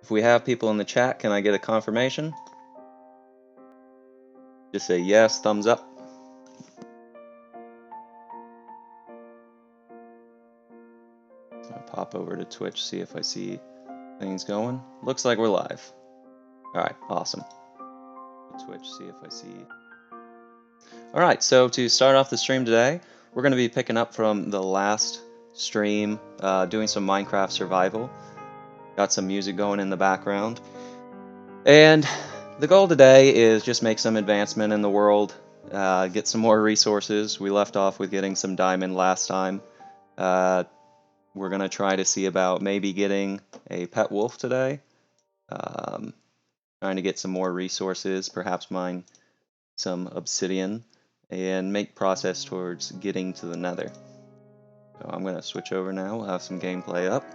If we have people in the chat, can I get a confirmation? Just say yes, thumbs up. I'll pop over to Twitch, see if I see things going. Looks like we're live. Alright, awesome. Twitch, see if I see. Alright, so to start off the stream today, we're going to be picking up from the last stream, doing some Minecraft survival. Got some music going in the background. And the goal today is just make some advancement in the world, get some more resources. We left off with getting some diamond last time. We're going to try to see about maybe getting a pet wolf today. Trying to get some more resources, perhaps mine some obsidian, and make progress towards getting to the nether. So I'm going to switch over now. We'll have some gameplay up.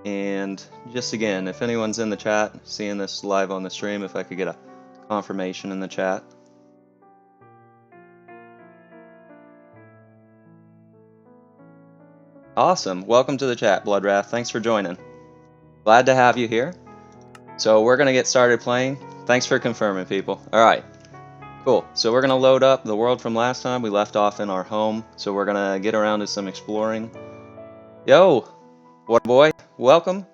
And just again, if anyone's in the chat, seeing this live on the stream, if I could get a confirmation in the chat. Awesome. Welcome to the chat, Bloodwrath. Thanks for joining. Glad to have you here. So we're going to get started playing. Thanks for confirming, people. All right. Cool. So we're going to load up the world from last time. We left off in our home. So we're going to get around to some exploring. Yo, what boy? Welcome.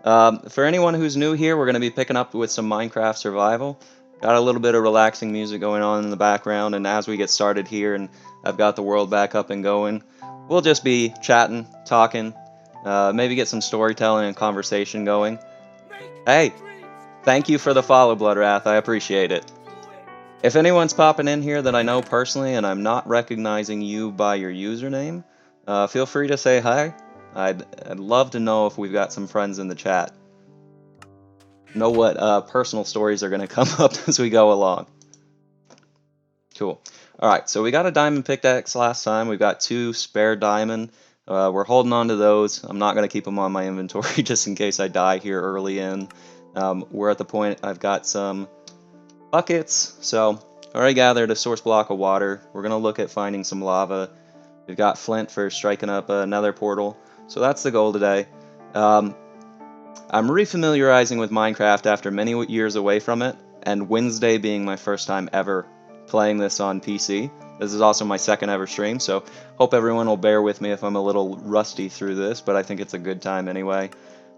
For anyone who's new here, we're going to be picking up with some Minecraft survival. Got a little bit of relaxing music going on in the background, and as we get started here and I've got the world back up and going, we'll just be chatting, talking, maybe get some storytelling and conversation going. Hey, thank you for the follow, Bloodwrath. I appreciate it. If anyone's popping in here that I know personally and I'm not recognizing you by your username, feel free to say hi. I'd love to know if we've got some friends in the chat. Know what personal stories are going to come up as we go along. Cool. Alright, so we got a diamond pickaxe last time. We've got 2 spare diamond. We're holding on to those. I'm not going to keep them on my inventory just in case I die here early in. We're at the point I've got some buckets. So I already gathered a source block of water. We're going to look at finding some lava. We've got flint for striking up another portal. So that's the goal today. I'm refamiliarizing with Minecraft after many years away from it, and Wednesday being my first time ever playing this on PC. This is also my second ever stream, so hope everyone will bear with me if I'm a little rusty through this, but I think it's a good time anyway.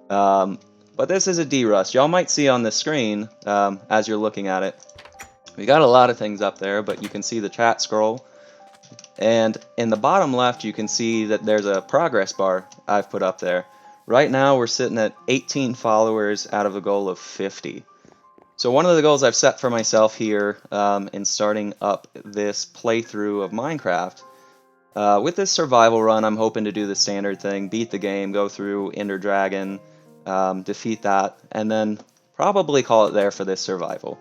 But this is a D-Rust. Y'all might see on the screen as you're looking at it. We got a lot of things up there, but you can see the chat scroll. And in the bottom left, you can see that there's a progress bar I've put up there. Right now, we're sitting at 18 followers out of a goal of 50. So one of the goals I've set for myself here in starting up this playthrough of Minecraft, with this survival run, I'm hoping to do the standard thing, beat the game, go through Ender Dragon, defeat that, and then probably call it there for this survival.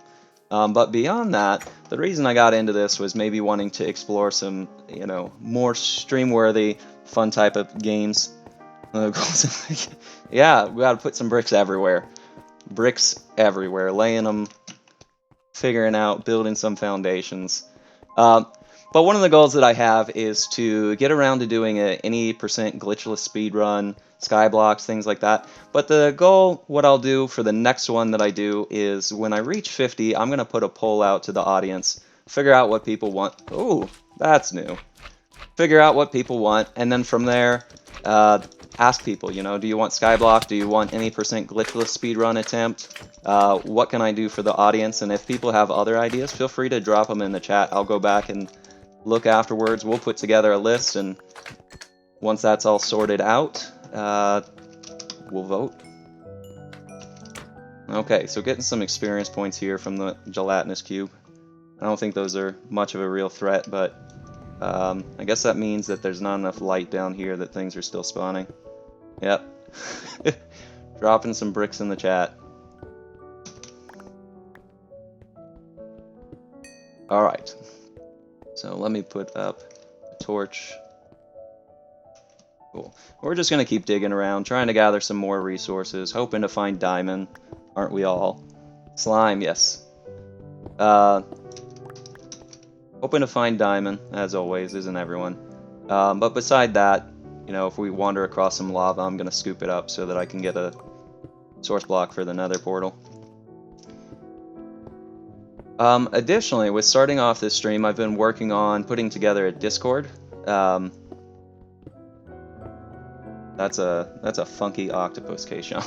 But beyond that, the reason I got into this was maybe wanting to explore some, more stream-worthy, fun type of games. Yeah, we gotta put some bricks everywhere. Bricks everywhere, laying them, figuring out, building some foundations. But one of the goals that I have is to get around to doing any percent glitchless speedrun, skyblocks, things like that. But the goal, what I'll do for the next one that I do is when I reach 50, I'm going to put a poll out to the audience, figure out what people want. Ooh, that's new. Figure out what people want, and then from there, ask people, do you want skyblock? Do you want any percent glitchless speedrun attempt? What can I do for the audience? And if people have other ideas, feel free to drop them in the chat. I'll go back and look afterwards. We'll put together a list, and once that's all sorted out, we'll vote. Okay, so getting some experience points here from the gelatinous cube. I don't think those are much of a real threat, but I guess that means that there's not enough light down here that things are still spawning. Yep. Dropping some bricks in the chat. Alright. So let me put up a torch. Cool. We're just going to keep digging around, trying to gather some more resources, hoping to find diamond. Aren't we all? Slime, yes. Hoping to find diamond, as always, isn't everyone? But beside that, you know, if we wander across some lava, I'm going to scoop it up so that I can get a source block for the nether portal. Additionally, with starting off this stream, I've been working on putting together a Discord. That's a funky octopus, Keishawn.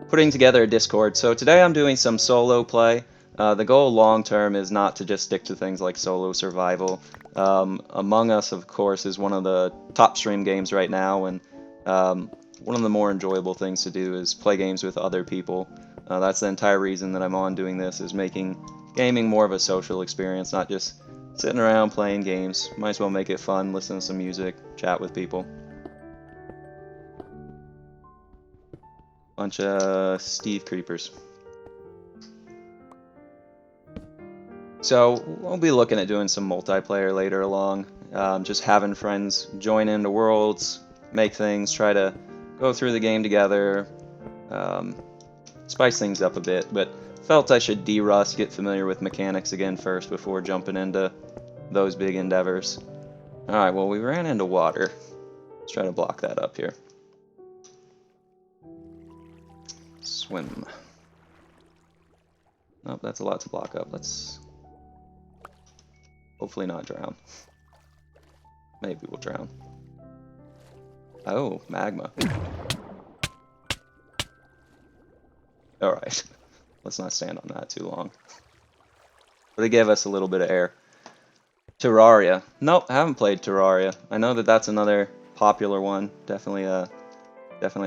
Putting together a Discord. So today I'm doing some solo play. The goal long term is not to just stick to things like solo survival. Among Us, of course, is one of the top stream games right now, and one of the more enjoyable things to do is play games with other people. That's the entire reason that I'm on doing this, is making gaming more of a social experience, not just sitting around playing games. Might as well make it fun, listen to some music, chat with people. Bunch of Steve creepers. So we'll be looking at doing some multiplayer later along, just having friends join into worlds, make things, try to go through the game together, spice things up a bit, but felt I should de-rust, get familiar with mechanics again first before jumping into those big endeavors. Alright, well, we ran into water. Let's try to block that up here. Swim. Nope, that's a lot to block up. Let's hopefully not drown. Maybe we'll drown. Oh, magma. Alright, let's not stand on that too long. But it gave us a little bit of air. Terraria. Nope, I haven't played Terraria. I know that that's another popular one. Definitely a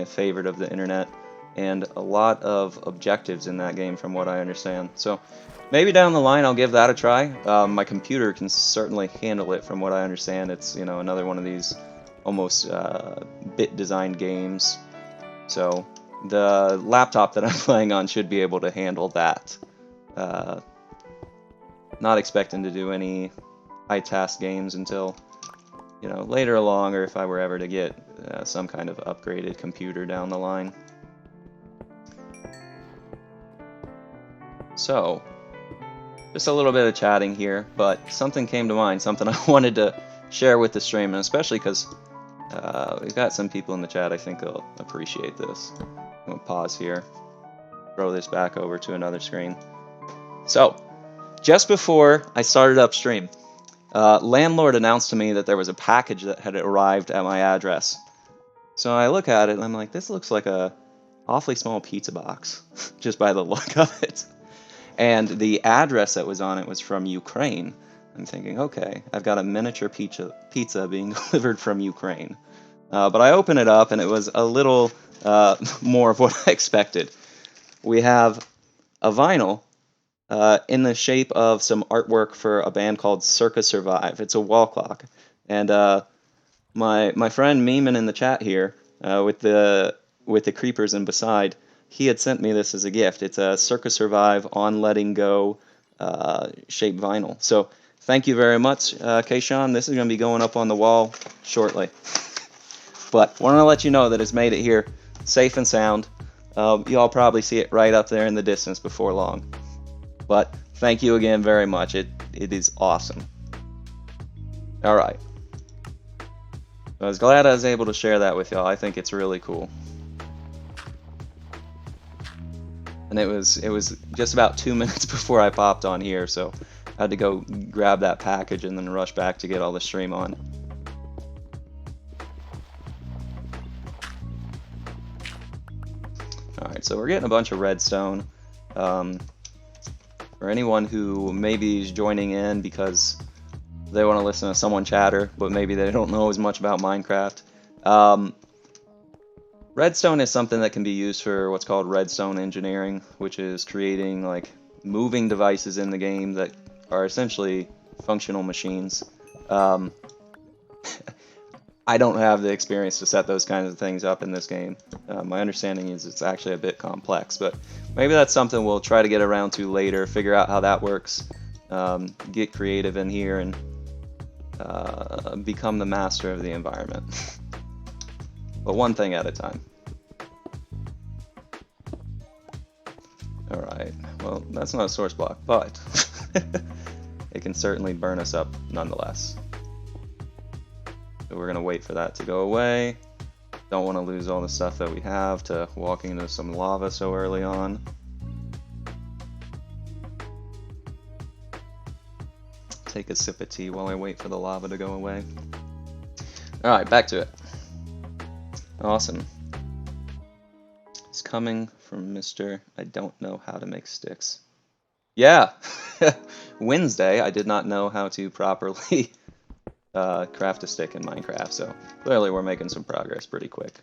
favorite of the internet. And a lot of objectives in that game from what I understand. So maybe down the line I'll give that a try. My computer can certainly handle it from what I understand. It's, you know, another one of these almost bit designed games. So the laptop that I'm playing on should be able to handle that. Not expecting to do any high task games until, you know, later along, or if I were ever to get some kind of upgraded computer down the line. So, just a little bit of chatting here, but something came to mind, something I wanted to share with the stream, and especially because we've got some people in the chat I think they'll appreciate this. I'm going to pause here, throw this back over to another screen. So, just before I started up stream, landlord announced to me that there was a package that had arrived at my address. So I look at it and I'm like, this looks like a awfully small pizza box, just by the look of it. And the address that was on it was from Ukraine. I'm thinking, okay, I've got a miniature pizza being delivered from Ukraine. But I open it up and it was a little more of what I expected. We have a vinyl in the shape of some artwork for a band called Circa Survive. It's a wall clock. And my friend Meeman in the chat here, with the creepers and beside, he had sent me this as a gift. It's a Circa Survive on Letting Go shaped vinyl. So thank you very much, Keishawn. This is going to be going up on the wall shortly. But want to let you know that it's made it here safe and sound. Y'all probably see it right up there in the distance before long. But thank you again very much. It is awesome. All right. I was glad I was able to share that with y'all. I think it's really cool. And it was just about 2 minutes before I popped on here, so I had to go grab that package and then rush back to get all the stream on. Alright, so we're getting a bunch of redstone. For anyone who maybe is joining in because they want to listen to someone chatter, but maybe they don't know as much about Minecraft. Redstone is something that can be used for what's called redstone engineering, which is creating like moving devices in the game that are essentially functional machines. I don't have the experience to set those kinds of things up in this game. My understanding is it's actually a bit complex, but maybe that's something we'll try to get around to later, figure out how that works, get creative in here, and become the master of the environment. But one thing at a time. Alright, well, that's not a source block, but it can certainly burn us up nonetheless. So So we're going to wait for that to go away. Don't want to lose all the stuff that we have to walking into some lava so early on. Take a sip of tea while I wait for the lava to go away. Alright, back to it. Awesome. It's coming from Mr. I don't know how to make sticks. Yeah! Wednesday, I did not know how to properly craft a stick in Minecraft, so clearly we're making some progress pretty quick.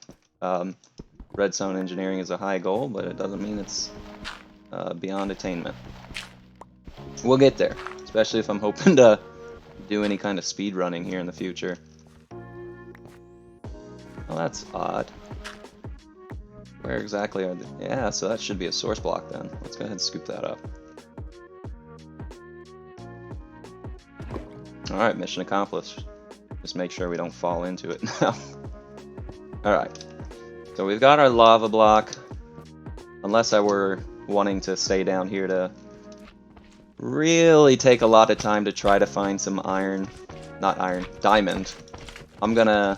Redstone engineering is a high goal, but it doesn't mean it's beyond attainment. We'll get there, especially if I'm hoping to do any kind of speed running here in the future. Well, that's odd. Where exactly are they? Yeah, so that should be a source block then. Let's go ahead and scoop that up. Alright, mission accomplished. Just make sure we don't fall into it now. Alright, so we've got our lava block. Unless I were wanting to stay down here to really take a lot of time to try to find some diamond. I'm gonna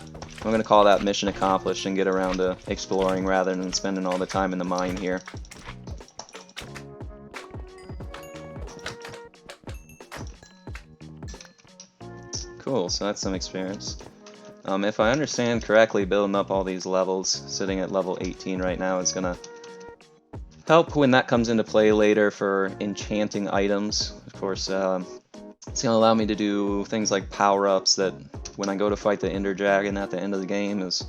call that mission accomplished and get around to exploring rather than spending all the time in the mine here. Cool, so that's some experience. If I understand correctly, building up all these levels, sitting at level 18 right now, is gonna help when that comes into play later for enchanting items. Of course, it's gonna allow me to do things like power-ups that when I go to fight the Ender Dragon at the end of the game is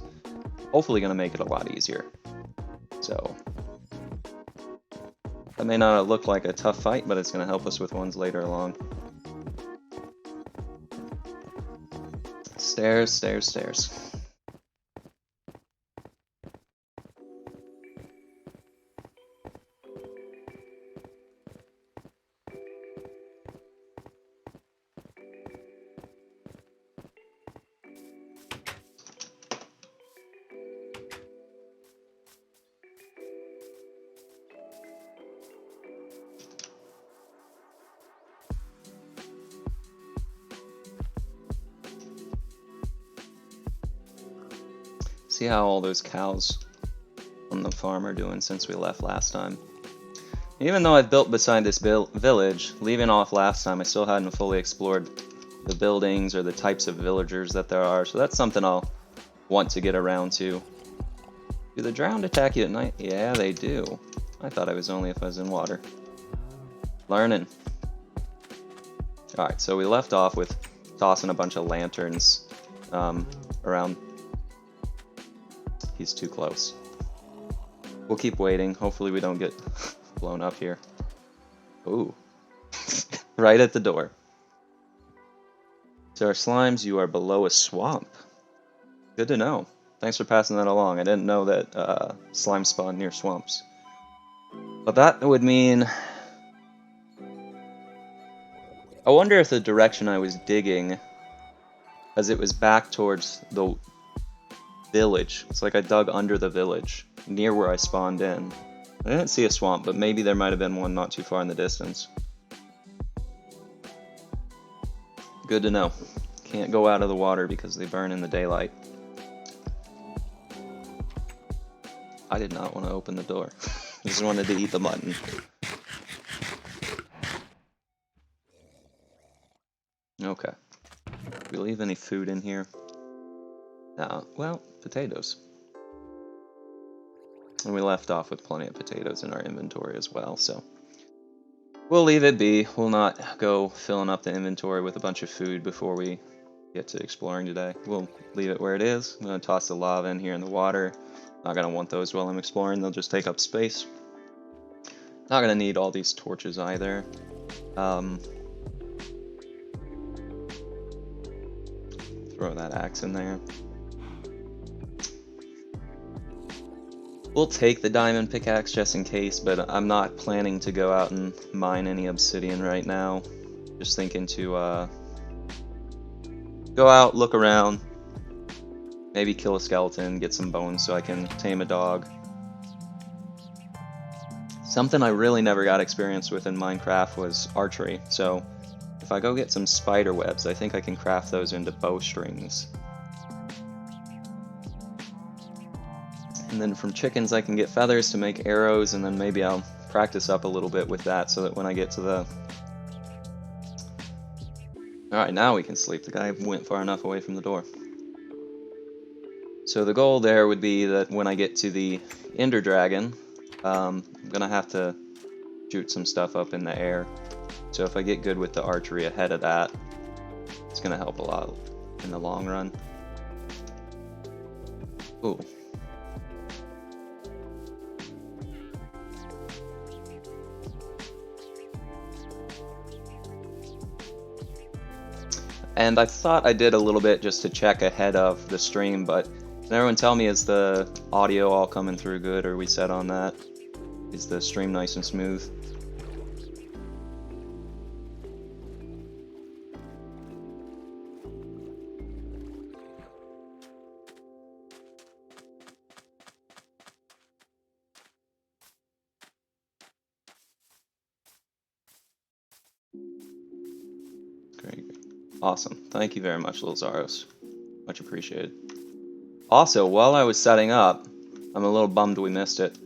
hopefully gonna make it a lot easier. So that may not look like a tough fight, but it's gonna help us with ones later along. Stairs, stairs, stairs. See how all those cows on the farm are doing since we left last time. Even though I've built beside this village, leaving off last time, I still hadn't fully explored the buildings or the types of villagers that there are, so that's something I'll want to get around to. Do the drowned attack you at night? Yeah, they do. I thought I was only if I was in water. Learning. Alright, so we left off with tossing a bunch of lanterns around. He's too close. We'll keep waiting. Hopefully we don't get blown up here. Ooh. Right at the door. So our slimes, you are below a swamp. Good to know. Thanks for passing that along. I didn't know that slime spawn near swamps. But that would mean... I wonder if the direction I was digging, as it was back towards the village. It's like I dug under the village, near where I spawned in. I didn't see a swamp, but maybe there might have been one not too far in the distance. Good to know. Can't go out of the water because they burn in the daylight. I did not want to open the door. I just wanted to eat the mutton. Okay. Did we leave any food in here? Well, potatoes. And we left off with plenty of potatoes in our inventory as well, so we'll leave it be. We'll not go filling up the inventory with a bunch of food before we get to exploring today. We'll leave it where it is. I'm going to toss the lava in here in the water. Not going to want those while I'm exploring. They'll just take up space. Not going to need all these torches either. Throw that axe in there. We'll take the diamond pickaxe just in case, but I'm not planning to go out and mine any obsidian right now. Just thinking to go out, look around, maybe kill a skeleton, get some bones so I can tame a dog. Something I really never got experience with in Minecraft was archery, so if I go get some spider webs, I think I can craft those into bowstrings. And then from chickens I can get feathers to make arrows, and then maybe I'll practice up a little bit with that so that when I get to the... Alright, now we can sleep. The guy went far enough away from the door. So the goal there would be that when I get to the Ender Dragon, I'm going to have to shoot some stuff up in the air. So if I get good with the archery ahead of that, it's going to help a lot in the long run. Ooh. And I thought I did a little bit just to check ahead of the stream, but can everyone tell me, is the audio all coming through good? Are we set on that? Is the stream nice and smooth? Great. Awesome. Thank you very much, Lil Zaros. Much appreciated. Also, while I was setting up, I'm a little bummed we missed it.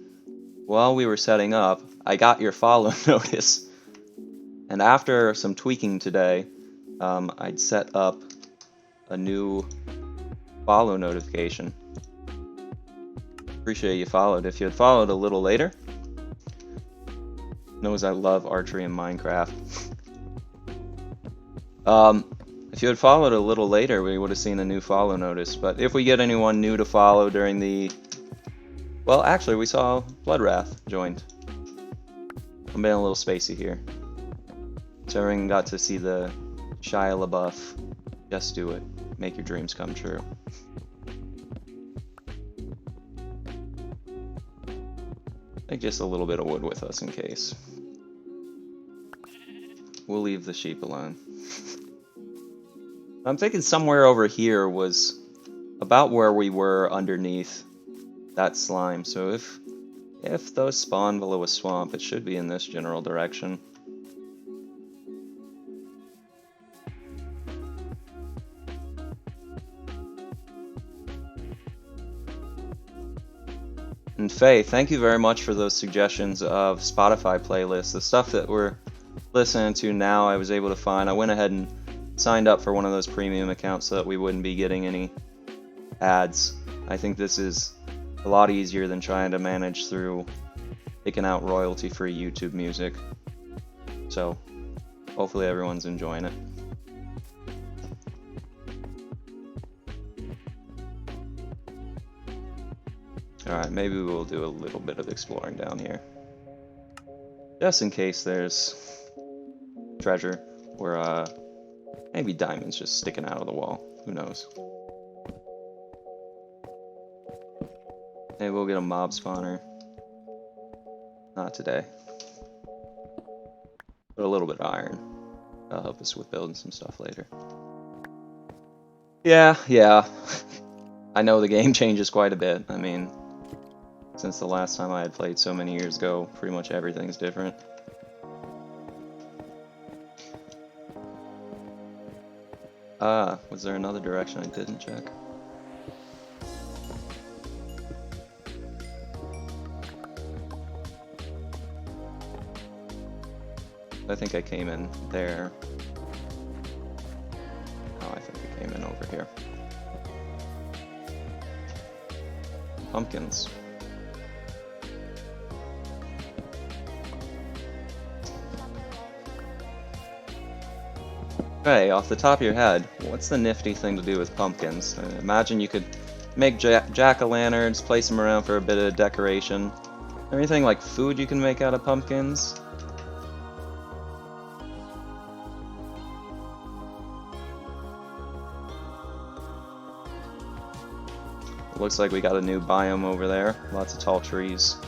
While we were setting up, I got your follow notice. And after some tweaking today, I'd set up a new follow notification. Appreciate you followed. If you had followed a little later, knows I love archery in Minecraft. If you had followed a little later, we would have seen a new follow notice. But if we get anyone new to follow during the... Well, actually, we saw Bloodwrath joined. I'm being a little spacey here. So everyone got to see the Shia LaBeouf, just do it, make your dreams come true. Take just a little bit of wood with us in case. We'll leave the sheep alone. I'm thinking somewhere over here was about where we were underneath that slime. So if those spawn below a swamp, it should be in this general direction. And Faye, thank you very much for those suggestions of Spotify playlists. The stuff that we're listening to now, I was able to find. I went ahead and signed up for one of those premium accounts so that we wouldn't be getting any ads. I think this is a lot easier than trying to manage through picking out royalty-free YouTube music. So hopefully everyone's enjoying it. Alright, maybe we'll do a little bit of exploring down here. Just in case there's treasure or maybe diamonds just sticking out of the wall. Who knows? Maybe we'll get a mob spawner. Not today. But a little bit of iron. That'll help us with building some stuff later. Yeah. I know the game changes quite a bit. I mean, since the last time I had played so many years ago, pretty much everything's different. Was there another direction I didn't check? I think I came in there. Oh, I think I came in over here. Pumpkins. Hey, off the top of your head, what's the nifty thing to do with pumpkins? Imagine you could make jack-o'-lanterns, place them around for a bit of decoration. Anything like food you can make out of pumpkins? Looks like we got a new biome over there. Lots of tall trees.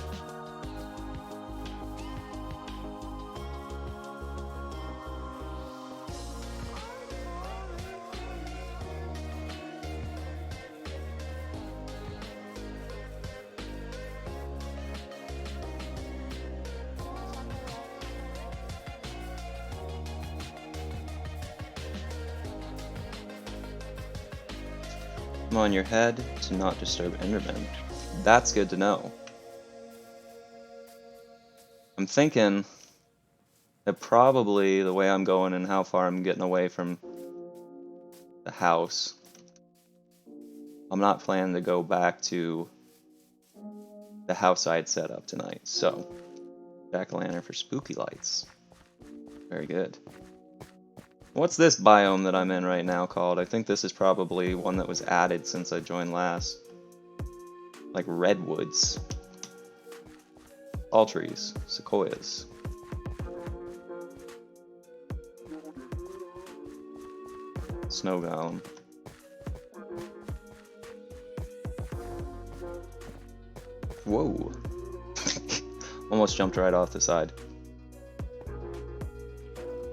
On your head to not disturb Enderman. That's good to know. I'm thinking that probably the way I'm going and how far I'm getting away from the house, I'm not planning to go back to the house I had set up tonight. So, jack-o'-lantern for spooky lights. Very good. What's this biome that I'm in right now called? I think this is probably one that was added since I joined last. Like redwoods. Tall trees. Sequoias. Snow golem. Whoa. Almost jumped right off the side.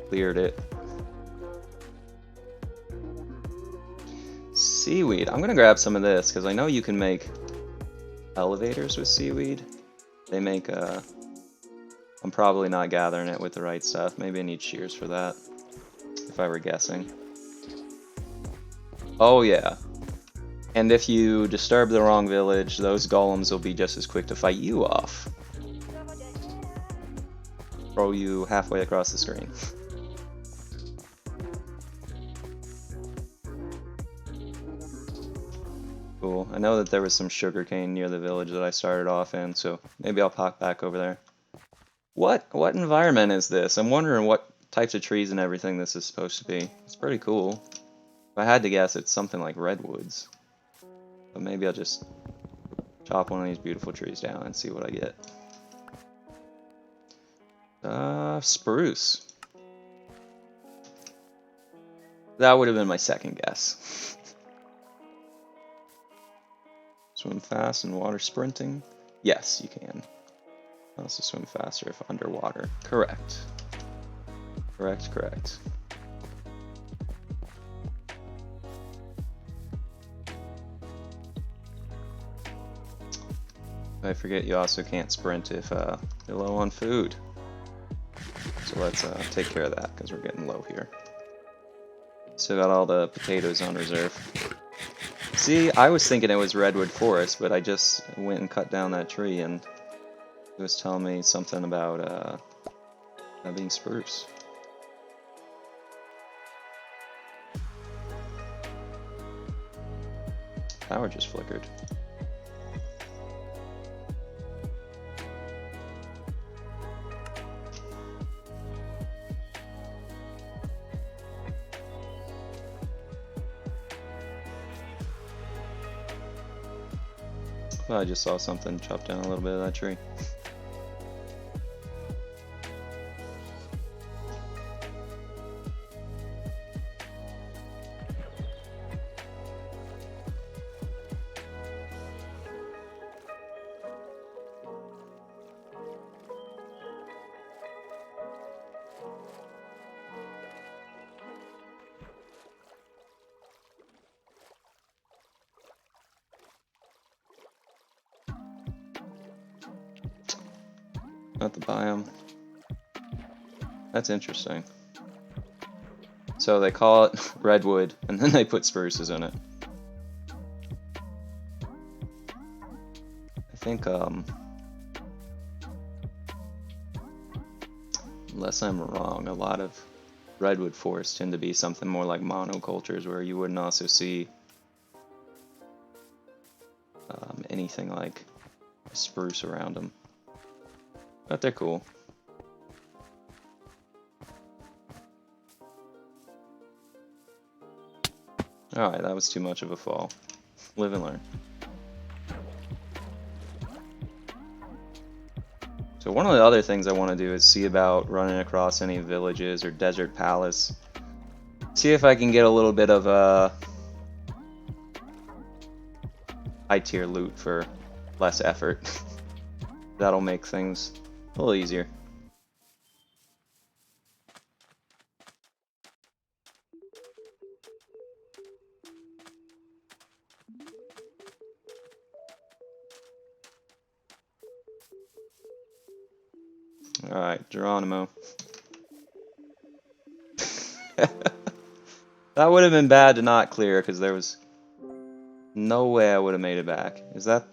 Cleared it. Seaweed. I'm gonna grab some of this because I know you can make elevators with seaweed. They make I'm probably not gathering it with the right stuff. Maybe I need shears for that, if I were guessing. Oh yeah. And if you disturb the wrong village, those golems will be just as quick to fight you off. Throw you halfway across the screen. Cool. I know that there was some sugarcane near the village that I started off in, so maybe I'll pop back over there. What environment is this? I'm wondering what types of trees and everything this is supposed to be. It's pretty cool. If I had to guess, it's something like redwoods. But maybe I'll just chop one of these beautiful trees down and see what I get. Spruce. That would have been my second guess. Swim fast in water sprinting? Yes, you can. Also swim faster if underwater. Correct. Correct. I forget you also can't sprint if you're low on food. So let's take care of that because we're getting low here. Still got all the potatoes on reserve. See, I was thinking it was redwood forest, but I just went and cut down that tree and it was telling me something about that being spruce. Power just flickered. Well, I just saw something chop down a little bit of that tree. Not the biome. That's interesting. So they call it redwood, and then they put spruces in it. I think, unless I'm wrong, a lot of redwood forests tend to be something more like monocultures, where you wouldn't also see anything like spruce around them. But they're cool. Alright, that was too much of a fall. Live and learn. So one of the other things I want to do is see about running across any villages or desert palace. See if I can get a little bit of high tier loot for less effort. That'll make things a little easier. Alright, Geronimo. That would have been bad to not clear, because there was no way I would have made it back. Is that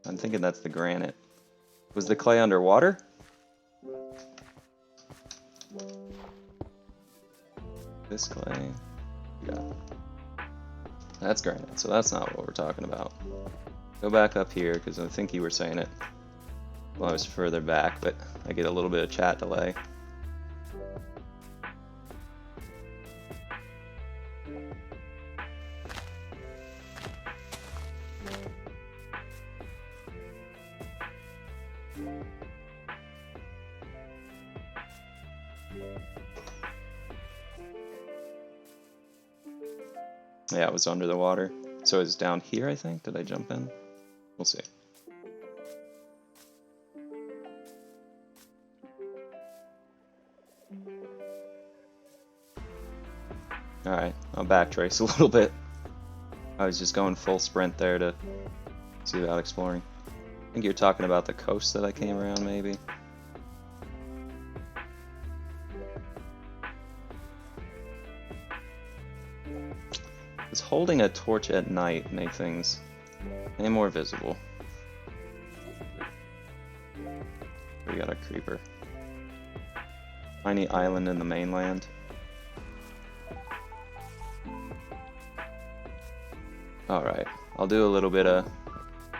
I'm thinking that's the granite. Was the clay underwater? This clay. Yeah. That's granite, so that's not what we're talking about. Go back up here, because I think you were saying it while I was further back, but I get a little bit of chat delay. Yeah, it was under the water. So it's down here, I think. Did I jump in? We'll see. Alright, I'll backtrace a little bit. I was just going full sprint there to see about exploring. I think you're talking about the coast that I came around, maybe. Does holding a torch at night make things any more visible? We got a creeper. Tiny island in the mainland. Alright, I'll do a little bit of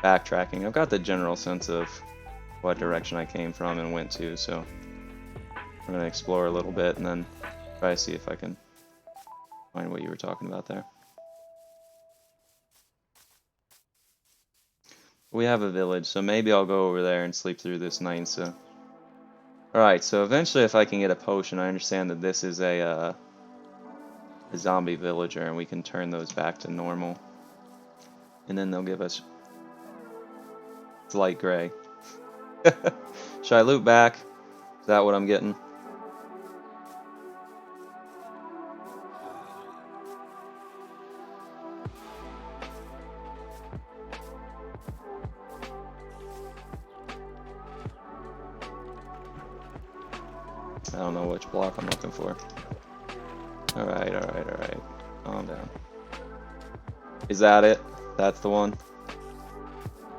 backtracking. I've got the general sense of what direction I came from and went to, so I'm going to explore a little bit and then try to see if I can find what you were talking about there. We have a village, so maybe I'll go over there and sleep through this night. So, alright, so eventually if I can get a potion, I understand that this is a zombie villager and we can turn those back to normal. And then they'll give us... It's light gray. Should I loot back? Is that what I'm getting? I don't know which block I'm looking for. Alright, alright, alright. Calm down. Is that it? That's the one?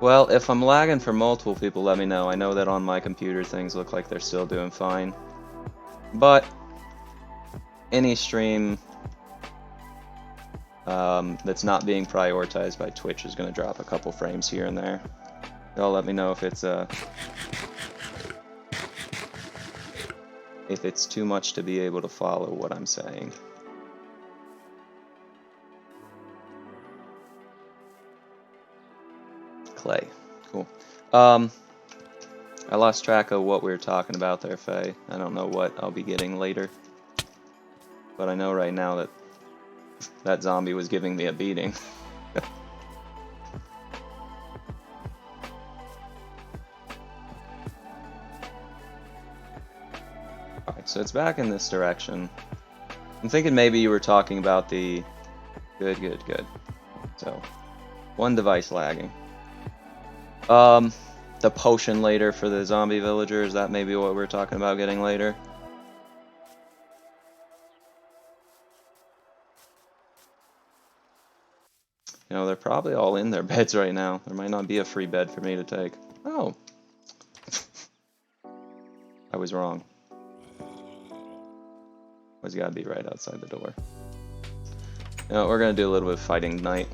Well, if I'm lagging for multiple people, let me know. I know that on my computer things look like they're still doing fine. But any stream that's not being prioritized by Twitch is going to drop a couple frames here and there. Y'all let me know if it's too much to be able to follow what I'm saying. Clay. Cool. I lost track of what we were talking about there, Faye. I don't know what I'll be getting later. But I know right now that that zombie was giving me a beating. Alright, so it's back in this direction. I'm thinking maybe you were talking about the... Good, good, good. So, one device lagging. The potion later for the zombie villager, is that maybe what we're talking about getting later? You know, they're probably all in their beds right now. There might not be a free bed for me to take. Oh. I was wrong. Always gotta be right outside the door. You know, we're gonna do a little bit of fighting tonight.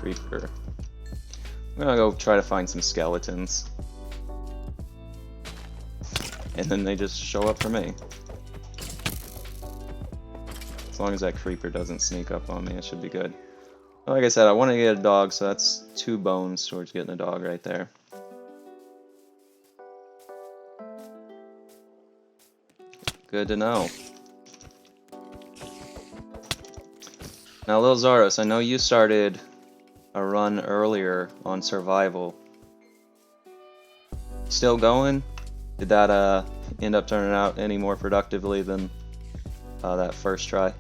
Creeper. I'm gonna go try to find some skeletons. And then they just show up for me. As long as that creeper doesn't sneak up on me, it should be good. Like I said, I want to get a dog, so that's 2 bones towards getting a dog right there. Good to know. Now, Lil Zaros, I know you started a run earlier on survival. Still going? Did that end up turning out any more productively than that first try?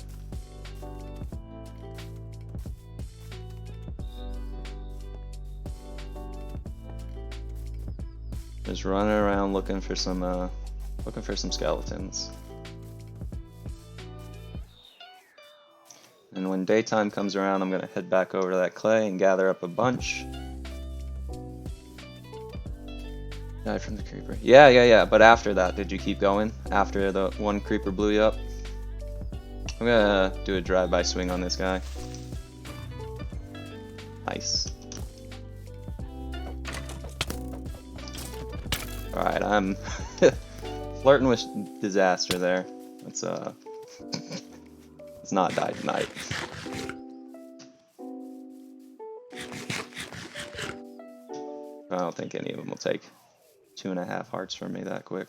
Just running around looking for some skeletons. And when daytime comes around, I'm gonna head back over to that clay and gather up a bunch. Died from the creeper. Yeah. But after that, did you keep going? After the one creeper blew you up? I'm gonna do a drive-by swing on this guy. Nice. Alright, I'm flirting with disaster there. Let's not die tonight. I don't think any of them will take 2.5 hearts from me that quick.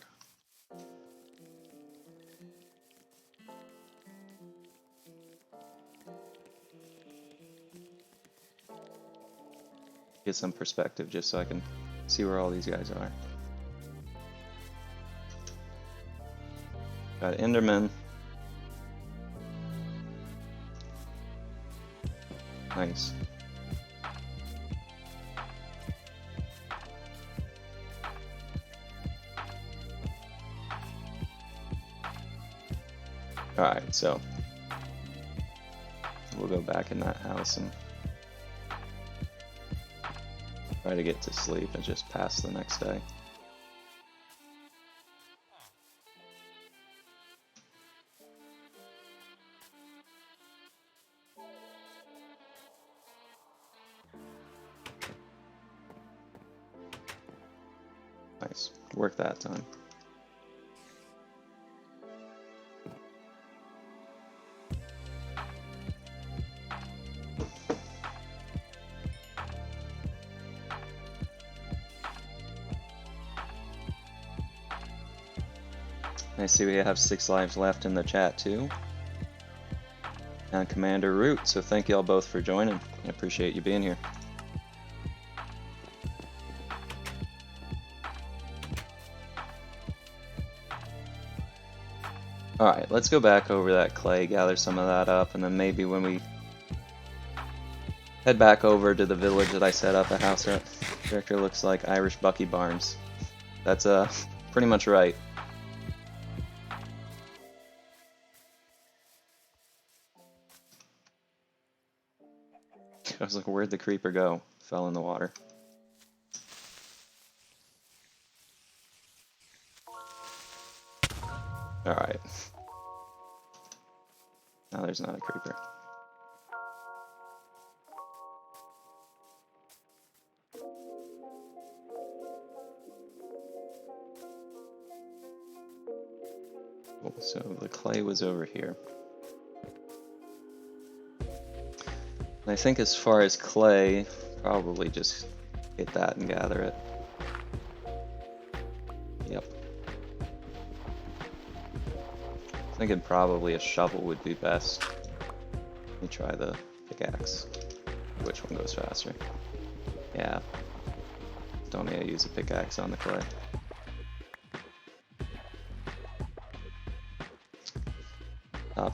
Get some perspective just so I can see where all these guys are. Got Enderman. Nice. Alright, so we'll go back in that house and try to get to sleep and just pass the next day. Nice. Work that time. I see we have 6 lives left in the chat too. And Commander Root, so thank y'all both for joining. I appreciate you being here. Alright, let's go back over that clay, gather some of that up, and then maybe when we head back over to the village that I set up a house at. Character looks like Irish Bucky Barnes. That's pretty much right. I was like, where'd the creeper go? Fell in the water. Alright. Now there's not a creeper. Cool. So the clay was over here. And I think as far as clay, probably just get that and gather it. Yep. Thinking probably a shovel would be best. Let me try the pickaxe. Which one goes faster? Yeah. Don't need to use a pickaxe on the clay.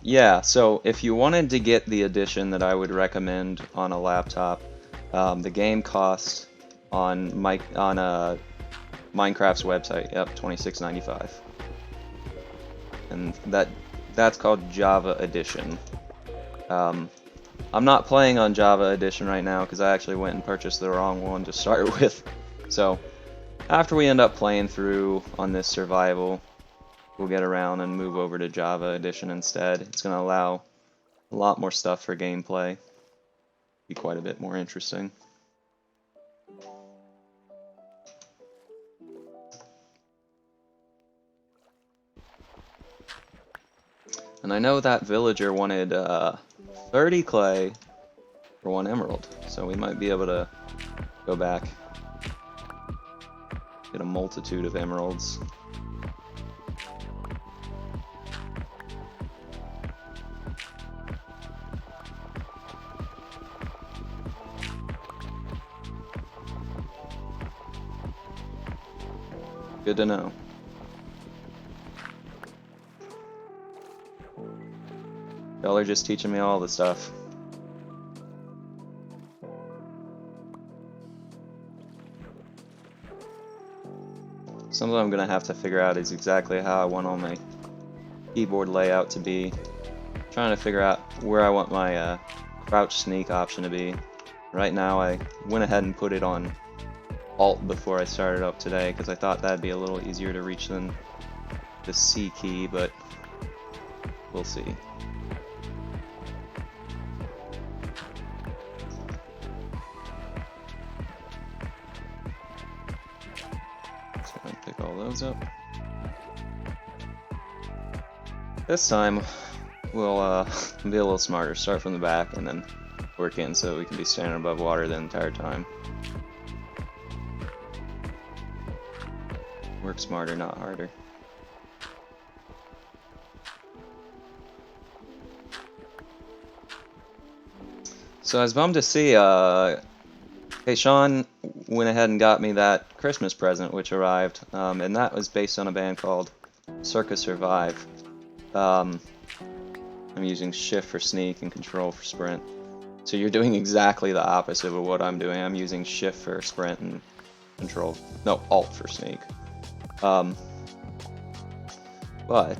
Yeah, so if you wanted to get the edition that I would recommend on a laptop, the game cost on Minecraft's website, yep, $26.95, and that's called Java Edition. I'm not playing on Java Edition right now because I actually went and purchased the wrong one to start with. So after we end up playing through on this survival, we'll get around and move over to Java Edition instead. It's going to allow a lot more stuff for gameplay. Be quite a bit more interesting. And I know that villager wanted 30 clay for 1 emerald, so we might be able to go back, get a multitude of emeralds. Good to know. Y'all are just teaching me all the stuff. Something I'm gonna have to figure out is exactly how I want all my keyboard layout to be. trying to figure out where I want my crouch sneak option to be. Right now I went ahead and put it on Alt before I started up today because I thought that'd be a little easier to reach than the C key, but we'll see. So I'm gonna pick all those up. This time we'll be a little smarter, start from the back and then work in so we can be standing above water the entire time. Work smarter, not harder. So I was bummed to see, hey, Sean went ahead and got me that Christmas present, which arrived, and that was based on a band called Circa Survive. I'm using shift for sneak and control for sprint. So you're doing exactly the opposite of what I'm doing. I'm using shift for sprint and control, no, alt for sneak. But I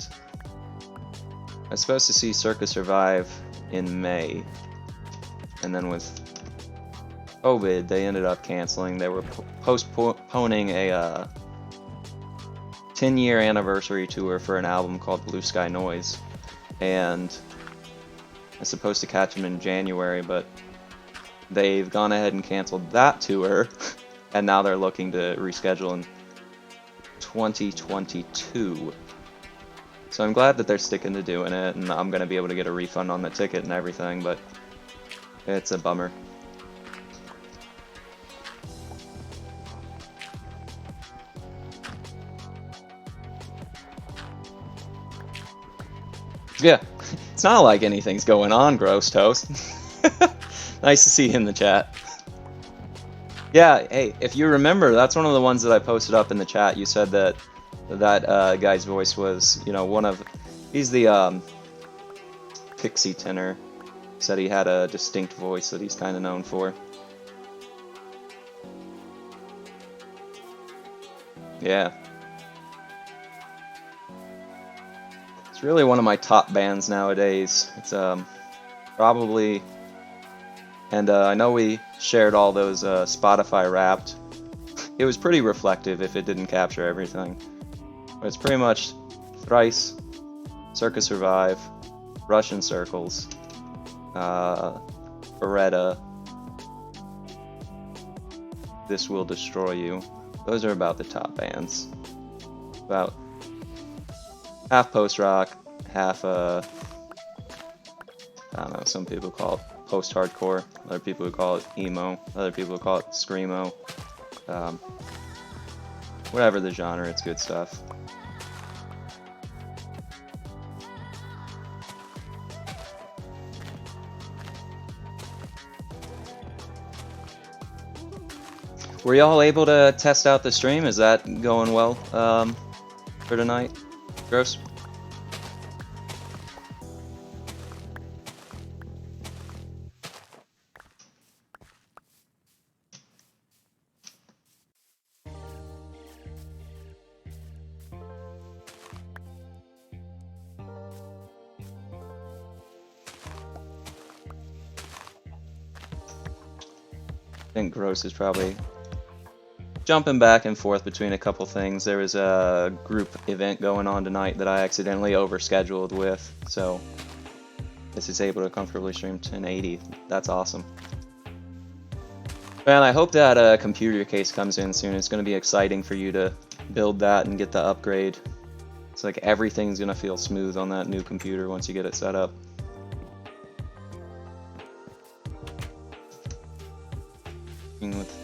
was supposed to see Circa Survive in May, and then with COVID, they ended up canceling. They were postponing a 10-year anniversary tour for an album called Blue Sky Noise, and I was supposed to catch them in January, but they've gone ahead and canceled that tour, and now they're looking to reschedule in 2022. So I'm glad that they're sticking to doing it, and I'm going to be able to get a refund on the ticket and everything, but it's a bummer. Yeah, it's not like anything's going on, Gross Toast. Nice to see you in the chat. Yeah, hey, if you remember, that's one of the ones that I posted up in the chat. You said that guy's voice was, you know, he's the pixie tenor. Said he had a distinct voice that he's kind of known for. Yeah. It's really one of my top bands nowadays. It's probably, and I know we shared all those Spotify Wrapped. It was pretty reflective if it didn't capture everything. But it's pretty much Thrice, Circa Survive, Russian Circles, Beretta, This Will Destroy You. Those are about the top bands. About half post-rock, half, I don't know, some people call it post-hardcore, other people would call it emo, other people would call it screamo. Whatever the genre, it's good stuff. Were y'all able to test out the stream? Is that going well for tonight? Gross? I think Gross is probably jumping back and forth between a couple things. There was a group event going on tonight that I accidentally overscheduled with, so this is able to comfortably stream 1080. That's awesome. Man, I hope that computer case comes in soon. It's going to be exciting for you to build that and get the upgrade. It's like everything's going to feel smooth on that new computer once you get it set up. With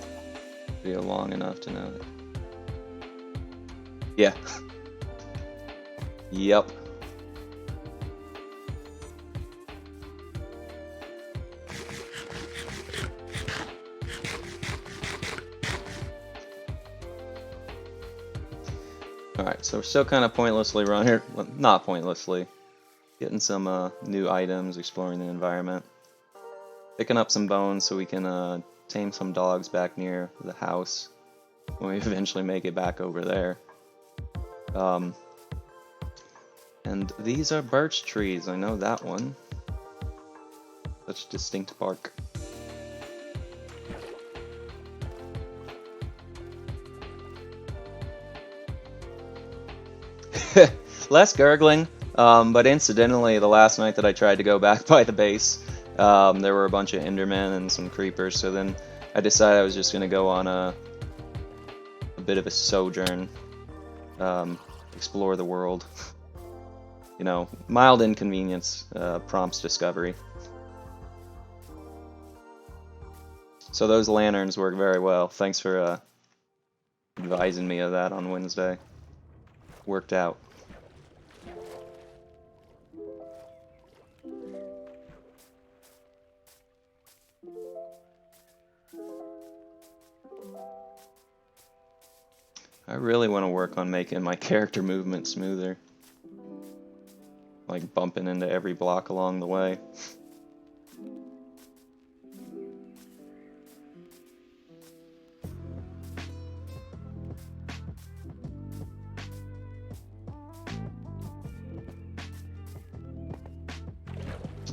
video long enough to know that. Yeah. Yep. Alright, so we're still kind of pointlessly running here. Well, not pointlessly. Getting some new items, exploring the environment. Picking up some bones so we can tame some dogs back near the house when we eventually make it back over there. And And these are birch trees. I know that one. Such distinct bark. Less gurgling, but incidentally, the last night that I tried to go back by the base, there were a bunch of Endermen and some creepers, so then I decided I was just going to go on a bit of a sojourn, explore the world. You know, mild inconvenience prompts discovery. So those lanterns work very well. Thanks for advising me of that on Wednesday. Worked out. I really want to work on making my character movement smoother. Like bumping into every block along the way.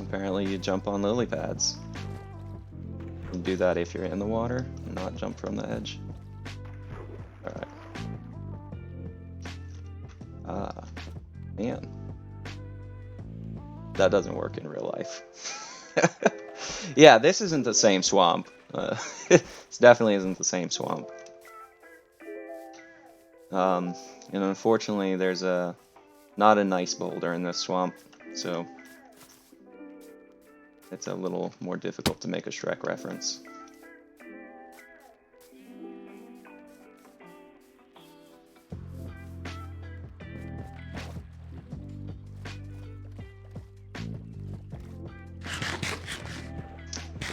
Apparently you jump on lily pads. You do that if you're in the water, not jump from the edge. Alright. Ah, man. That doesn't work in real life. Yeah, this isn't the same swamp. This definitely isn't the same swamp. And unfortunately, there's not a nice boulder in this swamp, so it's a little more difficult to make a Shrek reference.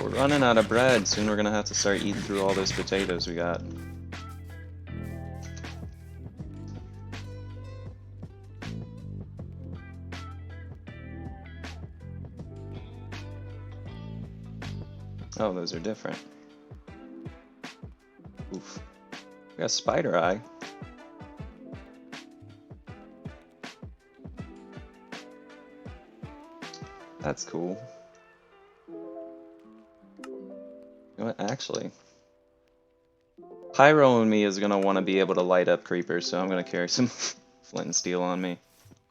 We're running out of bread. Soon we're gonna have to start eating through all those potatoes we got. Oh, those are different. Oof. We got spider eye. That's cool. You know what, actually, Pyro and me is going to want to be able to light up creepers, so I'm going to carry some flint and steel on me.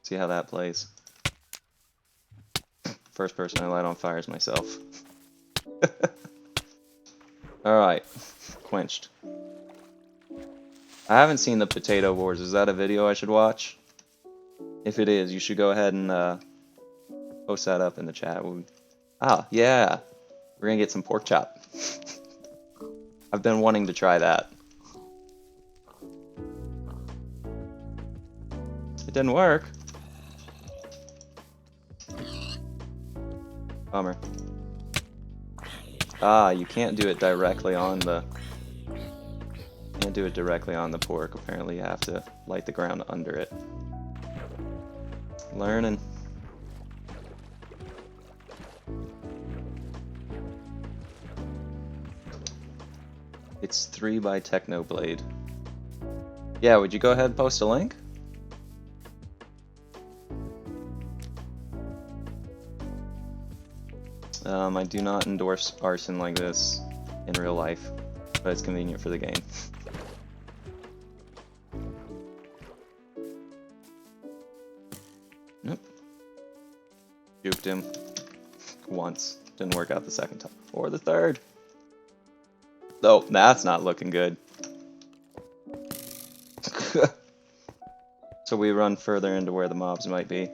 See how that plays. First person I light on fire is myself. Alright, quenched. I haven't seen the Potato Wars. Is that a video I should watch? If it is, you should go ahead and post that up in the chat. Ah, yeah. We're gonna get some pork chop. I've been wanting to try that. It didn't work. Bummer. Ah, you can't do it directly on the... Can't do it directly on the pork. Apparently you have to light the ground under it. Learning. It's 3 by Technoblade. Yeah, would you go ahead and post a link? I do not endorse arson like this in real life, but it's convenient for the game. Nope. Juked him once. Didn't work out the second time. Or the third. Oh, that's not looking good. So we run further into where the mobs might be.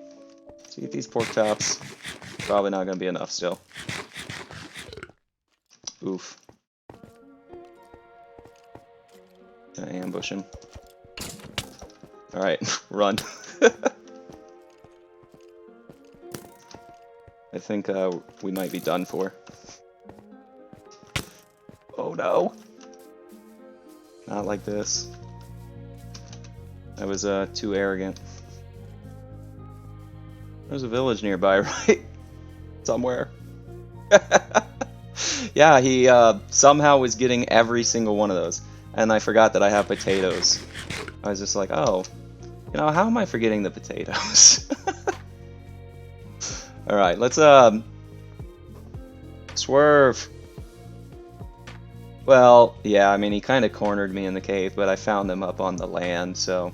So eat these pork chops. Probably not going to be enough still. Oof. Can I ambush him? Alright, run. I think we might be done for. Oh no! Not like this. I was too arrogant. There's a village nearby, right? Somewhere. Yeah, he somehow was getting every single one of those. And I forgot that I have potatoes. I was just like, oh, you know, how am I forgetting the potatoes? Alright, let's swerve. Well, yeah, I mean, he kind of cornered me in the cave, but I found him up on the land, so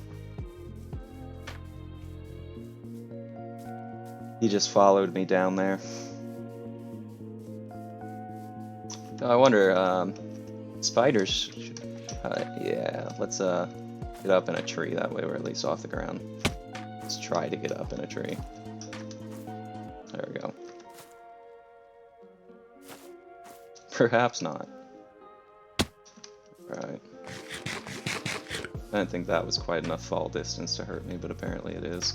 he just followed me down there. Oh, I wonder, spiders, yeah, let's get up in a tree, that way we're at least off the ground. Let's try to get up in a tree. There we go. Perhaps not. Right. I didn't think that was quite enough fall distance to hurt me, but apparently it is.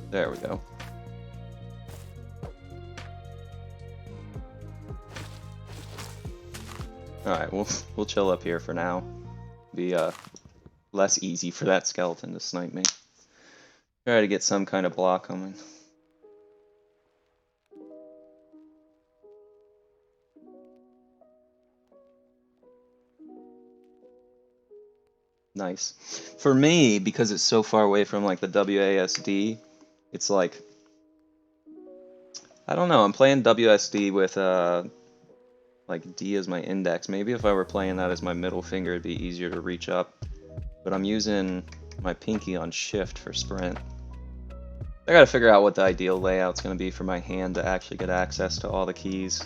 There we go. Alright, we'll chill up here for now. Be less easy for that skeleton to snipe me. Try to get some kind of block coming. Nice. For me, because it's so far away from like the WASD, it's like, I don't know, I'm playing WSD with like D as my index. Maybe if I were playing that as my middle finger, it'd be easier to reach up. But I'm using my pinky on shift for sprint. I gotta figure out what the ideal layout's gonna be for my hand to actually get access to all the keys.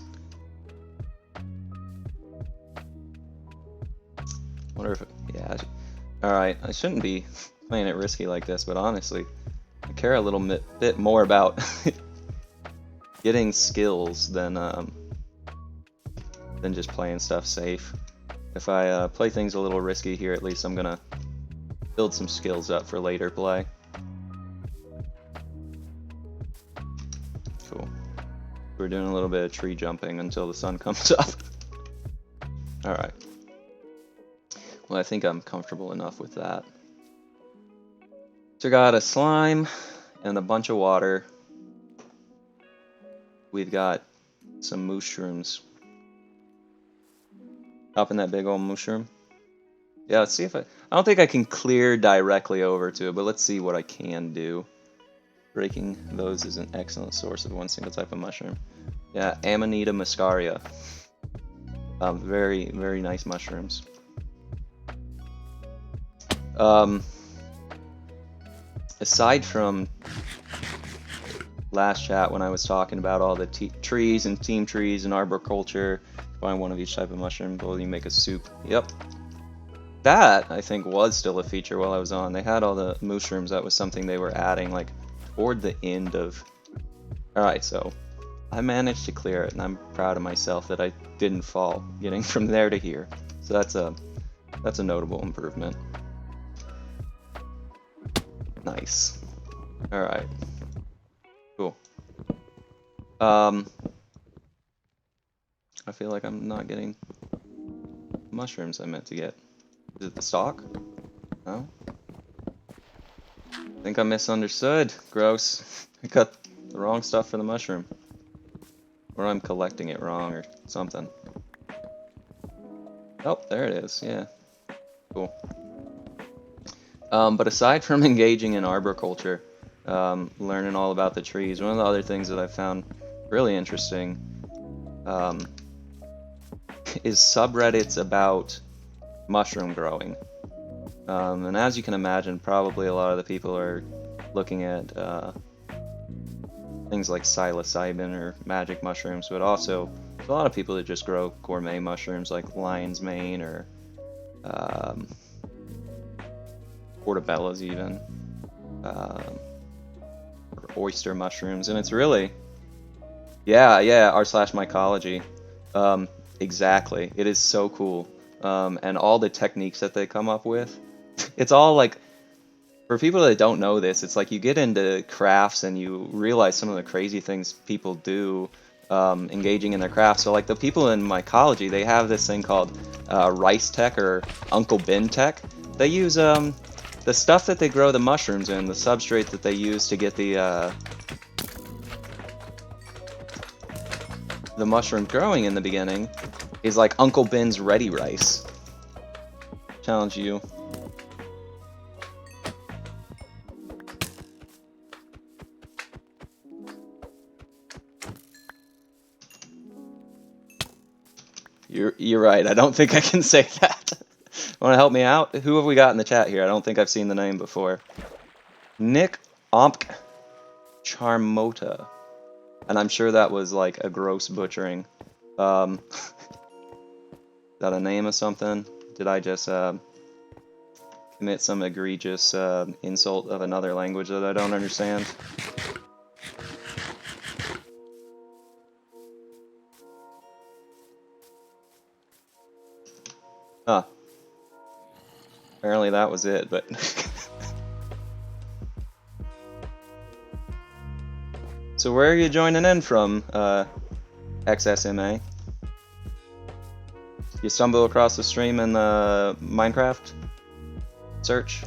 Wonder if, yeah. Alright, I shouldn't be playing it risky like this, but honestly, I care a little bit more about getting skills than just playing stuff safe. If I play things a little risky here, at least I'm gonna build some skills up for later play. Cool. We're doing a little bit of tree jumping until the sun comes up. Alright. Well, I think I'm comfortable enough with that. So got a slime and a bunch of water. We've got some mushrooms. Up in that big old mushroom. Yeah, let's see if I don't think I can clear directly over to it, but let's see what I can do. Breaking those is an excellent source of one single type of mushroom. Yeah, Amanita muscaria. Very, very nice mushrooms. Aside from last chat when I was talking about all the trees and team trees and arboriculture, find one of each type of mushroom, well, you make a soup. Yep. That, I think, was still a feature while I was on. They had all the mushrooms. That was something they were adding, like, toward the end of... Alright, so I managed to clear it, and I'm proud of myself that I didn't fall, getting from there to here. So that's a notable improvement. Nice. Alright. Cool. I feel like I'm not getting mushrooms I meant to get. Is it the stalk? No? I think I misunderstood. Gross. I got the wrong stuff for the mushroom. Or I'm collecting it wrong or something. Oh, there it is. Yeah. Cool. But aside from engaging in arboriculture, learning all about the trees, one of the other things that I found really interesting is subreddits about mushroom growing. And as you can imagine, probably a lot of the people are looking at things like psilocybin or magic mushrooms, but also there's a lot of people that just grow gourmet mushrooms like lion's mane or portobellas even, or oyster mushrooms, and it's really, yeah, r/mycology, exactly. It is so cool, and all the techniques that they come up with, it's all like, for people that don't know this, it's like you get into crafts and you realize some of the crazy things people do, engaging in their crafts. So like the people in mycology, they have this thing called rice tech or Uncle Ben tech. They use the stuff that they grow the mushrooms in, the substrate that they use to get the mushroom growing in the beginning is like Uncle Ben's ready rice. Challenge you. You're right. I don't think I can say that. Want to help me out? Who have we got in the chat here? I don't think I've seen the name before. Nick Omk Charmota. And I'm sure that was like a gross butchering. Is that a name of something? Did I just commit some egregious insult of another language that I don't understand? Huh. Apparently that was it, but... So where are you joining in from, XSMA? You stumble across the stream in the Minecraft search?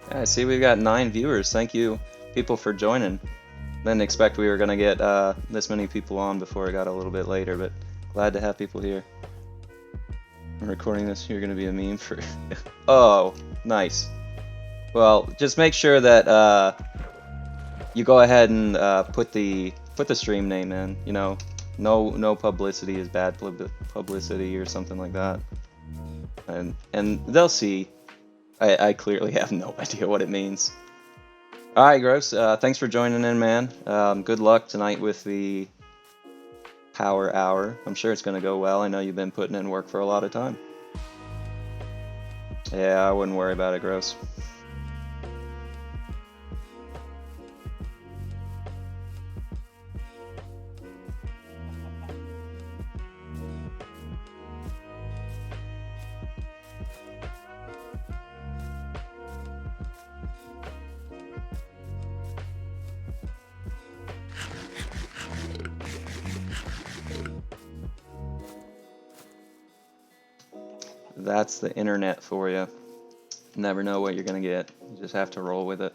Yeah, I see we've got 9 viewers. Thank you, people, for joining. Didn't expect we were gonna get this many people on before it got a little bit later, but glad to have people here. I'm recording this. You're gonna be a meme for. Oh, nice. Well, just make sure that you go ahead and put the stream name in. You know, no publicity is bad publicity or something like that. And they'll see. I clearly have no idea what it means. Alright, Gross, thanks for joining in, man. Good luck tonight with the Power Hour. I'm sure it's going to go well. I know you've been putting in work for a lot of time. Yeah, I wouldn't worry about it, Gross. That's the internet for you. Never know what you're gonna get. You just have to roll with it.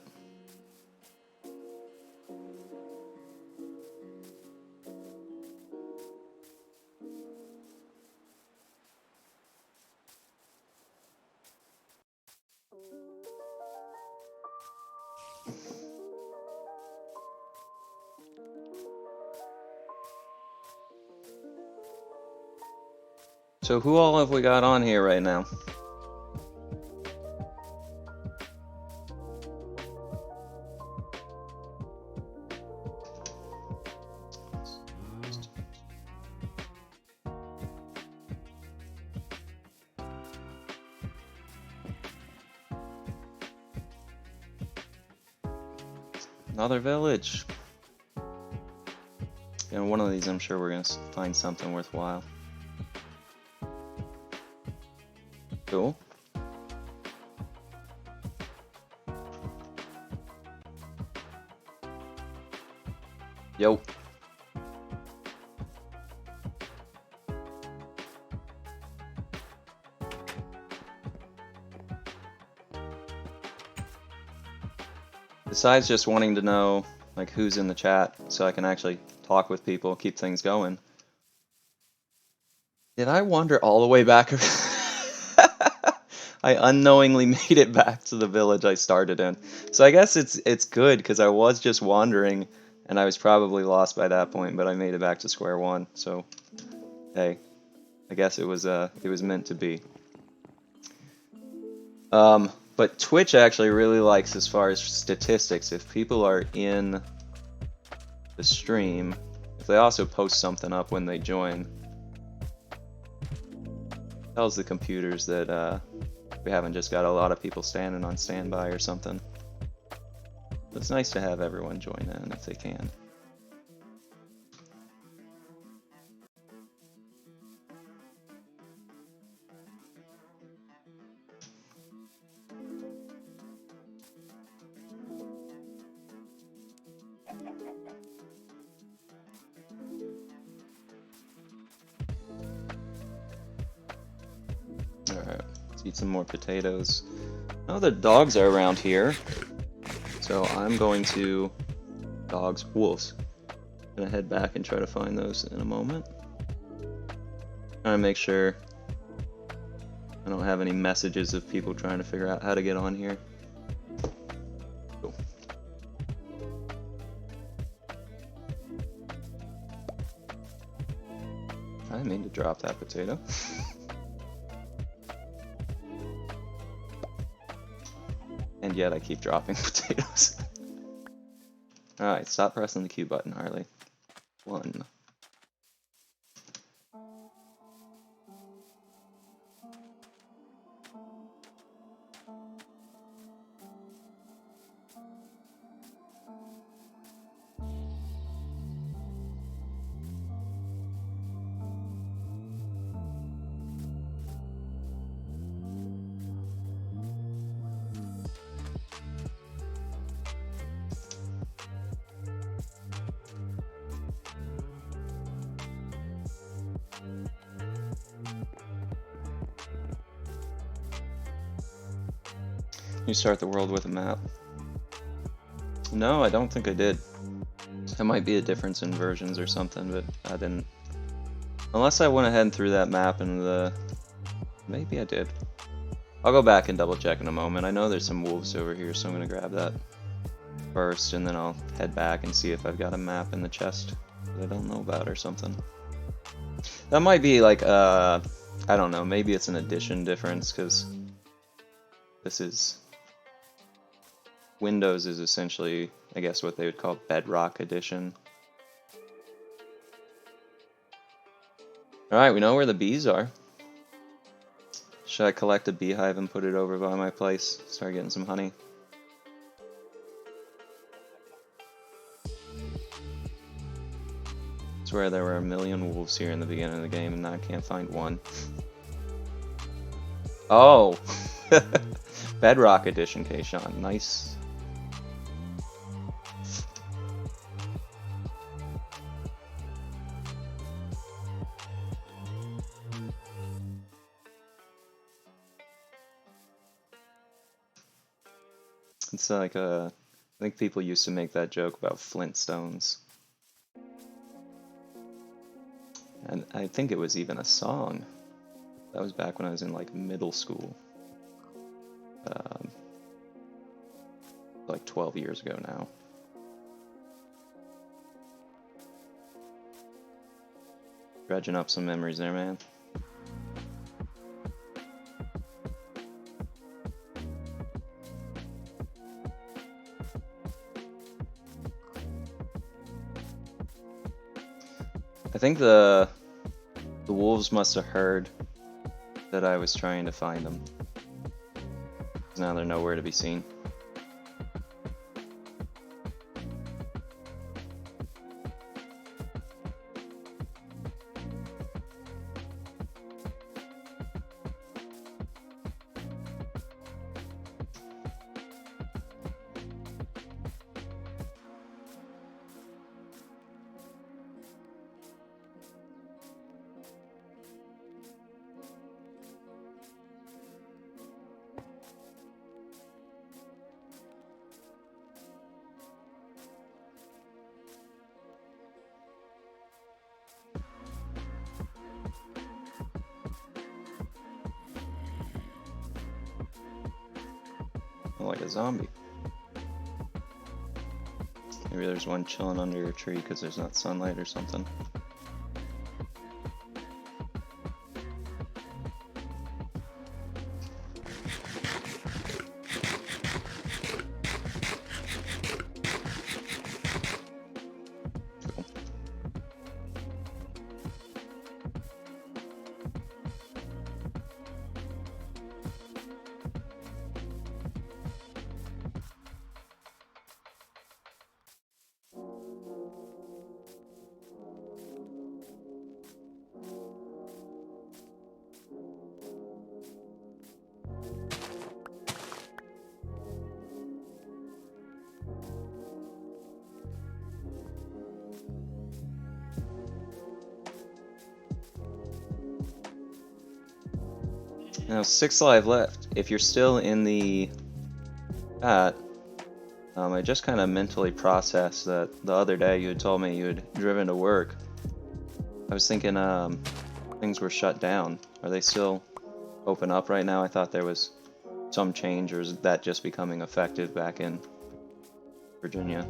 So who all have we got on here right now? Another village. And one of these, I'm sure we're gonna find something worthwhile. Cool. Yo. Besides just wanting to know like who's in the chat so I can actually talk with people, keep things going. Did I wander all the way back? I unknowingly made it back to the village I started in. So I guess it's good because I was just wandering and I was probably lost by that point, but I made it back to square one. So hey, I guess it was meant to be. But Twitch actually really likes, as far as statistics, if people are in the stream, if they also post something up when they join, tells the computers that we haven't just got a lot of people standing on standby or something. It's nice to have everyone join in if they can. Alright, let's eat some more potatoes. Oh, the dogs are around here. So I'm going to... wolves. I'm gonna head back and try to find those in a moment. Trying to make sure I don't have any messages of people trying to figure out how to get on here. Cool. I didn't mean to drop that potato. And yet I keep dropping potatoes. Alright, stop pressing the Q button, Harley. 1. You start the world with a map. No, I don't think I did. There might be a difference in versions or something, but I didn't. Unless I went ahead and threw that map in the... Maybe I did. I'll go back and double check in a moment. I know there's some wolves over here, so I'm going to grab that first, and then I'll head back and see if I've got a map in the chest that I don't know about or something. That might be like, I don't know, maybe it's an edition difference, because this is... Windows is essentially, I guess, what they would call Bedrock Edition. Alright, we know where the bees are. Should I collect a beehive and put it over by my place? Start getting some honey. I swear there were a million wolves here in the beginning of the game and now I can't find one. Oh! Bedrock Edition, Kayshawn. Nice. It's like I think people used to make that joke about Flintstones. And I think it was even a song. That was back when I was in like middle school. Like 12 years ago now. Dredging up some memories there, man. I think the wolves must have heard that I was trying to find them. 'Cause now they're nowhere to be seen. Like a zombie. Maybe there's one chilling under a tree because there's not sunlight or something. Now 6 live left. If you're still in the chat, I just kind of mentally processed that the other day you had told me you had driven to work. I was thinking things were shut down. Are they still open up right now. I thought there was some change, or is that just becoming effective back in Virginia?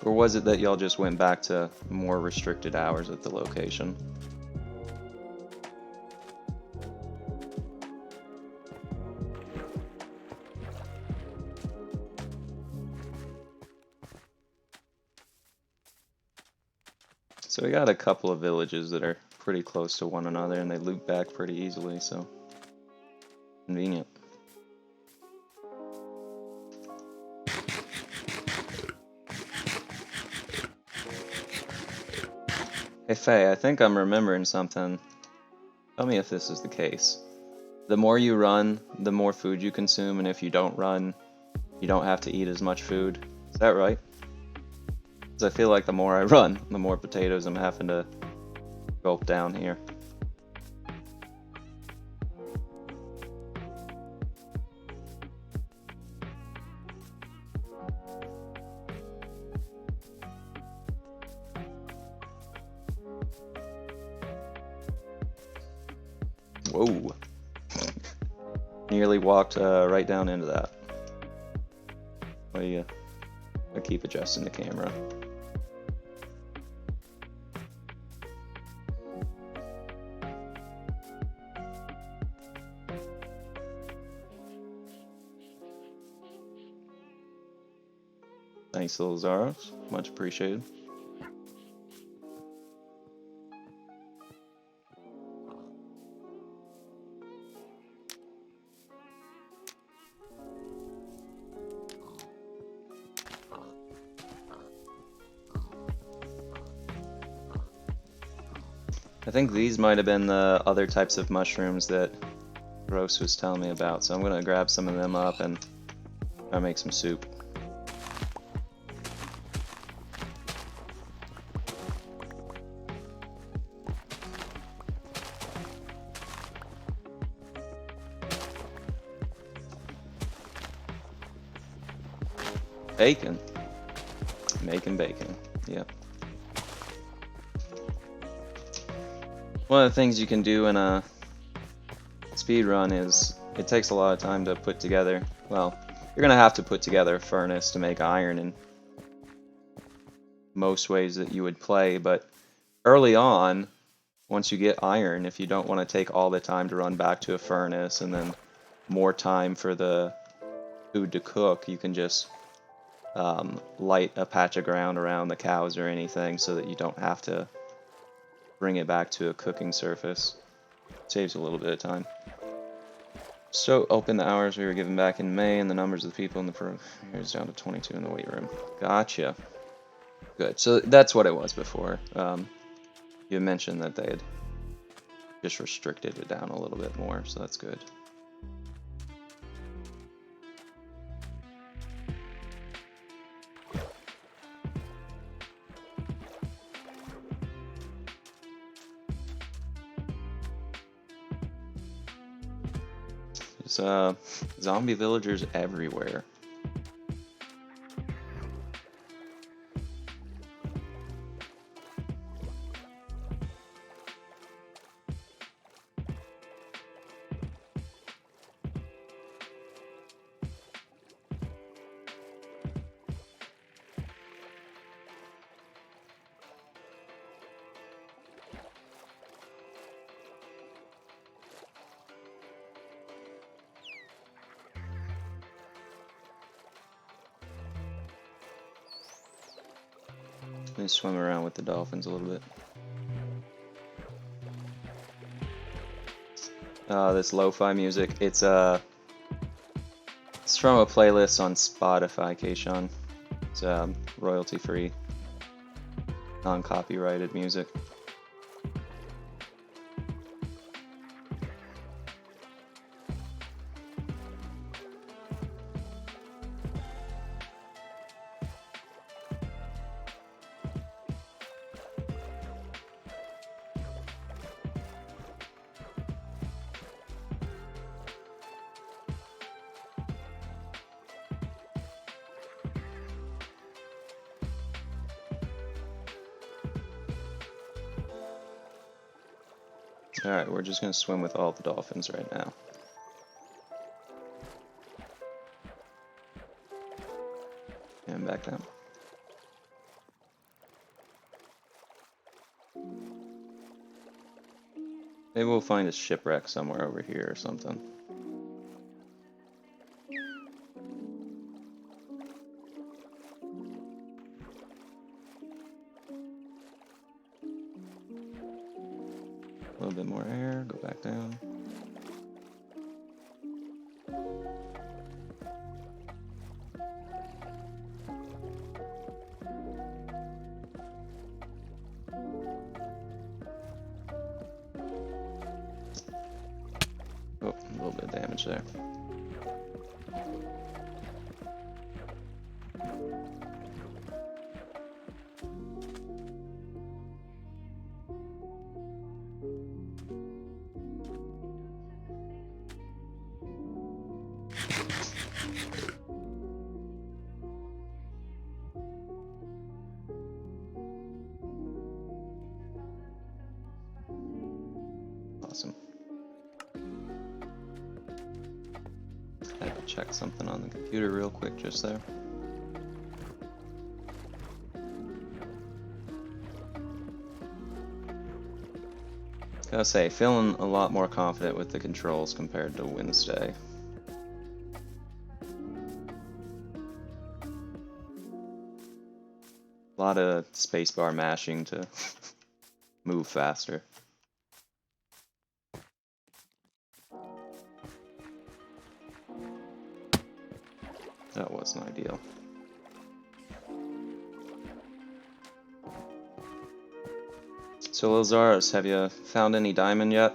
Or was it that y'all just went back to more restricted hours at the location? So we got a couple of villages that are pretty close to one another, and they loop back pretty easily, so convenient. Hey Faye, I think I'm remembering something. Tell me if this is the case. The more you run, the more food you consume, and if you don't run, you don't have to eat as much food. Is that right? Because I feel like the more I run, the more potatoes I'm having to gulp down here. Whoa. Nearly walked right down into that. I keep adjusting the camera. Thanks, little Zaros. Much appreciated. I think these might have been the other types of mushrooms that Gross was telling me about, so I'm gonna grab some of them up and try to make some soup. Bacon. Making bacon. Yep. One of the things you can do in a speed run is it takes a lot of time to put together. Well, you're gonna have to put together a furnace to make iron in most ways that you would play, but early on, once you get iron, if you don't want to take all the time to run back to a furnace and then more time for the food to cook, you can just light a patch of ground around the cows or anything so that you don't have to bring it back to a cooking surface. Saves a little bit of time. So open the hours we were given back in May and the numbers of the people in the program. Here's down to 22 in the weight room. Gotcha. Good. So that's what it was before. You mentioned that they had just restricted it down a little bit more, so that's good. There's zombie villagers everywhere. Let me swim around with the dolphins a little bit. This lo-fi music, it's from a playlist on Spotify, Keishan. It's royalty-free, non-copyrighted music. Alright, we're just gonna swim with all the dolphins right now. And back down. Maybe we'll find a shipwreck somewhere over here or something. A little bit more air, go back down. Oh, a little bit of damage there. Awesome. I had to check something on the computer real quick just there. Gotta say, feeling a lot more confident with the controls compared to Wednesday. A lot of spacebar mashing to move faster. That wasn't ideal. So Lazarus, have you found any diamond yet?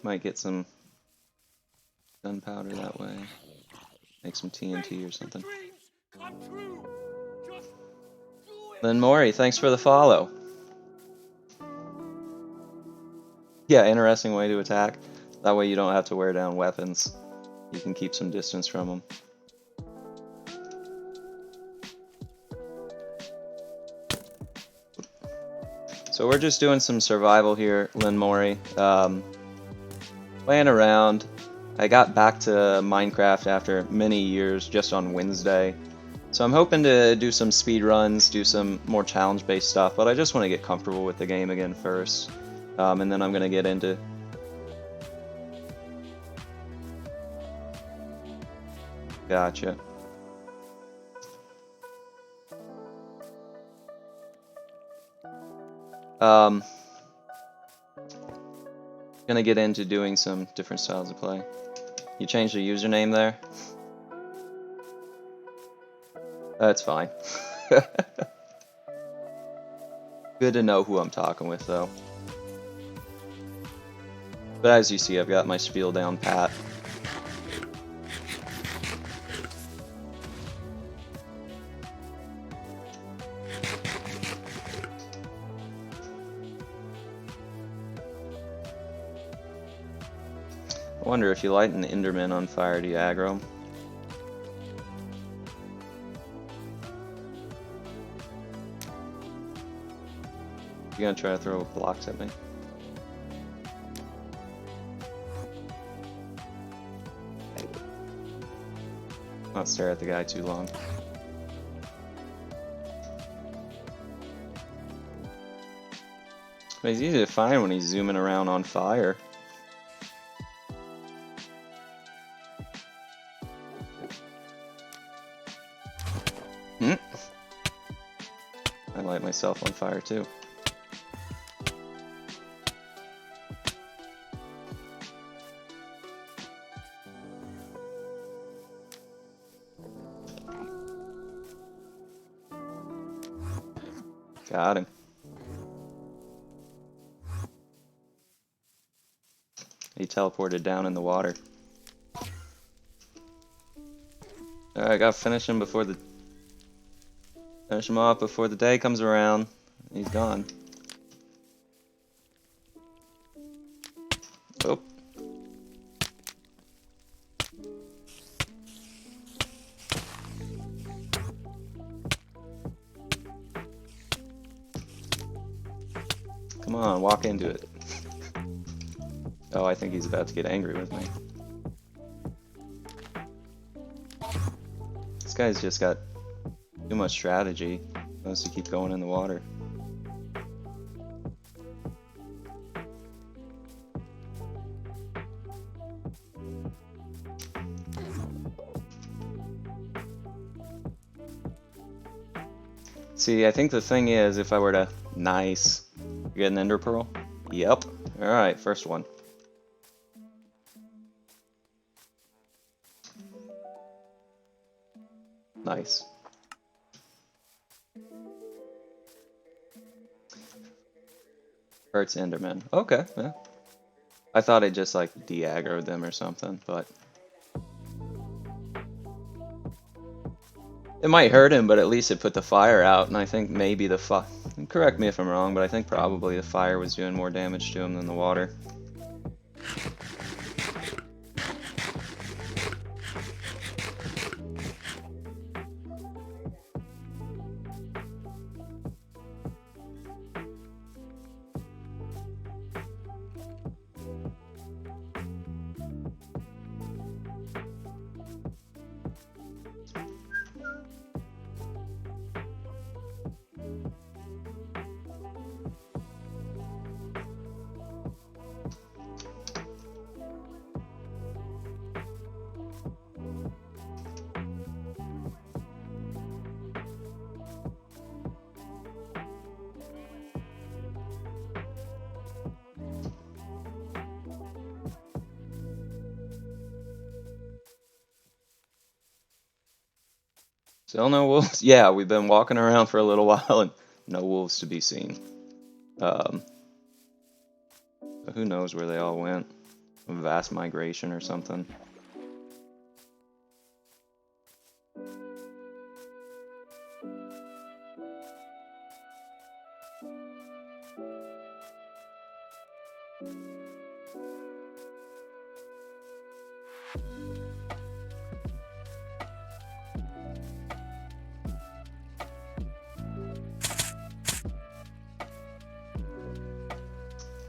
Might get some gunpowder that way. Make some TNT or something. Then Mori, thanks for the follow. Yeah, interesting way to attack. That way you don't have to wear down weapons. You can keep some distance from them. So we're just doing some survival here, Lynn Mori. Playing around. I got back to Minecraft after many years just on Wednesday. So I'm hoping to do some speed runs, do some more challenge-based stuff, but I just want to get comfortable with the game again first. And then I'm going to get into... Gotcha. Gonna get into doing some different styles of play. You changed the username there? That's fine. Good to know who I'm talking with, though. But as you see, I've got my spiel down pat. I wonder if you light an Enderman on fire, do you aggro him? You gonna try to throw blocks at me? Not stare at the guy too long. But he's easy to find when he's zooming around on fire. I light myself on fire too. Got him. He teleported down in the water. Alright, I gotta finish him before the... Finish him off before the day comes around. He's gone. Oh. Come on, walk into it. Oh, I think he's about to get angry with me. This guy's just got too much strategy. He wants to keep going in the water. See, I think the thing is, if I were to... Nice. You get an ender pearl? Yep. Alright, first one. Nice. Hurts Enderman. Okay, yeah. I thought it just like de-aggroed them or something, but... It might hurt him, but at least it put the fire out, and I think maybe the fire... Correct me if I'm wrong, but I think probably the fire was doing more damage to him than the water. Still no wolves? Yeah, we've been walking around for a little while and no wolves to be seen. Who knows where they all went? A vast migration or something.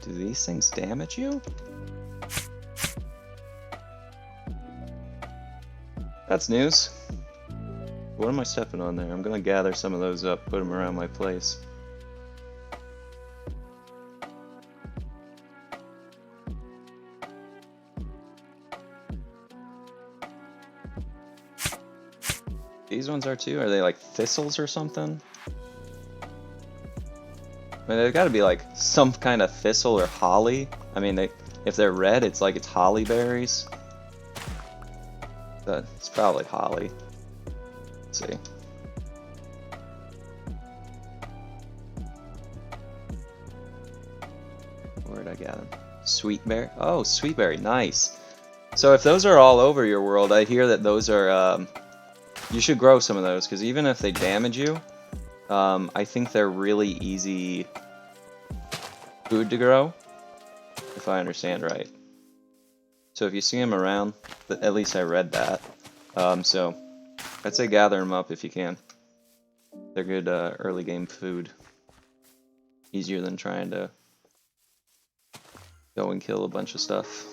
Do these things damage you? That's news. What am I stepping on there? I'm gonna gather some of those up, put them around my place. These ones are too? Are they like thistles or something? I mean, they've got to be like some kind of thistle or holly. I mean, if they're red, it's like it's holly berries. But it's probably holly. Let's see. Where'd I get them? Sweetberry? Oh, sweetberry, nice. So if those are all over your world, I hear that those are, you should grow some of those, because even if they damage you, I think they're really easy food to grow, if I understand right. So if you see them around, at least I read that. So I'd say gather them up if you can. They're good early game food. Easier than trying to go and kill a bunch of stuff.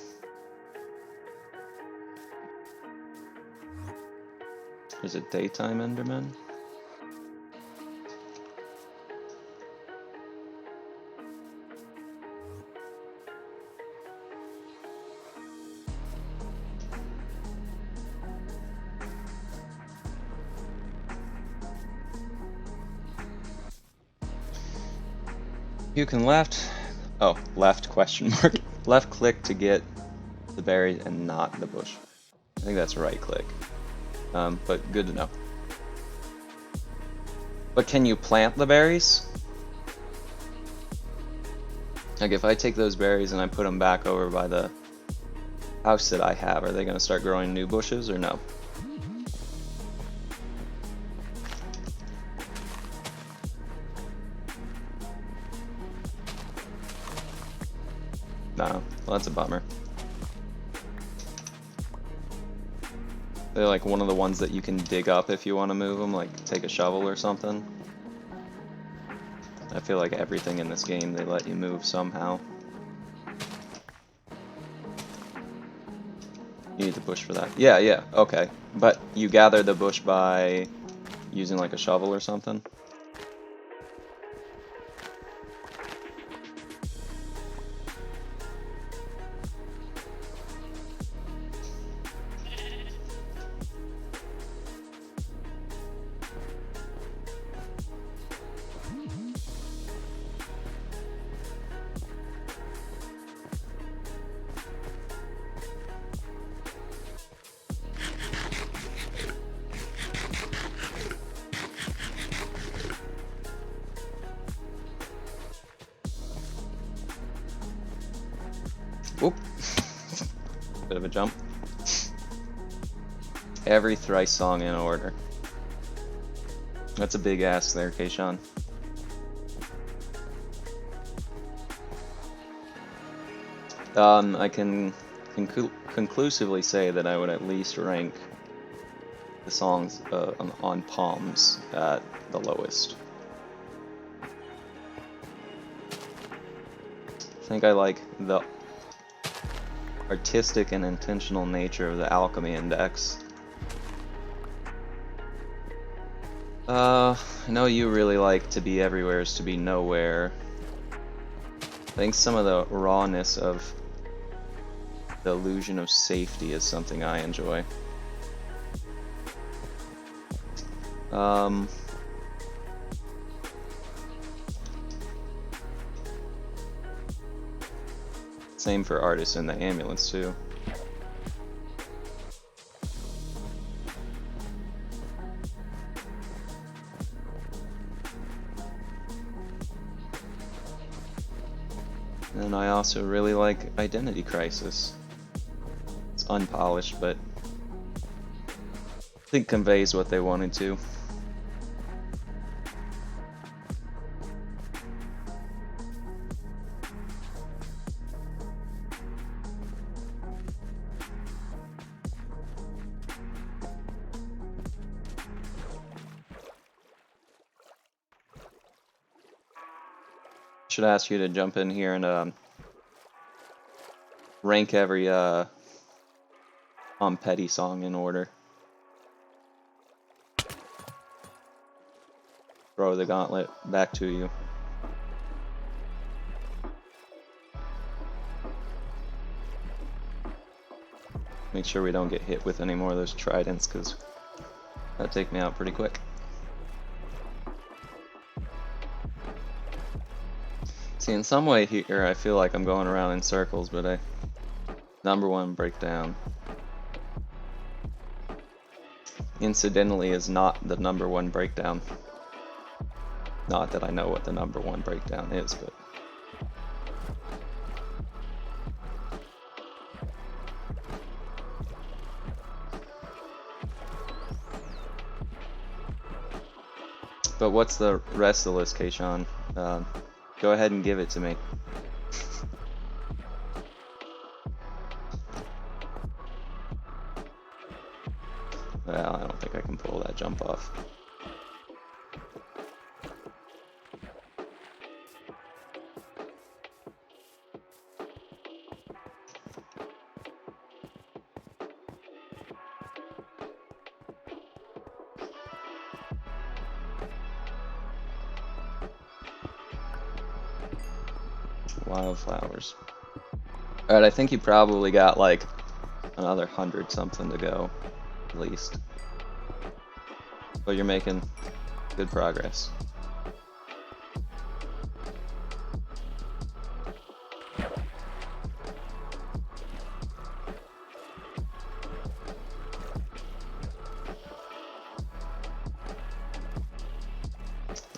There's a daytime Enderman. You can left question mark, left click to get the berries and not the bush. I think that's right click, but good to know. But can you plant the berries? Like if I take those berries and I put them back over by the house that I have, are they going to start growing new bushes or no? No, well, that's a bummer. They're like one of the ones that you can dig up if you want to move them, like take a shovel or something. I feel like everything in this game they let you move somehow. You need the bush for that. Yeah, okay. But you gather the bush by using like a shovel or something? Oop. Bit of a jump. Every thrice song in order. That's a big ask there, Kayshawn. I can conclusively say that I would at least rank the songs on Palms at the lowest. I think I like the artistic and intentional nature of the Alchemy Index. I know you really like To Be Everywhere is To Be Nowhere. I think some of the rawness of the illusion of safety is something I enjoy. Same for Artists in the Ambulance too. And I also really like Identity Crisis. It's unpolished, but I think conveys what they wanted to. Should ask you to jump in here and rank every Tom Petty song in order. Throw the gauntlet back to you. Make sure we don't get hit with any more of those tridents, because that'd take me out pretty quick. See, in some way here, I feel like I'm going around in circles, but number one breakdown, incidentally, is not the number one breakdown. Not that I know what the number one breakdown is, but... But what's the rest of the list, Kayshawn? Go ahead and give it to me. Well, I don't think I can pull that jump off. Wildflowers. Alright, I think you probably got like another 100 something to go, at least. But you're making good progress.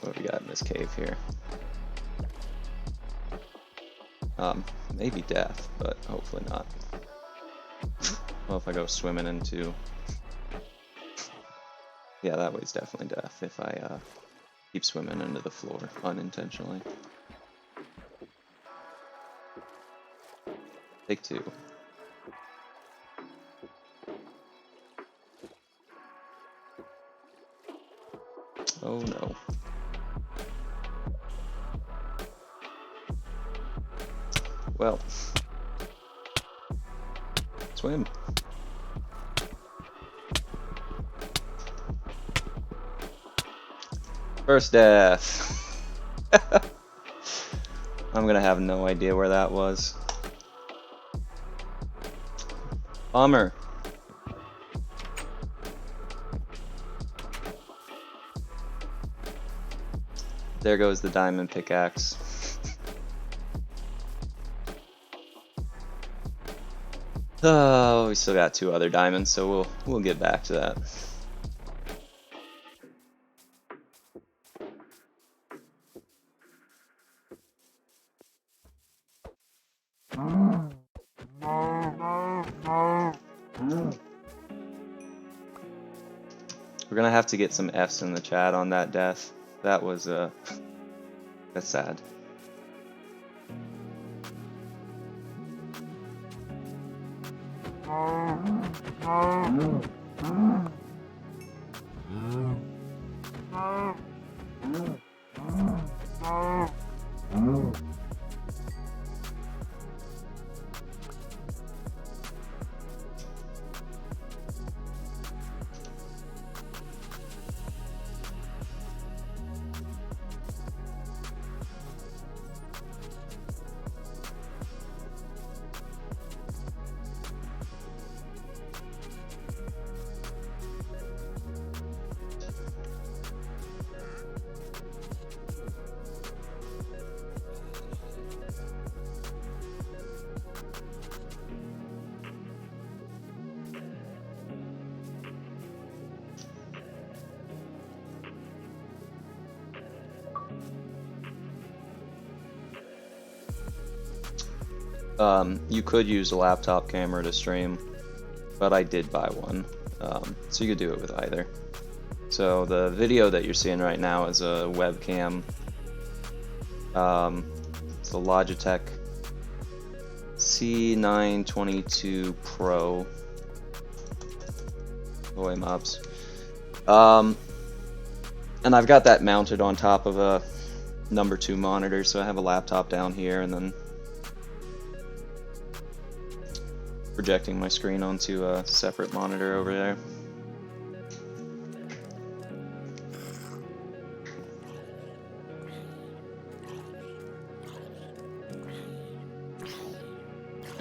What we got in this cave here? Maybe death, but hopefully not. Well, if I go swimming into... Yeah, that way's definitely death if I keep swimming into the floor unintentionally. Take two. Oh no. Well. Swim. First death. I'm gonna have no idea where that was. Bummer. There goes the diamond pickaxe. Oh, we still got 2 other diamonds, so we'll get back to that. We're gonna have to get some F's in the chat on that death. That was that's sad. You could use a laptop camera to stream, but I did buy one, so you could do it with either. So the video that you're seeing right now is a webcam. It's the Logitech C922 Pro. Boy mobs. And I've got that mounted on top of a number 2 monitor, so I have a laptop down here and then projecting my screen onto a separate monitor over there.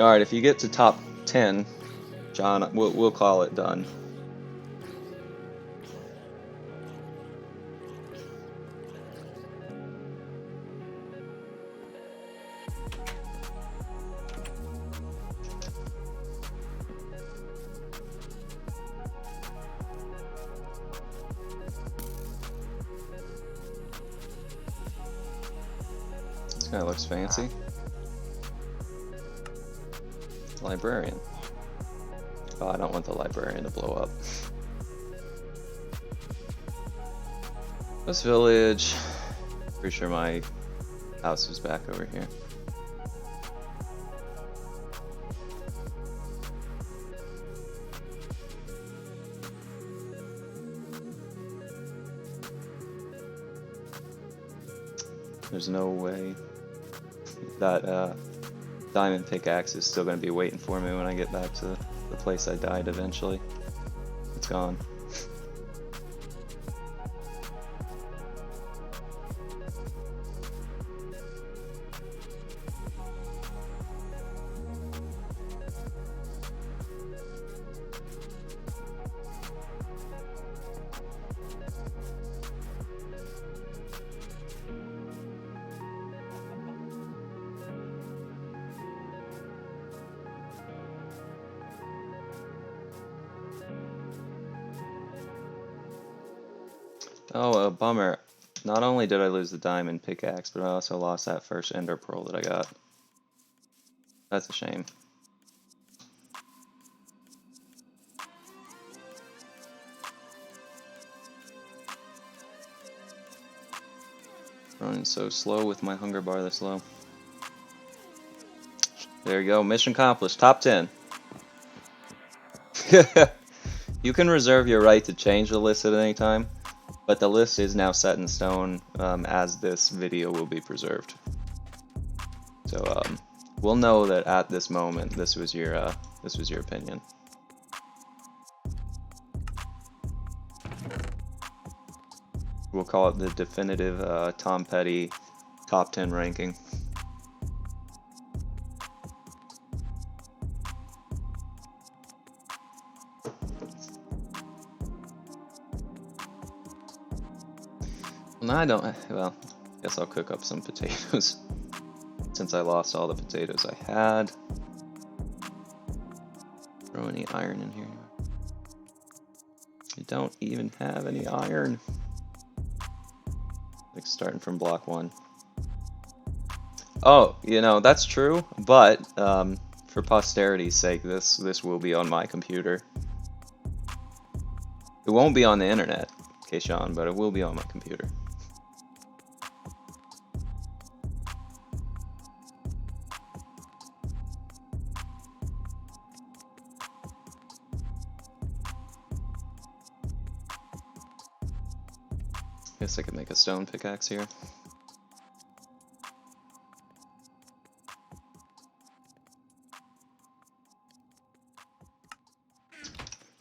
Alright, if you get to top 10, John, we'll call it done. This guy looks fancy. Librarian. Oh, I don't want the librarian to blow up. This village. Pretty sure my house is back over here. There's no way that diamond pickaxe is still going to be waiting for me when I get back to the place I died eventually. It's gone. Oh, a bummer. Not only did I lose the diamond pickaxe, but I also lost that first ender pearl that I got. That's a shame. Running so slow with my hunger bar this low. There you go, mission accomplished, top 10. You can reserve your right to change the list at any time, but the list is now set in stone as this video will be preserved. So we'll know that at this moment this was your opinion. We'll call it the definitive Tom Petty top 10 ranking. Well, I don't. Well, guess I'll cook up some potatoes since I lost all the potatoes I had. Throw any iron in here? You don't even have any iron. Like starting from block 1. Oh, you know, that's true, but for posterity's sake, this will be on my computer. It won't be on the internet, Keishan, but it will be on my computer. Guess I could make a stone pickaxe here.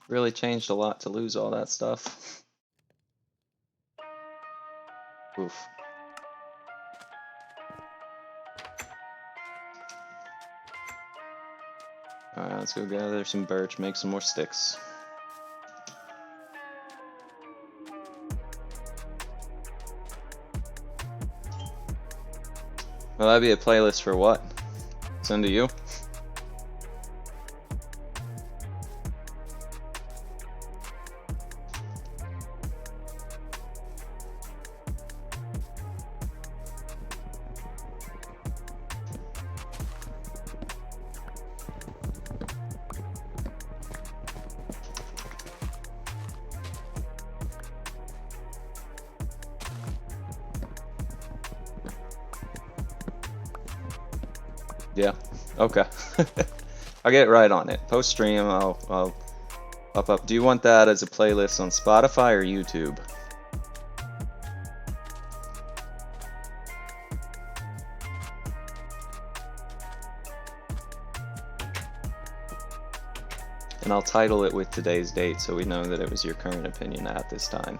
Really changed a lot to lose all that stuff. Oof. Alright, let's go gather some birch, make some more sticks. Will that be a playlist for what? Send to you? Yeah, okay. I'll get right on it. Post stream, I'll up. Do you want that as a playlist on Spotify or YouTube? And I'll title it with today's date so we know that it was your current opinion at this time.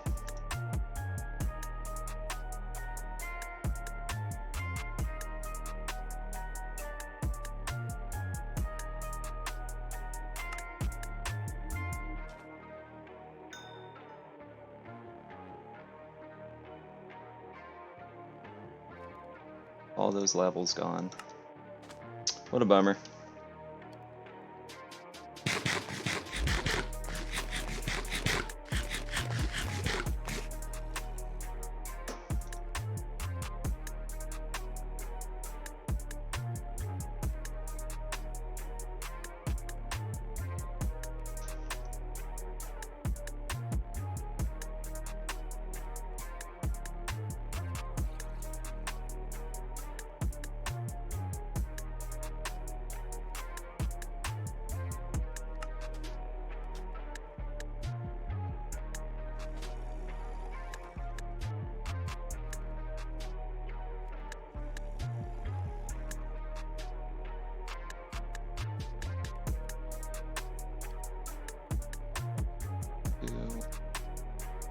All those levels gone. What a bummer.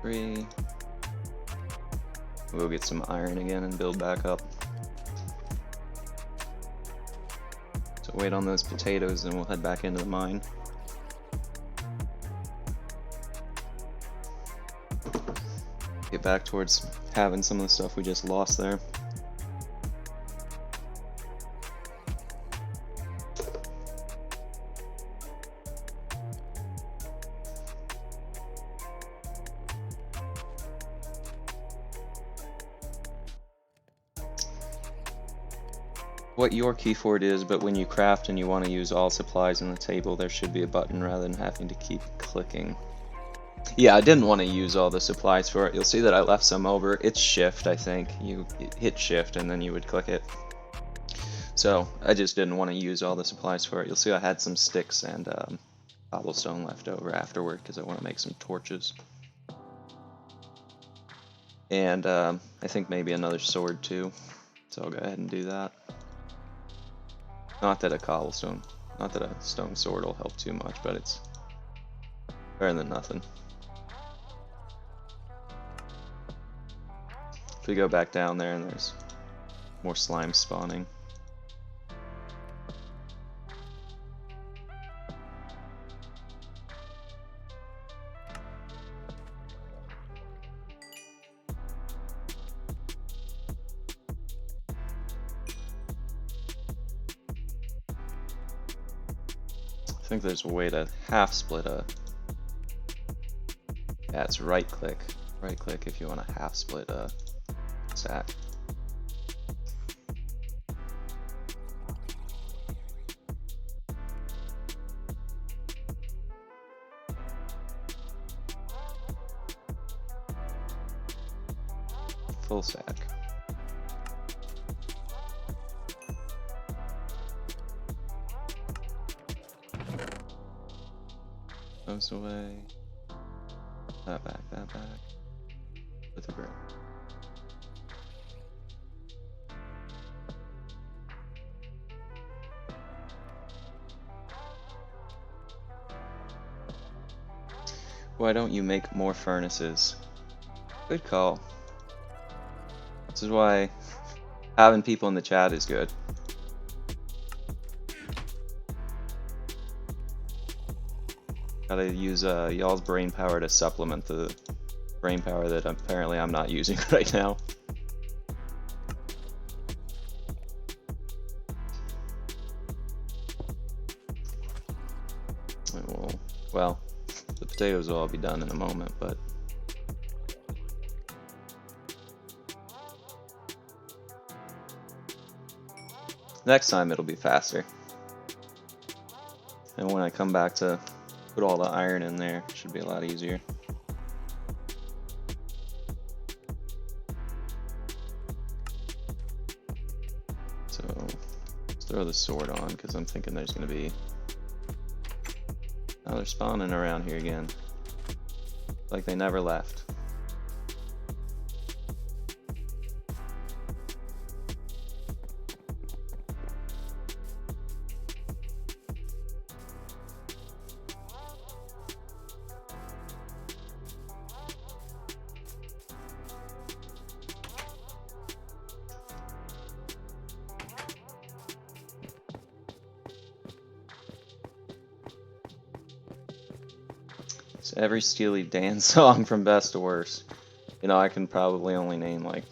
Three. We'll get some iron again and build back up. So wait on those potatoes and we'll head back into the mine. Get back towards having some of the stuff we just lost there. what your keyford is, but when you craft and you want to use all supplies in the table, there should be a button rather than having to keep clicking. Yeah, I didn't want to use all the supplies for it. You'll see that I left some over. It's shift, I think. You hit shift and then you would click it. So I just didn't want to use all the supplies for it. You'll see I had some sticks and cobblestone left over afterward because I want to make some torches. And I think maybe another sword too. So I'll go ahead and do that. Not that a stone sword will help too much, but it's better than nothing. If we go back down there and there's more slime spawning. I think there's a way to half split a... Yeah, it's right click. Right click if you want to half split a sack. Full sack. Those away. That back, that back. With a grill. Why don't you make more furnaces? Good call. This is why having people in the chat is good. Gotta use y'all's brain power to supplement the brain power that apparently I'm not using right now. Well, the potatoes will all be done in a moment, but next time it'll be faster. And when I come back to put all the iron in there, it should be a lot easier. So let's throw the sword on because I'm thinking there's going to be... Oh, they're spawning around here again. Like they never left. So every Steely Dan song from best to worst. You know, I can probably only name like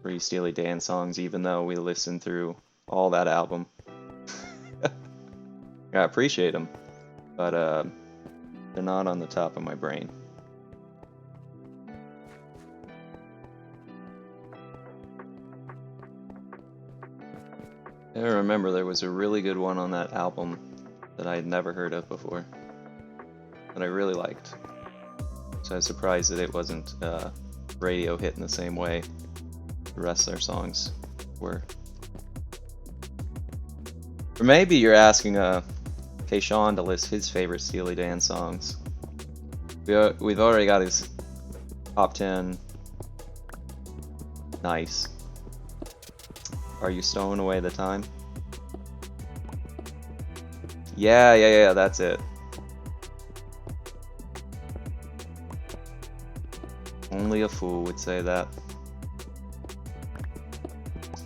3 Steely Dan songs, even though we listened through all that album. I appreciate them, but they're not on the top of my brain. I remember there was a really good one on that album that I had never heard of before, that I really liked. So I was surprised that it wasn't radio hit in the same way the rest of their songs were. Or maybe you're asking Kayshawn to list his favorite Steely Dan songs. We've already got his top 10. Nice. Are you stowing away the time? Yeah, that's it. Only a fool would say that.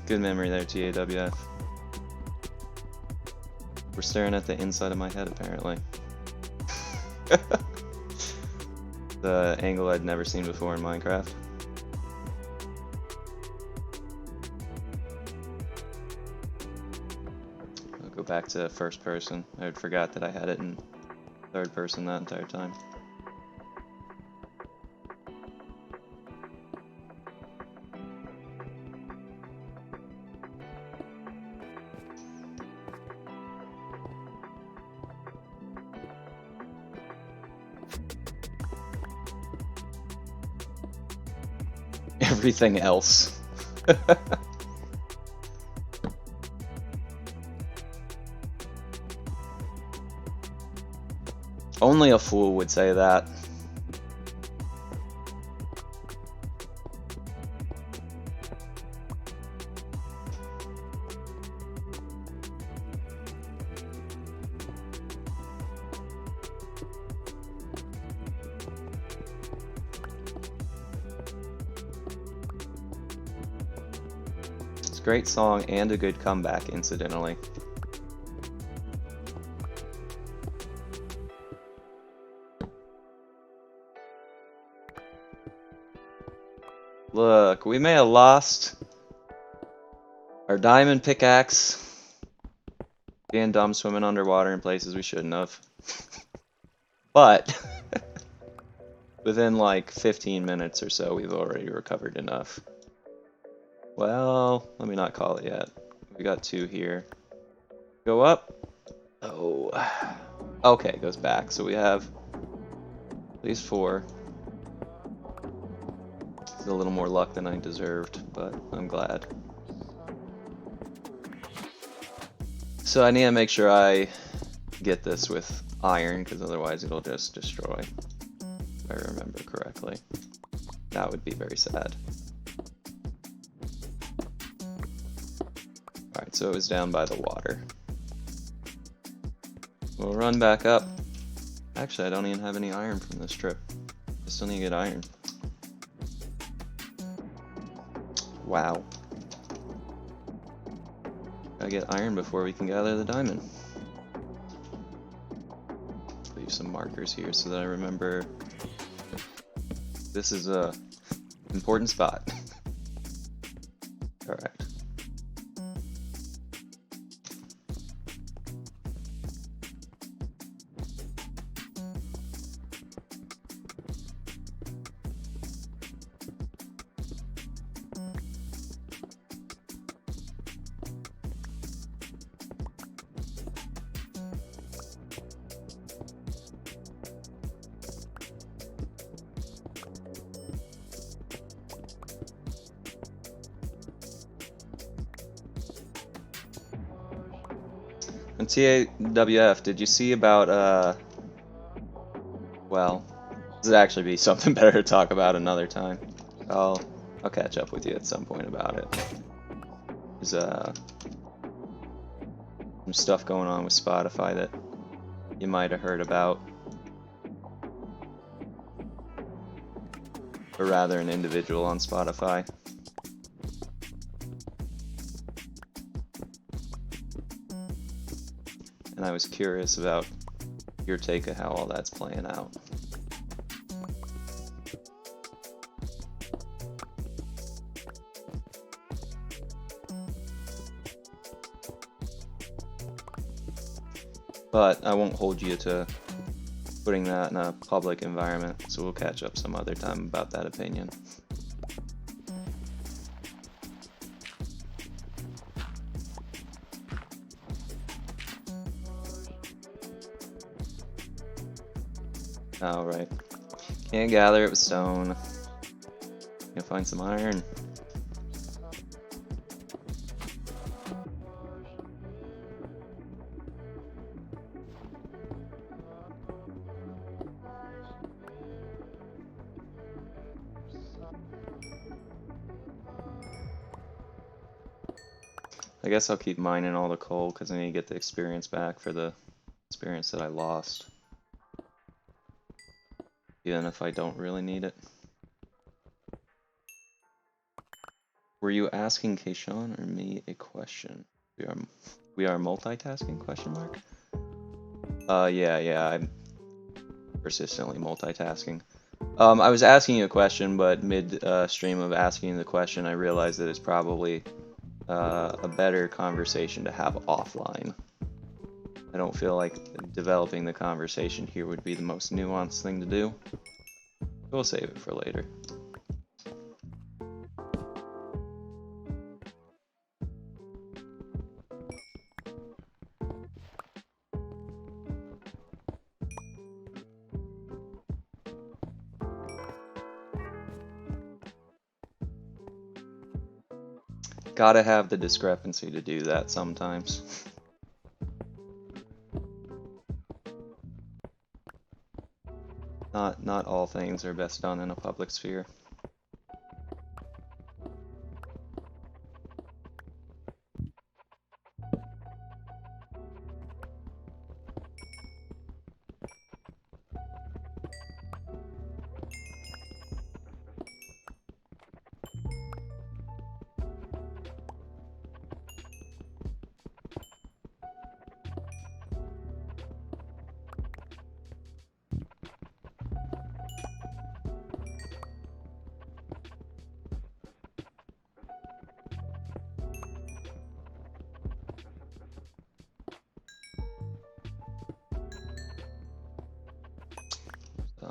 Good memory there, TAWF. We're staring at the inside of my head, apparently. The angle I'd never seen before in Minecraft. I'll go back to first person. I forgot that I had it in third person that entire time. everything else. Only a fool would say that. It's a great song and a good comeback, incidentally. Look, we may have lost our diamond pickaxe. Being dumb, swimming underwater in places we shouldn't have. But within like 15 minutes or so, we've already recovered enough. Well, let me not call it yet. We got 2 here. Go up. Oh. Okay, it goes back. So we have at least 4. It's a little more luck than I deserved, but I'm glad. So I need to make sure I get this with iron, because otherwise it'll just destroy, if I remember correctly. That would be very sad. Alright, so it was down by the water. We'll run back up. Actually, I don't even have any iron from this trip. I still need to get iron. Wow. Gotta get iron before we can gather the diamond. Leave some markers here so that I remember this is a important spot. Alright. And TAWF, did you see about, well, this would actually be something better to talk about another time. I'll catch up with you at some point about it. There's, some stuff going on with Spotify that you might have heard about. Or rather, an individual on Spotify. And I was curious about your take of how all that's playing out. But I won't hold you to putting that in a public environment, so we'll catch up some other time about that opinion. Alright. Can't gather it with stone. Gonna find some iron. I guess I'll keep mining all the coal because I need to get the experience back for the experience that I lost. Even if I don't really need it. Were you asking Keishan or me a question? We are multitasking, question mark? Yeah, I'm persistently multitasking. I was asking you a question, but mid stream of asking the question, I realized that it's probably a better conversation to have offline. I don't feel like developing the conversation here would be the most nuanced thing to do. We'll save it for later. Gotta have the discrepancy to do that sometimes. Not all things are best done in a public sphere.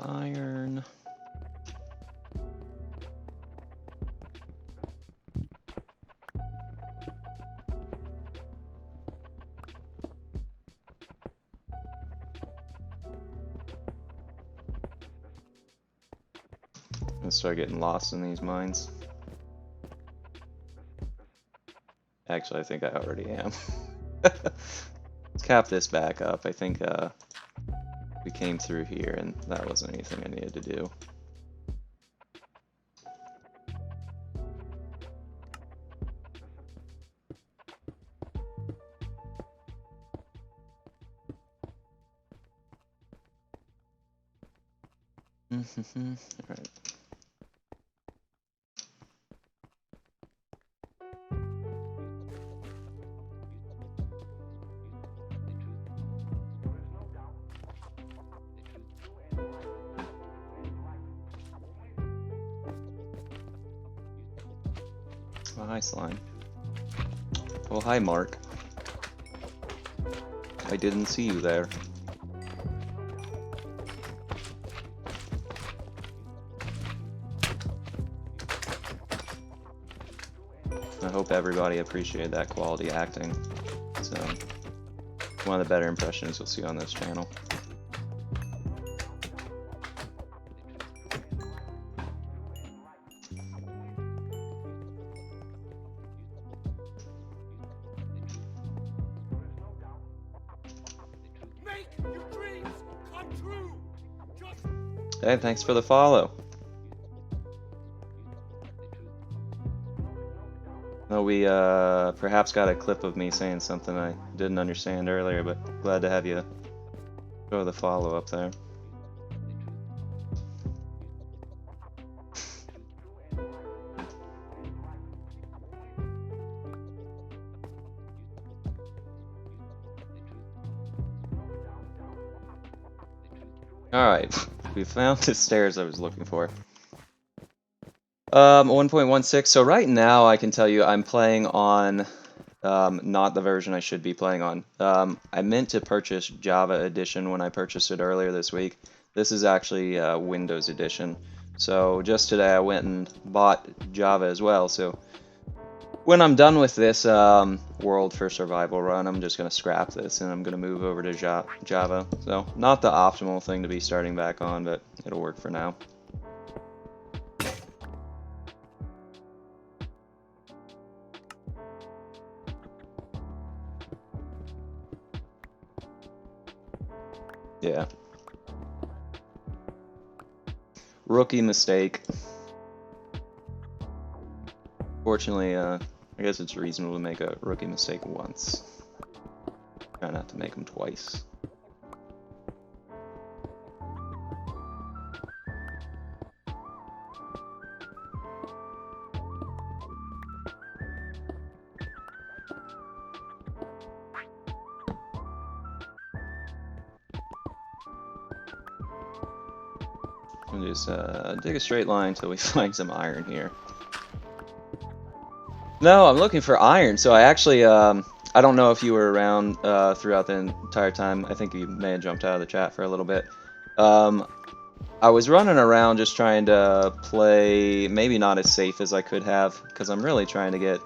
Iron. I'm gonna start getting lost in these mines. Actually, I think I already am. Let's cap this back up. I think we came through here and that wasn't anything I needed to do. All right. Oh, hi, Slime. Oh, hi, Mark. I didn't see you there. I hope everybody appreciated that quality acting. It's one of the better impressions you'll see on this channel. Hey, thanks for the follow. Oh, we perhaps got a clip of me saying something I didn't understand earlier, but glad to have you throw the follow up there. Alright, we found the stairs I was looking for. 1.16, so right now I can tell you I'm playing on not the version I should be playing on. I meant to purchase Java Edition when I purchased it earlier this week. This is actually Windows Edition. So just today I went and bought Java as well, so when I'm done with this World for Survival run, I'm just going to scrap this and I'm going to move over to Java. So not the optimal thing to be starting back on, but it'll work for now. Yeah. Rookie mistake. Fortunately, I guess it's reasonable to make a rookie mistake once. Try not to make them twice. We'll just dig a straight line until we find some iron here. No, I'm looking for iron. So I actually, I don't know if you were around throughout the entire time. I think you may have jumped out of the chat for a little bit. I was running around just trying to play, maybe not as safe as I could have, because I'm really trying to get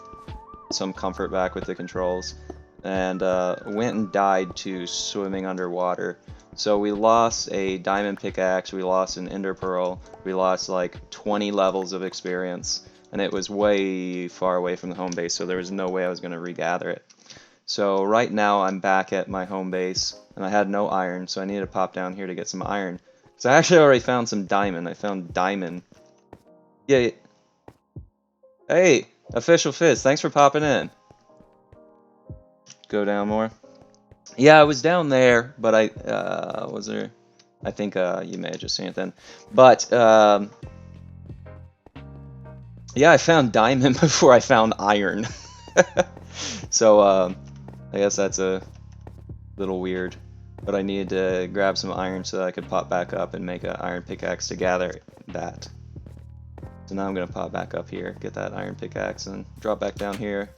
some comfort back with the controls. And went and died to swimming underwater. So we lost a diamond pickaxe, we lost an ender pearl, we lost like 20 levels of experience. and it was way far away from the home base, so there was no way I was going to regather it. So right now I'm back at my home base, and I had no iron, so I needed to pop down here to get some iron. So I actually already found some diamond. I found diamond. Yeah. Hey, Official Fizz, thanks for popping in. Go down more. Yeah, I was down there, but I was there. I think you may have just seen it then. But yeah, I found diamond before I found iron. So I guess that's a little weird. But I needed to grab some iron so that I could pop back up and make an iron pickaxe to gather that. So now I'm gonna pop back up here, get that iron pickaxe, and drop back down here.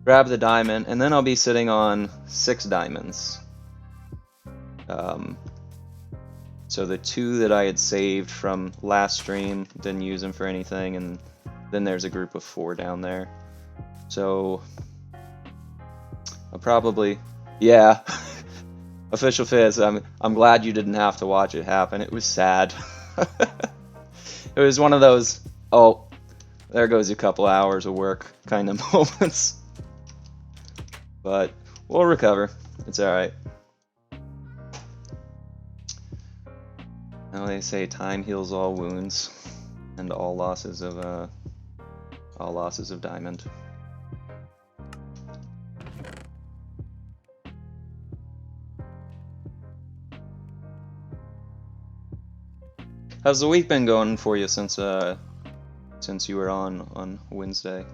Grab the diamond, and then I'll be sitting on 6 diamonds. So the 2 that I had saved from last stream, didn't use them for anything, and then there's a group of 4 down there. So I'll probably, yeah. Official Fizz, I'm glad you didn't have to watch it happen. It was sad. It was one of those, oh, there goes a couple hours of work kind of moments. But we'll recover. It's alright. Now they say time heals all wounds and all losses of diamond. How's the week been going for you since you were on Wednesday?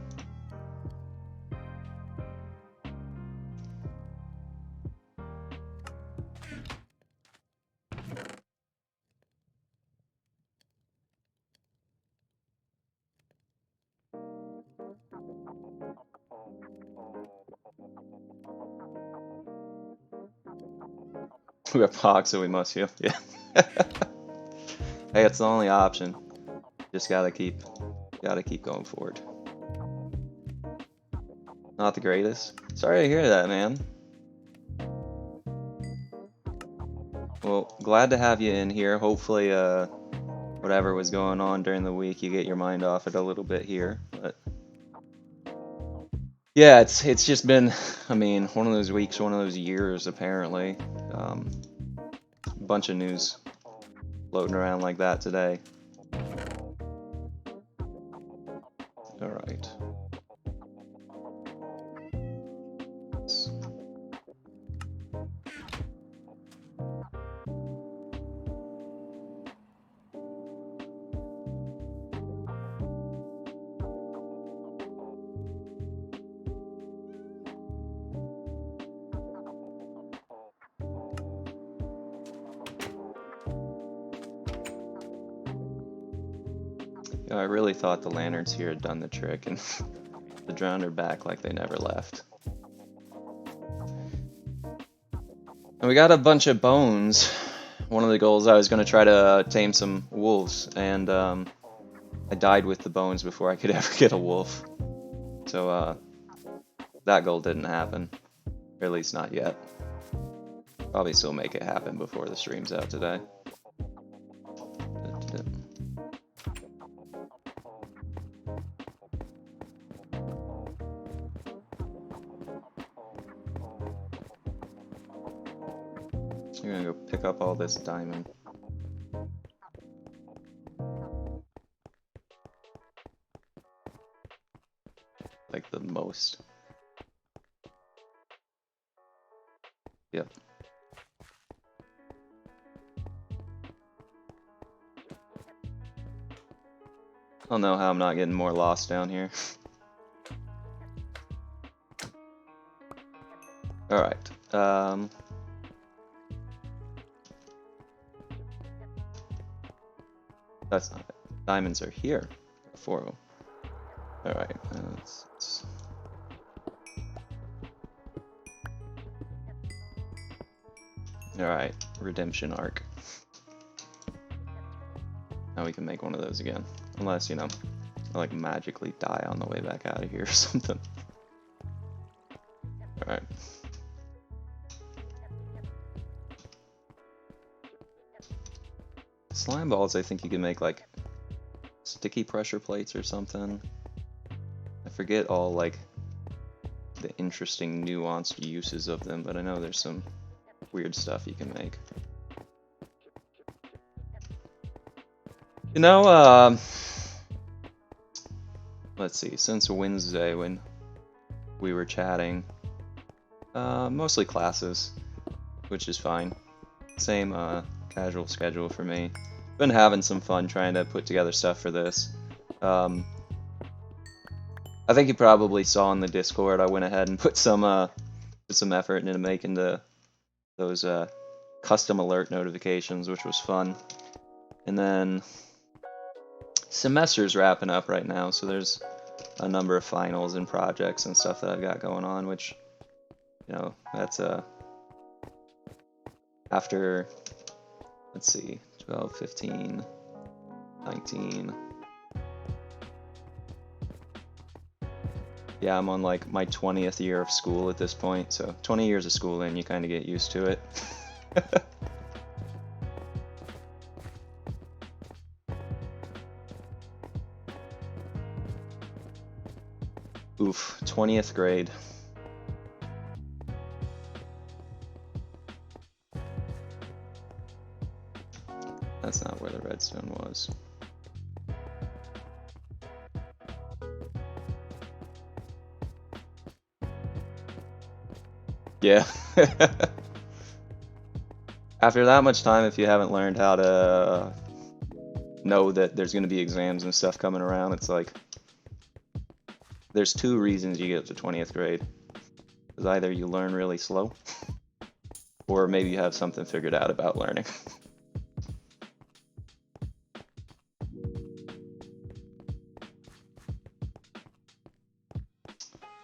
We got Pog, so we must heal. Yeah. Hey, it's the only option. Just gotta keep going forward. Not the greatest. Sorry to hear that, man. Well, glad to have you in here. Hopefully, whatever was going on during the week, you get your mind off it a little bit here. But yeah, it's just been, I mean, one of those weeks, one of those years, apparently. Bunch of news floating around like that today. All right. I really thought the lanterns here had done the trick, and the drowned are back like they never left. And we got a bunch of bones. One of the goals, I was going to try to tame some wolves, and I died with the bones before I could ever get a wolf. So that goal didn't happen, or at least not yet. Probably still make it happen before the stream's out today. I'm gonna go pick up all this diamond. Like the most. Yep. I don't know how I'm not getting more lost down here. Alright. That's not it. Diamonds are here. 4 of them. Alright. Alright. Redemption arc. Now we can make one of those again. Unless, you know, I like magically die on the way back out of here or something. Alright. Slime balls, I think you can make like sticky pressure plates or something. forget all like the interesting nuanced uses of them, but I know there's some weird stuff you can make. You know, let's see, since Wednesday when we were chatting, mostly classes, which is fine. Same casual schedule for me. Been having some fun trying to put together stuff for this. I think you probably saw in the Discord I went ahead and put some effort into making those custom alert notifications, which was fun. And then semester's wrapping up right now, so there's a number of finals and projects and stuff that I've got going on, which, you know, that's after, let's see, 12, 15, 19. Yeah, I'm on like my 20th year of school at this point, so 20 years of school in, you kind of get used to it. Oof, 20th grade. That's not where the redstone was. Yeah. After that much time, if you haven't learned how to know that there's going to be exams and stuff coming around, it's like there's two reasons you get to 20th grade. Is either you learn really slow, or maybe you have something figured out about learning.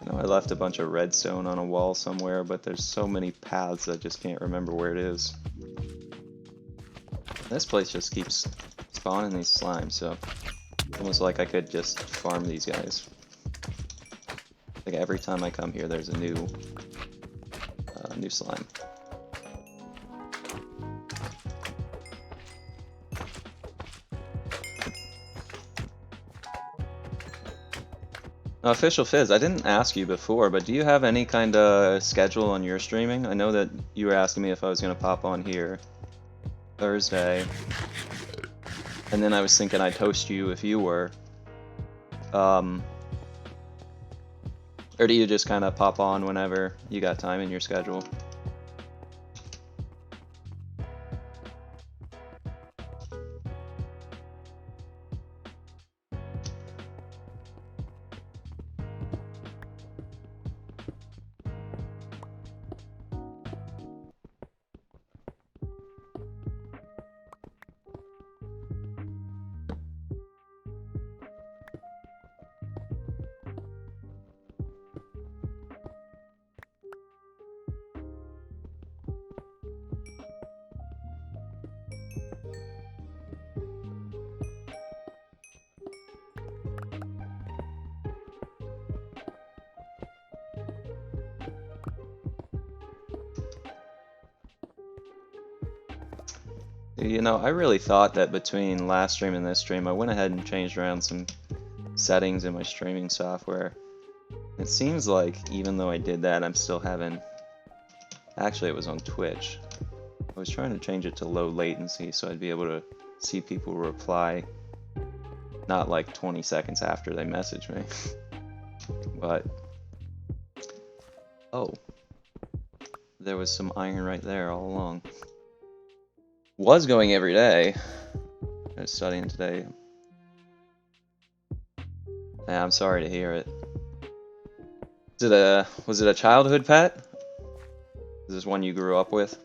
I know I left a bunch of redstone on a wall somewhere, but there's so many paths I just can't remember where it is. This place just keeps spawning these slimes, so it's almost like I could just farm these guys. Like every time I come here, there's a new slime. Now, Official Fizz, I didn't ask you before, but do you have any kind of schedule on your streaming? I know that you were asking me if I was going to pop on here Thursday, and then I was thinking I'd host you if you were. Or do you just kind of pop on whenever you got time in your schedule? You know, I really thought that between last stream and this stream, I went ahead and changed around some settings in my streaming software. It seems like even though I did that, I'm still having... Actually, it was on Twitch. I was trying to change it to low latency so I'd be able to see people reply not like 20 seconds after they message me. But... Oh. There was some iron right there all along. Was going every day. I was studying today. Yeah, I'm sorry to hear it. Was it a childhood pet? Is this one you grew up with?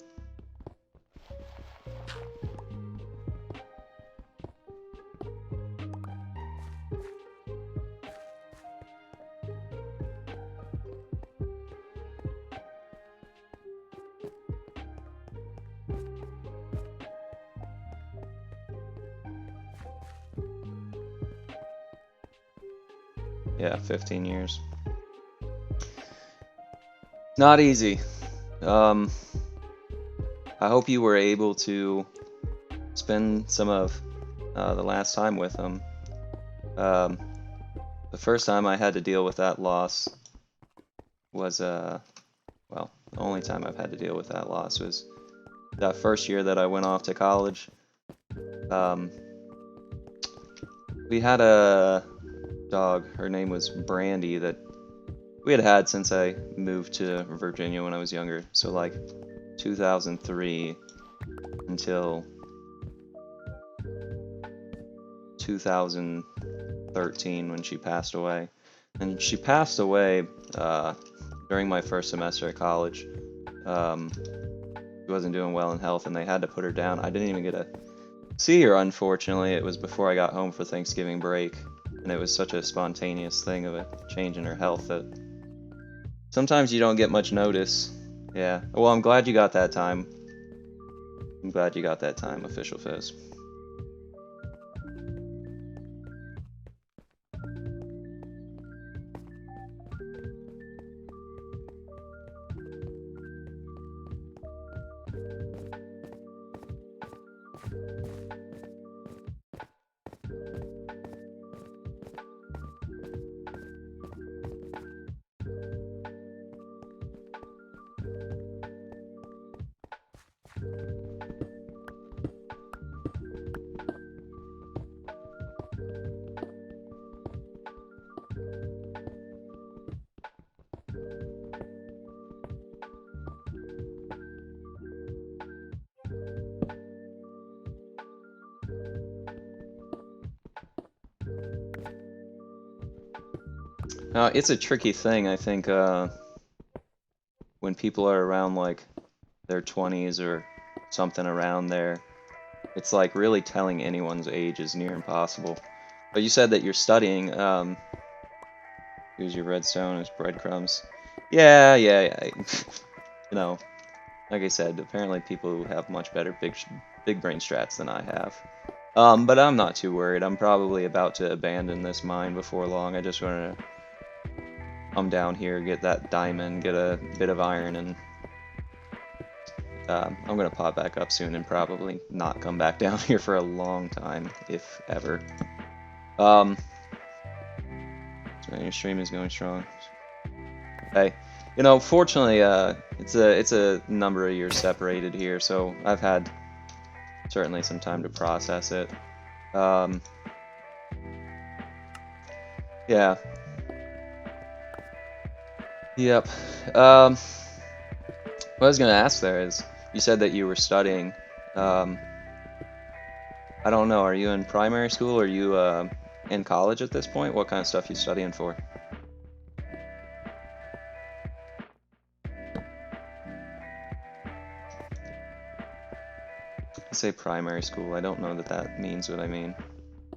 Yeah, 15 years. Not easy. I hope you were able to spend some of the last time with him. The first time I had to deal with that loss was, well, the only time I've had to deal with that loss was that first year that I went off to college. We had a dog, her name was Brandy, that we had had since I moved to Virginia when I was younger. So like 2003 until 2013 when she passed away. And she passed away during my first semester at college. She wasn't doing well in health and they had to put her down. I didn't even get to see her, unfortunately. It was before I got home for Thanksgiving break. And it was such a spontaneous thing of a change in her health that sometimes you don't get much notice. Yeah. Well, I'm glad you got that time. I'm glad you got that time, Official Fizz. It's a tricky thing, I think, when people are around like their 20s or something around there. It's like really telling anyone's age is near impossible. But you said that you're studying. Use your redstone as breadcrumbs. Yeah. You know, like I said, apparently people who have much better big brain strats than I have. But I'm not too worried. I'm probably about to abandon this mine before long. I just want to come down here, get that diamond, get a bit of iron, and I'm gonna pop back up soon and probably not come back down here for a long time, if ever. So your stream is going strong. Hey, you know, fortunately, it's a number of years separated here, so I've had certainly some time to process it. Yeah. Yep. What I was gonna ask there is, you said that you were studying. I don't know. Are you in primary school? Or are you in college at this point? What kind of stuff you studying for? I say primary school. I don't know that that means what I mean.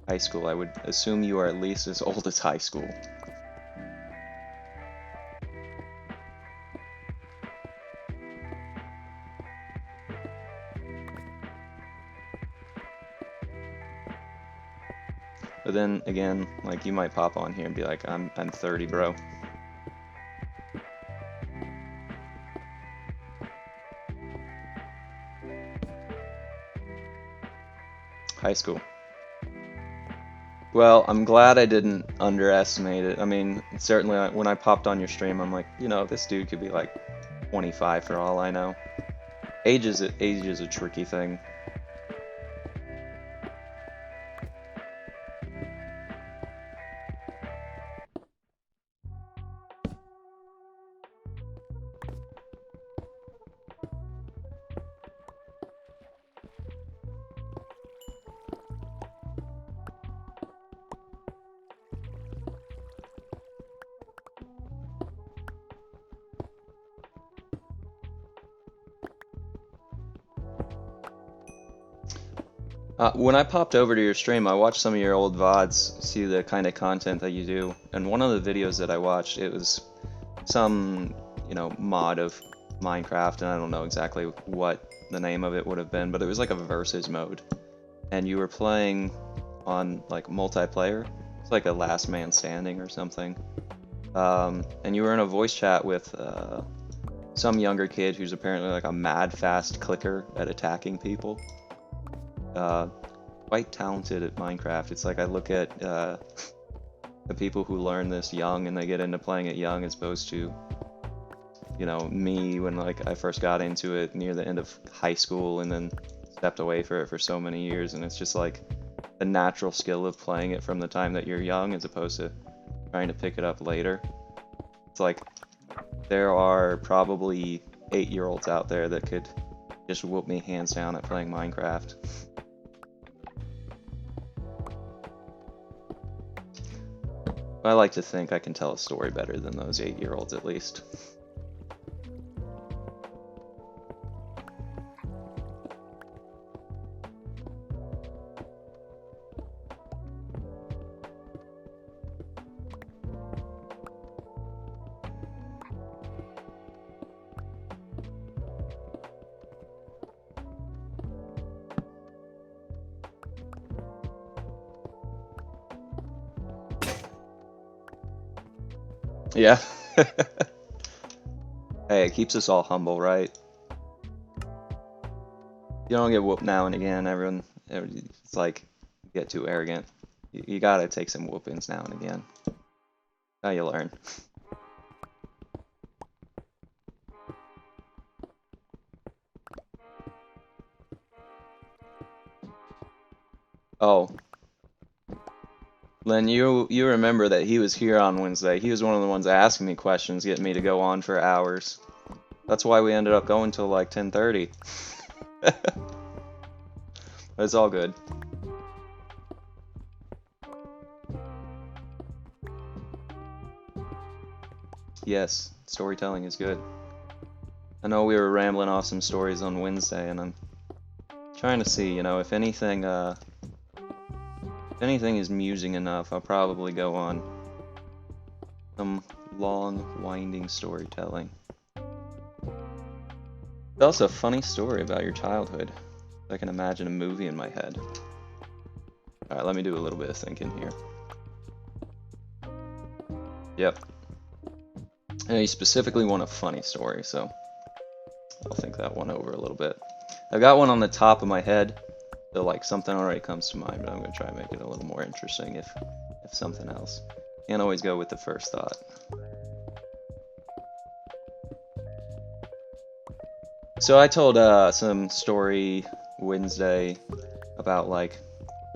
High school. I would assume you are at least as old as high school. But then again, like, you might pop on here and be like, I'm 30, bro. High school. Well, I'm glad I didn't underestimate it. I mean, certainly when I popped on your stream, I'm like, you know, this dude could be like 25 for all I know. Age is a tricky thing. When I popped over to your stream, I watched some of your old VODs, see the kind of content that you do, and one of the videos that I watched, it was some, you know, mod of Minecraft, and I don't know exactly what the name of it would have been, but it was like a versus mode, and you were playing on like multiplayer. It's like a last man standing or something, and you were in a voice chat with some younger kid who's apparently like a mad fast clicker at attacking people. Quite talented at Minecraft. It's like I look at the people who learn this young and they get into playing it young as opposed to, you know, me when like I first got into it near the end of high school and then stepped away for it for so many years, and it's just like the natural skill of playing it from the time that you're young as opposed to trying to pick it up later. It's like there are probably 8-year-olds out there that could just whoop me hands down at playing Minecraft. I like to think I can tell a story better than those 8-year-olds at least. Yeah. Hey, it keeps us all humble, right? You don't get whooped now and again. It's like, you get too arrogant. You gotta take some whoopings now and again. Now you learn. Oh. Len, you remember that he was here on Wednesday. He was one of the ones asking me questions, getting me to go on for hours. That's why we ended up going till like 10:30. But it's all good. Yes, storytelling is good. I know we were rambling off some stories on Wednesday, and I'm trying to see, you know, if anything is musing enough, I'll probably go on some long, winding storytelling. Tell us a funny story about your childhood. I can imagine a movie in my head. Alright, let me do a little bit of thinking here. Yep. And you specifically want a funny story, so I'll think that one over a little bit. I've got one on the top of my head, so like something already comes to mind, but I'm gonna try and make it a little more interesting if something else. Can't always go with the first thought. So I told some story Wednesday about like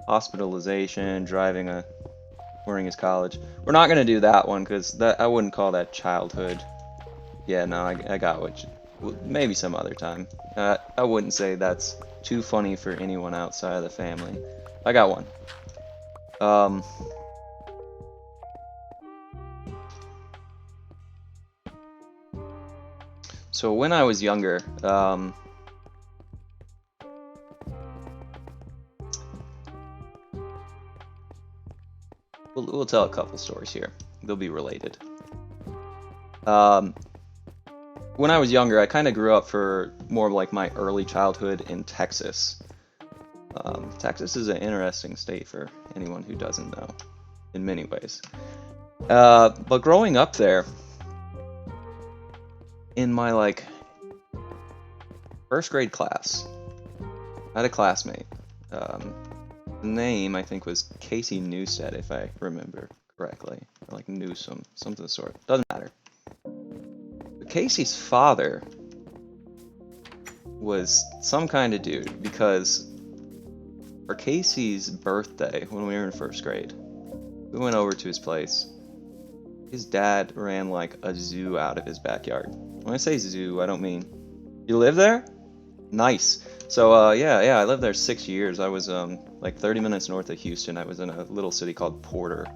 hospitalization, during his college. We're not gonna do that one because I wouldn't call that childhood. Yeah, no, I got what maybe some other time. I wouldn't say that's too funny for anyone outside of the family. I got one. So when I was younger, we'll tell a couple stories here. They'll be related. When I was younger, I kind of grew up for more of like my early childhood in Texas. Texas is an interesting state for anyone who doesn't know, in many ways. But growing up there, in my like first grade class, I had a classmate. The name I think was Casey Newstead, if I remember correctly, or like Newsome, something of the sort. Doesn't matter. But Casey's father was some kind of dude, because for Casey's birthday, when we were in first grade, we went over to his place. His dad ran like a zoo out of his backyard. When I say zoo, I don't mean... You live there? Nice. So, yeah, I lived there 6 years. I was, like 30 minutes north of Houston. I was in a little city called Porter.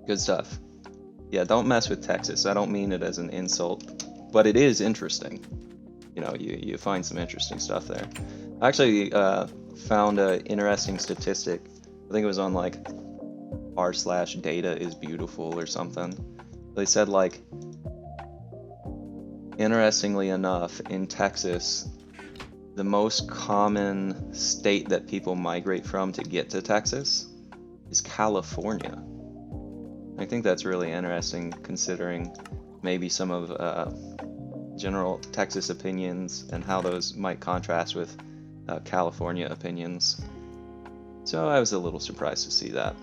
Good stuff. Yeah, don't mess with Texas. I don't mean it as an insult, but it is interesting. You know, you find some interesting stuff there. I actually found an interesting statistic. I think it was on like r/data is beautiful or something. They said like, interestingly enough, in Texas, the most common state that people migrate from to get to Texas is California. I think that's really interesting, considering maybe some of general Texas opinions and how those might contrast with California opinions. So I was a little surprised to see that.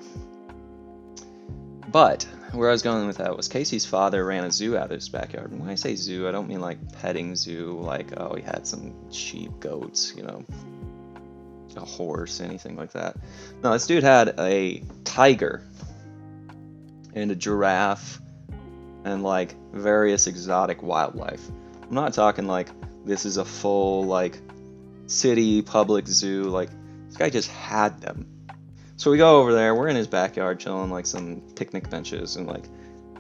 But where I was going with that was Casey's father ran a zoo out of his backyard. And when I say zoo, I don't mean like petting zoo, like, oh, he had some sheep, goats, you know, a horse, anything like that. No, this dude had a tiger and a giraffe and like various exotic wildlife. I'm not talking like this is a full like city public zoo, like this guy just had them. So we go over there, we're in his backyard chilling like some picnic benches, and like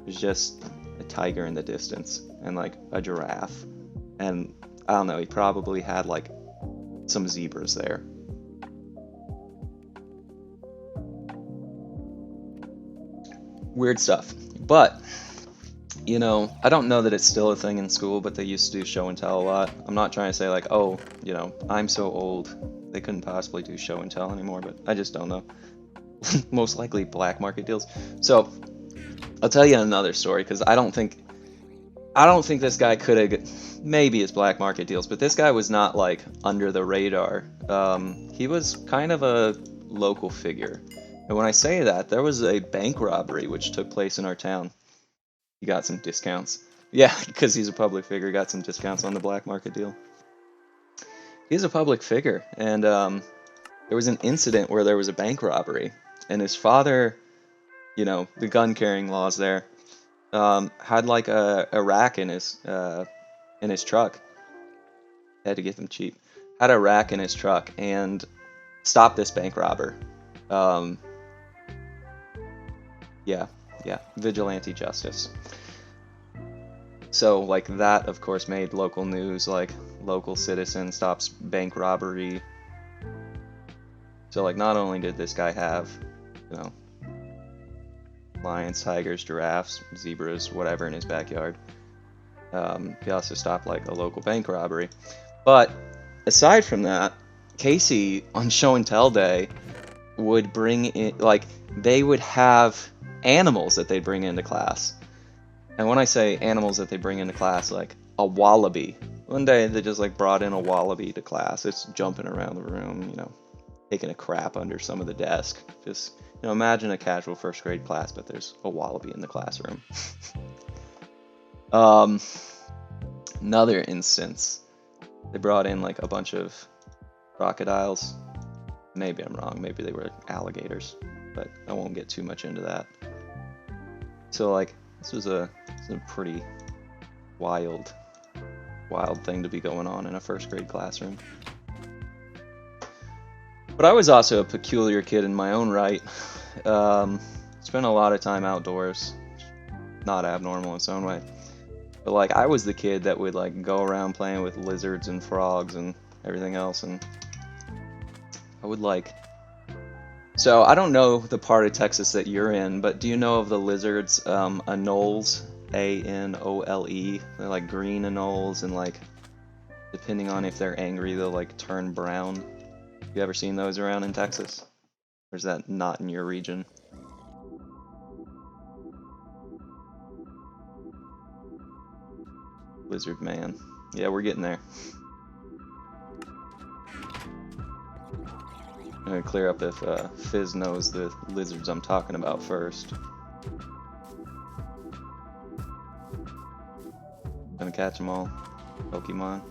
there's just a tiger in the distance and like a giraffe, and I don't know, he probably had like some zebras there. Weird stuff. But you know, I don't know that it's still a thing in school, but they used to do show and tell a lot. I'm not trying to say like, oh, you know, I'm so old, they couldn't possibly do show and tell anymore, but I just don't know. Most likely black market deals. So I'll tell you another story, because I don't think this guy could have, maybe it's black market deals, but this guy was not like under the radar. He was kind of a local figure. And when I say that, there was a bank robbery which took place in our town. He got some discounts. Yeah, because he's a public figure, got some discounts on the black market deal. He's a public figure, and there was an incident where there was a bank robbery, and his father, you know, the gun carrying laws there, had like a rack in his truck. Had to get them cheap. Had a rack in his truck and stopped this bank robber. Yeah, vigilante justice. So like that, of course, made local news. Like local citizen stops bank robbery. So like not only did this guy have, you know, lions, tigers, giraffes, zebras, whatever in his backyard, he also stopped like a local bank robbery. But aside from that, Casey on show and tell day would bring in, like, they would have animals that they'd bring into class. And when I say animals that they bring into class, like a wallaby. One day they just like brought in a wallaby to class. It's jumping around the room, you know, taking a crap under some of the desk. Just, you know, imagine a casual first grade class, but there's a wallaby in the classroom. Another instance, they brought in like a bunch of crocodiles. Maybe I'm wrong, maybe they were alligators, but I won't get too much into that. So like, this was a pretty wild thing to be going on in a first grade classroom. But I was also a peculiar kid in my own right. Spent a lot of time outdoors, not abnormal in its own way. But like, I was the kid that would like go around playing with lizards and frogs and everything else, and I would like... So I don't know the part of Texas that you're in, but do you know of the lizards, anoles, A-N-O-L-E? They're like green anoles, and like, depending on if they're angry, they'll like turn brown. You ever seen those around in Texas? Or is that not in your region? Lizard man. Yeah, we're getting there. I'm gonna clear up if Fizz knows the lizards I'm talking about first. Gonna catch them all. Pokemon.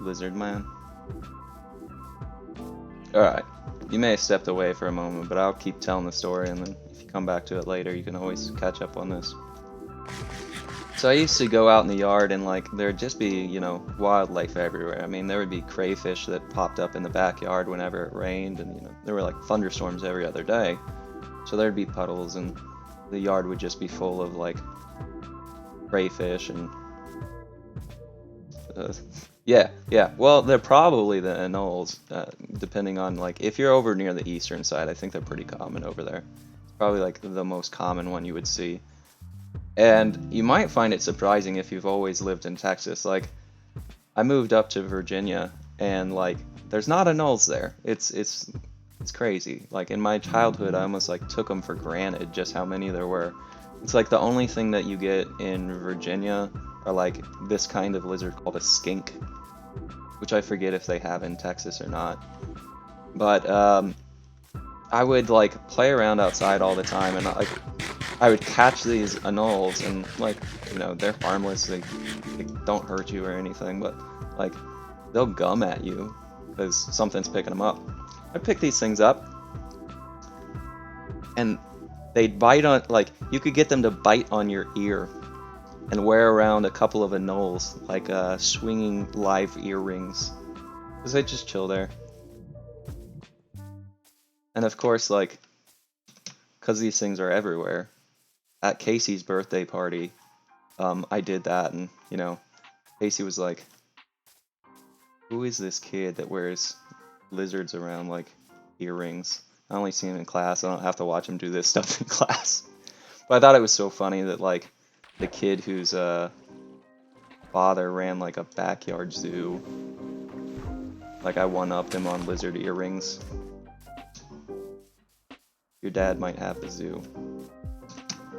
Lizard man. Alright. You may have stepped away for a moment, but I'll keep telling the story, and then if you come back to it later, you can always catch up on this. So I used to go out in the yard, and like there'd just be, you know, wildlife everywhere. I mean, there would be crayfish that popped up in the backyard whenever it rained, and you know, there were like thunderstorms every other day. So there'd be puddles, and the yard would just be full of like crayfish and yeah. Well, they're probably the anoles, depending on like if you're over near the eastern side. I think they're pretty common over there. It's probably like the most common one you would see. And you might find it surprising if you've always lived in Texas. Like, I moved up to Virginia, and like, there's not anoles there. It's crazy. Like in my childhood, I almost like took them for granted just how many there were. It's like the only thing that you get in Virginia are like this kind of lizard called a skink, which I forget if they have in Texas or not. But I would like play around outside all the time, and like I would catch these anoles, and like, you know, they're harmless. They don't hurt you or anything, but like they'll gum at you because something's picking them up. I pick these things up, and they'd bite on, like, you could get them to bite on your ear and wear around a couple of anoles, like swinging live earrings, because they just chill there. And of course, like, because these things are everywhere, at Casey's birthday party, I did that, and, you know, Casey was like, who is this kid that wears lizards around like earrings? I only see him in class. I don't have to watch him do this stuff in class. But I thought it was so funny that like the kid whose father ran like a backyard zoo, like I one-upped him on lizard earrings. Your dad might have the zoo,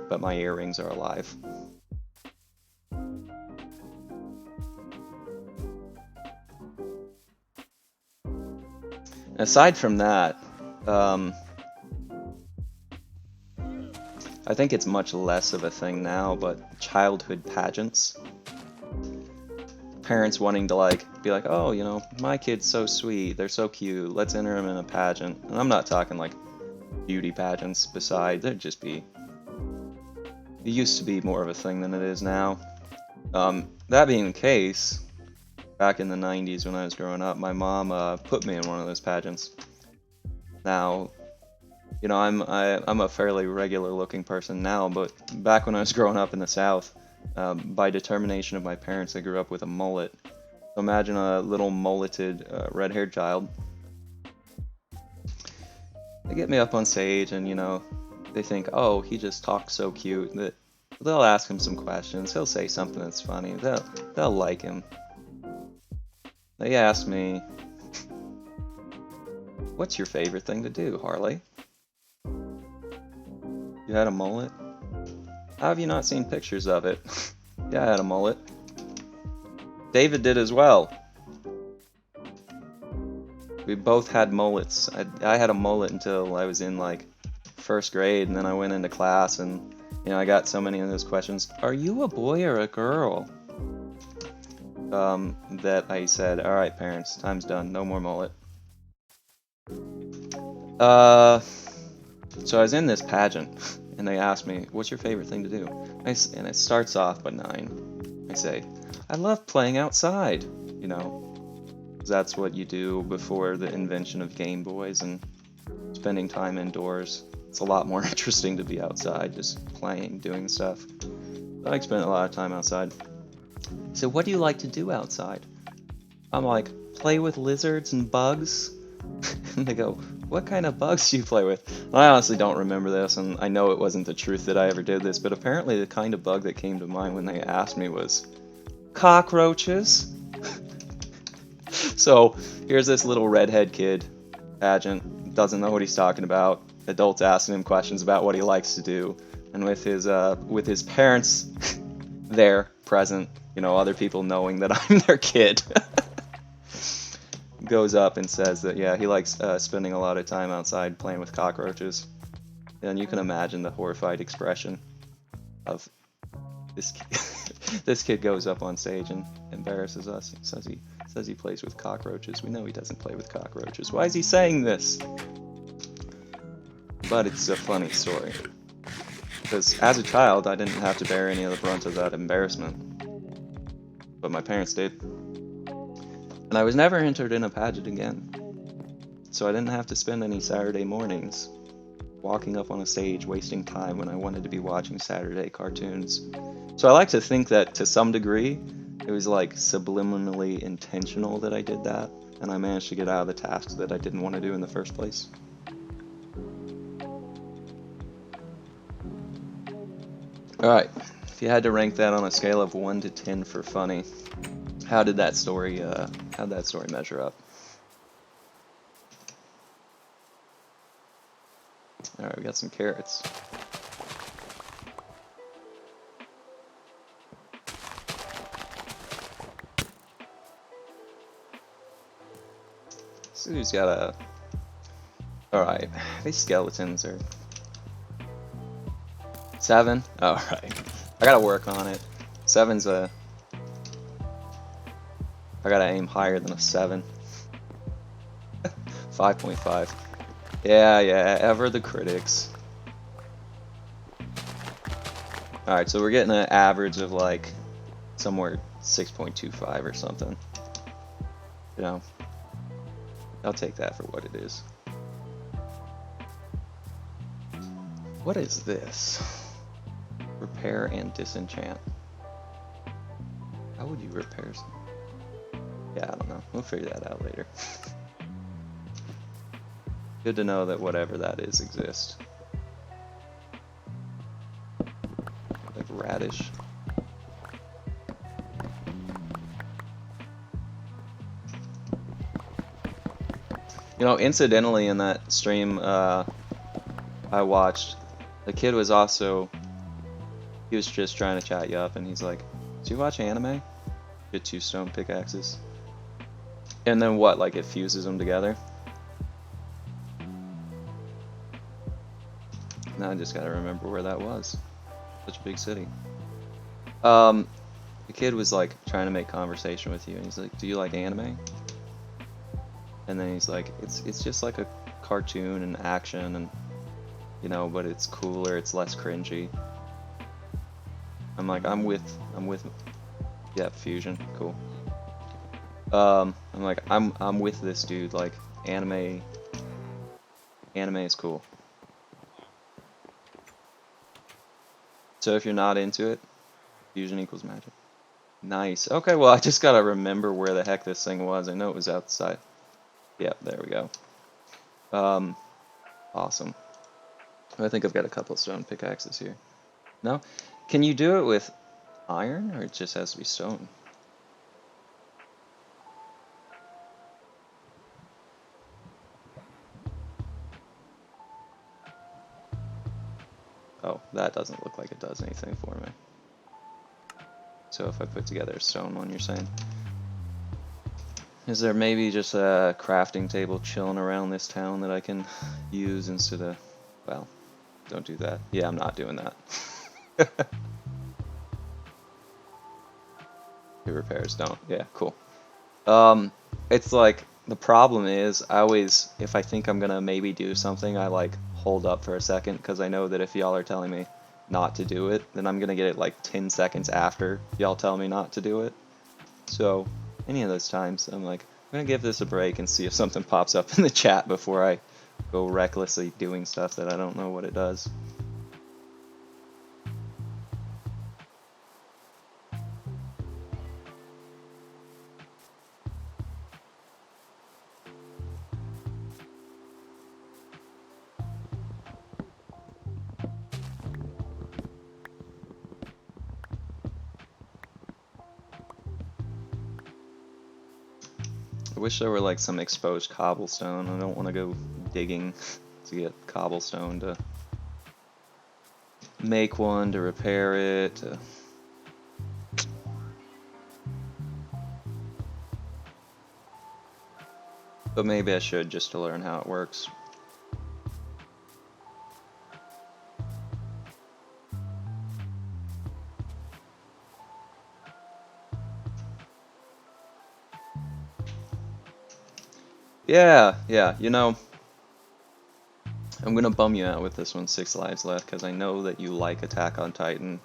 but my earrings are alive. Aside from that, I think it's much less of a thing now, but childhood pageants. Parents wanting to like be like, oh, you know, my kid's so sweet, they're so cute, let's enter them in a pageant. And I'm not talking like beauty pageants besides, it'd just be, it used to be more of a thing than it is now. That being the case, back in the 90s when I was growing up, my mom put me in one of those pageants. Now, you know, I'm a fairly regular looking person now, but back when I was growing up in the South, by determination of my parents, I grew up with a mullet. So imagine a little mulleted red-haired child. They get me up on stage, and you know, they think, oh, he just talks so cute that they'll ask him some questions. He'll say something that's funny. They'll like him. They asked me, what's your favorite thing to do, Harley? You had a mullet? How have you not seen pictures of it? Yeah, I had a mullet. David did as well. We both had mullets. I had a mullet until I was in like first grade, and then I went into class, and you know, I got so many of those questions. Are you a boy or a girl? That I said, all right, parents, time's done. No more mullet. So I was in this pageant, and they asked me, what's your favorite thing to do? And it starts off benign. I say, I love playing outside, you know, 'cause that's what you do before the invention of Game Boys and spending time indoors. It's a lot more interesting to be outside, just playing, doing stuff. I spent a lot of time outside. So what do you like to do outside? I'm like, play with lizards and bugs. And they go, what kind of bugs do you play with? And I honestly don't remember this, and I know it wasn't the truth that I ever did this, but apparently the kind of bug that came to mind when they asked me was cockroaches. So here's this little redhead kid, pageant, doesn't know what he's talking about. Adults asking him questions about what he likes to do, and with his parents there present, you know, other people knowing that I'm their kid. Goes up and says that, yeah, he likes spending a lot of time outside playing with cockroaches. And you can imagine the horrified expression of this kid. This kid goes up on stage and embarrasses us. Says he plays with cockroaches. We know he doesn't play with cockroaches. Why is he saying this? But it's a funny story. Because as a child, I didn't have to bear any of the brunt of that embarrassment. But my parents did. And I was never entered in a pageant again. So I didn't have to spend any Saturday mornings walking up on a stage wasting time when I wanted to be watching Saturday cartoons. So I like to think that to some degree it was like subliminally intentional that I did that, and I managed to get out of the tasks that I didn't want to do in the first place. Alright, if you had to rank that on a scale of 1 to 10 for funny, how'd that story measure up? Alright, we got some carrots. Sue's got a Alright, these skeletons are... 7? Alright. I gotta work on it. 7's a... I gotta aim higher than a 7. 5.5. Yeah, ever the critics. Alright, so we're getting an average of like somewhere 6.25 or something. You know, I'll take that for what it is. What is this? Repair and disenchant. How would you repair something? Yeah, I don't know. We'll figure that out later. Good to know that whatever that is exists. Like radish. You know, incidentally in that stream I watched, the kid was also, he was just trying to chat you up and he's like, do you watch anime? Get 2 stone pickaxes. And then what, like it fuses them together? Now I just gotta remember where that was. Such a big city. The kid was like trying to make conversation with you and he's like, do you like anime? And then he's like, it's just like a cartoon and action and, you know, but it's cooler, it's less cringy. I'm like, I'm with, yeah, fusion, cool. I'm like, I'm with this dude, like, anime is cool. So if you're not into it, fusion equals magic. Nice. Okay, well, I just gotta remember where the heck this thing was. I know it was outside. Yep, there we go. Awesome. I think I've got a couple of stone pickaxes here. No? Can you do it with iron, or it just has to be stone? Oh, that doesn't look like it does anything for me. So if I put together a stone one, you're saying? Is there maybe just a crafting table chilling around this town that I can use instead of... Well, don't do that. Yeah, I'm not doing that. It repairs, don't. Yeah, cool. It's like, the problem is, I always, if I think I'm gonna maybe do something, I like hold up for a second, because I know that if y'all are telling me not to do it, then I'm gonna get it like 10 seconds after y'all tell me not to do it. So, any of those times, I'm like, I'm gonna give this a break and see if something pops up in the chat before I go recklessly doing stuff that I don't know what it does. I wish there were like some exposed cobblestone. I don't want to go digging to get cobblestone to make one, to repair it. But maybe I should, just to learn how it works. Yeah, you know, I'm gonna bum you out with this one, 6 lives left, because I know that you like Attack on Titan.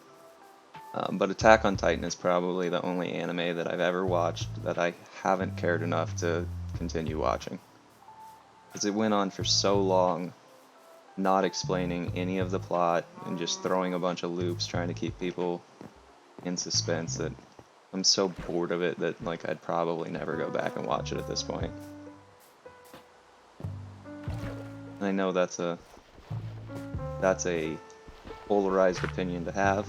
But Attack on Titan is probably the only anime that I've ever watched that I haven't cared enough to continue watching. Because it went on for so long, not explaining any of the plot, and just throwing a bunch of loops trying to keep people in suspense, that I'm so bored of it that like I'd probably never go back and watch it at this point. I know that's a polarized opinion to have.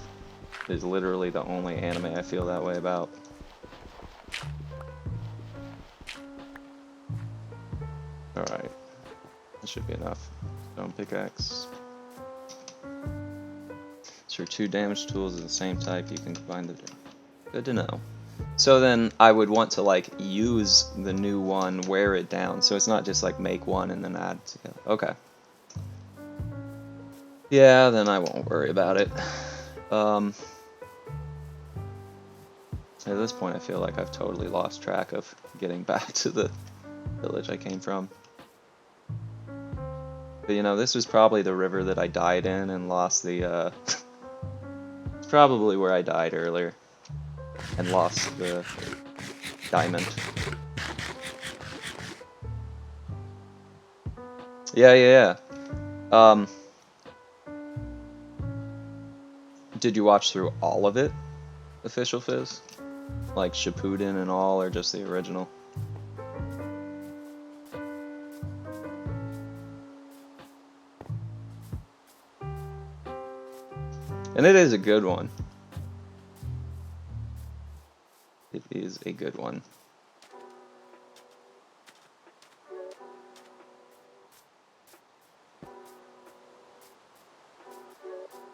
It is literally the only anime I feel that way about. Alright, that should be enough. Stone pickaxe. So your 2 damage tools of the same type, you can combine the... Good to know. So then I would want to like use the new one, wear it down, so it's not just like make one and then add together. Okay. Yeah, then I won't worry about it. At this point I feel like I've totally lost track of getting back to the village I came from. But you know, this was probably the river that I died in and lost the, it's probably where I died earlier and lost the diamond. Yeah. Did you watch through all of it, Official Fizz? Like Shippuden and all, or just the original? And it is a good one. It is a good one.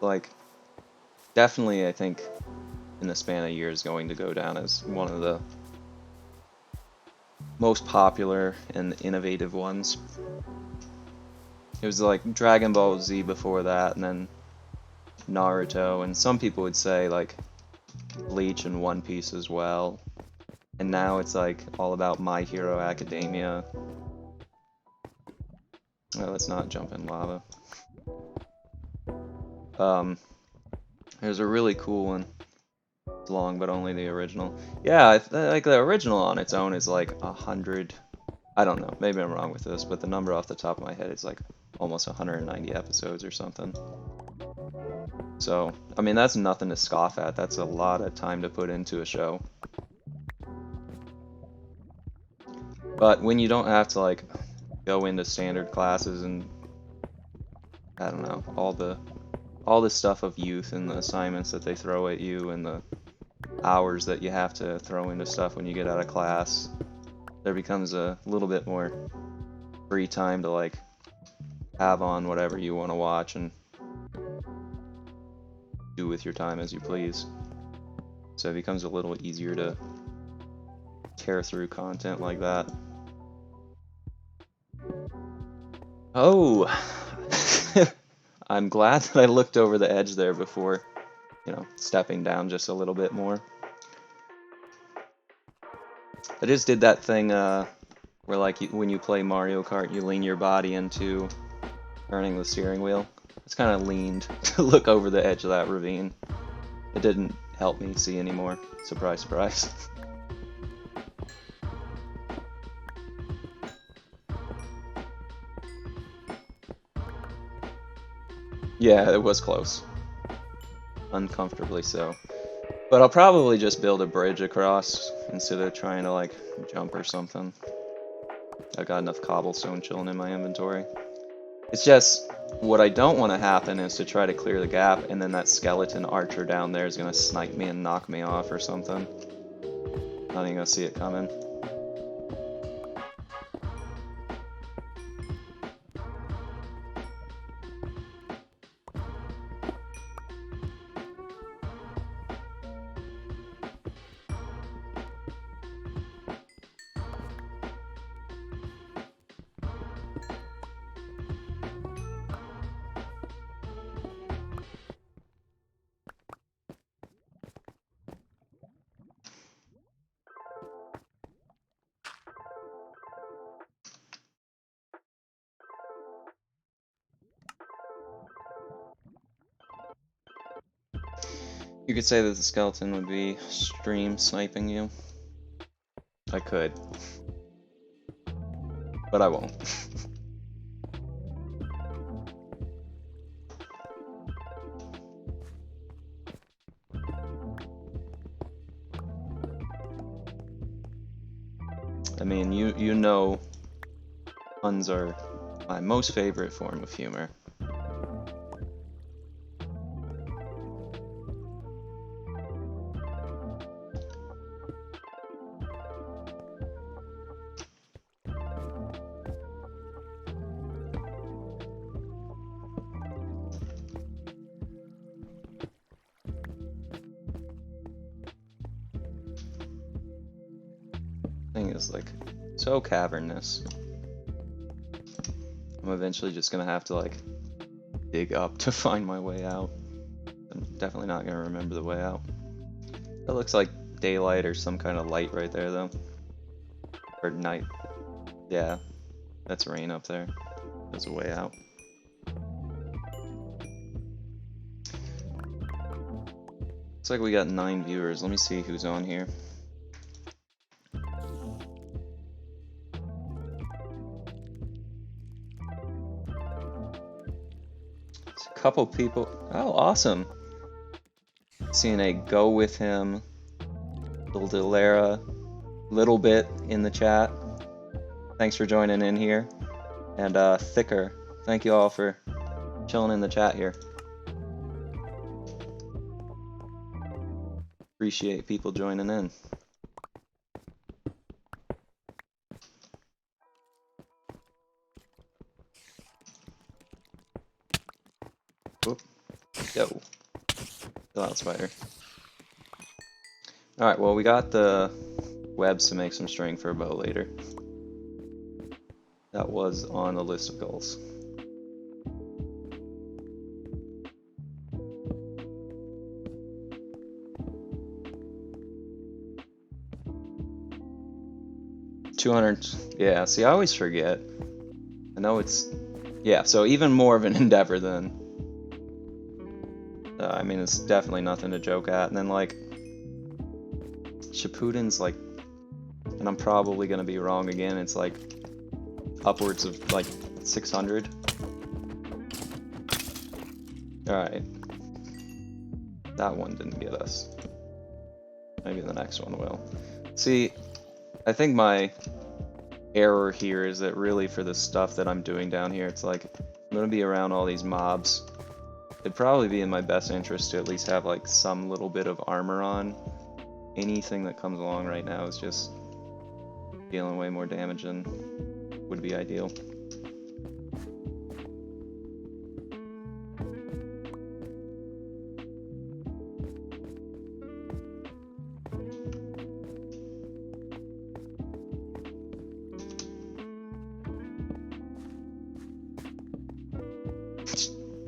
Like, definitely, I think, in the span of years, going to go down as one of the most popular and innovative ones. It was like Dragon Ball Z before that, and then Naruto, and some people would say like Bleach and One Piece as well. And now it's like all about My Hero Academia. Oh, let's not jump in lava. There's a really cool one. It's long, but only the original. Yeah, like the original on its own is like 100. I don't know. Maybe I'm wrong with this, but the number off the top of my head is like almost 190 episodes or something. So, I mean, that's nothing to scoff at. That's a lot of time to put into a show. But when you don't have to like go into standard classes and I don't know, all the stuff of youth and the assignments that they throw at you and the hours that you have to throw into stuff when you get out of class, there becomes a little bit more free time to like have on whatever you want to watch and do with your time as you please. So it becomes a little easier to tear through content like that. Oh, I'm glad that I looked over the edge there before, you know, stepping down just a little bit more. I just did that thing where like when you play Mario Kart, you lean your body into turning the steering wheel. It's kind of leaned to look over the edge of that ravine. It didn't help me see anymore. Surprise, surprise. Yeah, it was close. Uncomfortably so. But I'll probably just build a bridge across instead of trying to like jump or something. I got enough cobblestone chilling in my inventory. It's just, what I don't want to happen is to try to clear the gap and then that skeleton archer down there is going to snipe me and knock me off or something. Not even going to see it coming. You could say that the skeleton would be stream sniping you. I could. But I won't. I mean, you know puns are my most favorite form of humor. thing is like so cavernous. I'm eventually just gonna have to like dig up to find my way out. I'm definitely not gonna remember the way out. That looks like daylight or some kind of light right there though. Or night. Yeah, that's rain up there. There's a way out. Looks like we got 9 viewers. Let me see who's on here. It's a couple people. Oh, awesome. Seeing a Go With Him, little bit in the chat. Thanks for joining in here. And Thicker, thank you all for chilling in the chat here. Appreciate people joining in. Whoop. Yo. Chill out, spider. Alright, well, we got the webs to make some string for a bow later. That was on the list of goals. $200, yeah, see, I always forget. I know it's, yeah, so even more of an endeavor than, I mean, it's definitely nothing to joke at. And then, like, Shippuden's, like, and I'm probably gonna be wrong again, it's, like, upwards of, like, 600. Alright. That one didn't get us. Maybe the next one will. See, I think my error here is that really for the stuff that I'm doing down here, it's like, I'm gonna be around all these mobs. It'd probably be in my best interest to at least have like some little bit of armor on. Anything that comes along right now is just dealing way more damage than would be ideal.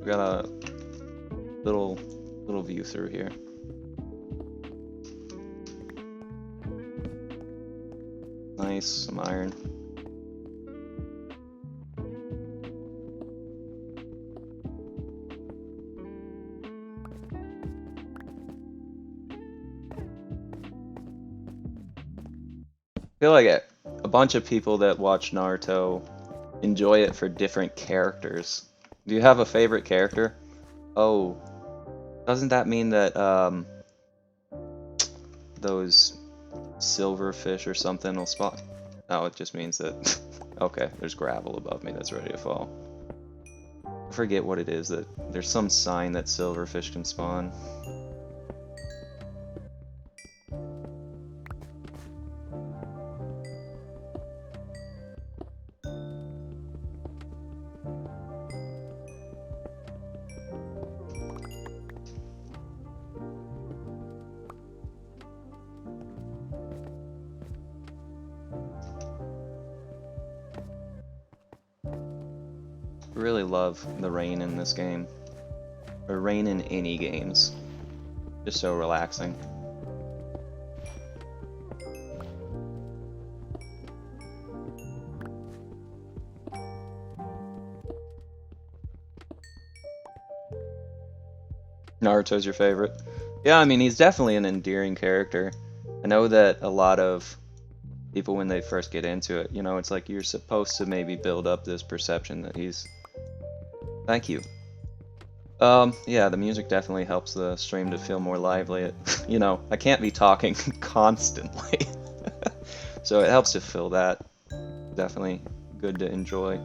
We got a little view through here. Nice, some iron. I feel like a bunch of people that watch Naruto enjoy it for different characters. Do you have a favorite character? Oh, doesn't that mean that those silverfish or something will spawn? No, it just means that okay, there's gravel above me that's ready to fall. I forget what it is, that there's some sign that silverfish can spawn. Really love the rain in this game, or rain in any games. Just so relaxing. Naruto's your favorite? Yeah, I mean, he's definitely an endearing character. I know that a lot of people, when they first get into it, you know, it's like you're supposed to maybe build up this perception that he's... Thank you. Yeah, the music definitely helps the stream to feel more lively. You know, I can't be talking constantly. So it helps to fill that. Definitely good to enjoy.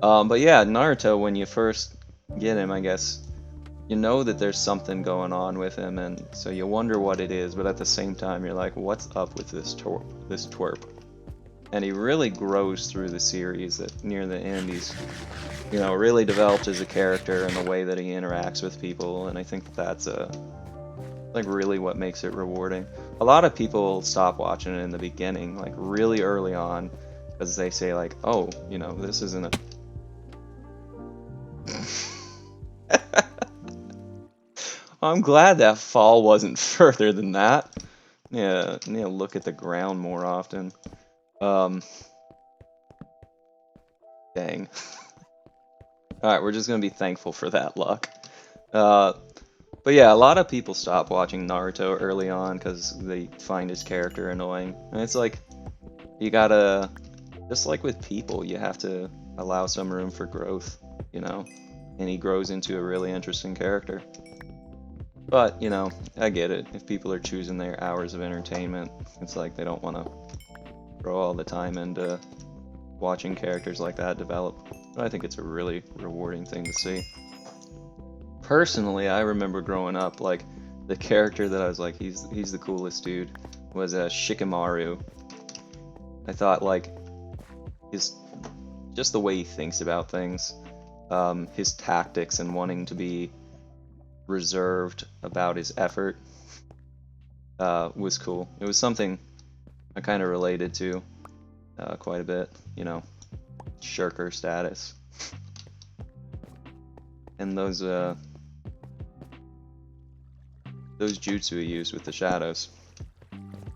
But yeah, Naruto, when you first get him, I guess, you know that there's something going on with him, and so you wonder what it is, but at the same time you're like, what's up with this twerp? And he really grows through the series. That near the end he's, you know, really developed as a character and the way that he interacts with people, and I think that's a Like really what makes it rewarding. A lot of people stop watching it in the beginning, like really early on, because they say like, oh, you know, this isn't a I'm glad that fall wasn't further than that. Yeah, need to look at the ground more often. Dang. Alright, we're just gonna be thankful for that luck. But yeah, a lot of people stop watching Naruto early on because they find his character annoying. And it's like, you gotta, just like with people, you have to allow some room for growth, you know? And he grows into a really interesting character. But, you know, I get it. If people are choosing their hours of entertainment, it's like they don't want to throw all the time into watching characters like that develop. But I think it's a really rewarding thing to see. Personally, I remember growing up, like, the character that I was like, he's the coolest dude, was Shikamaru. I thought, like, just the way he thinks about things, his tactics and wanting to be reserved about his effort was cool. It was something I kind of related to quite a bit, you know, shirker status. And those jutsu he used with the shadows.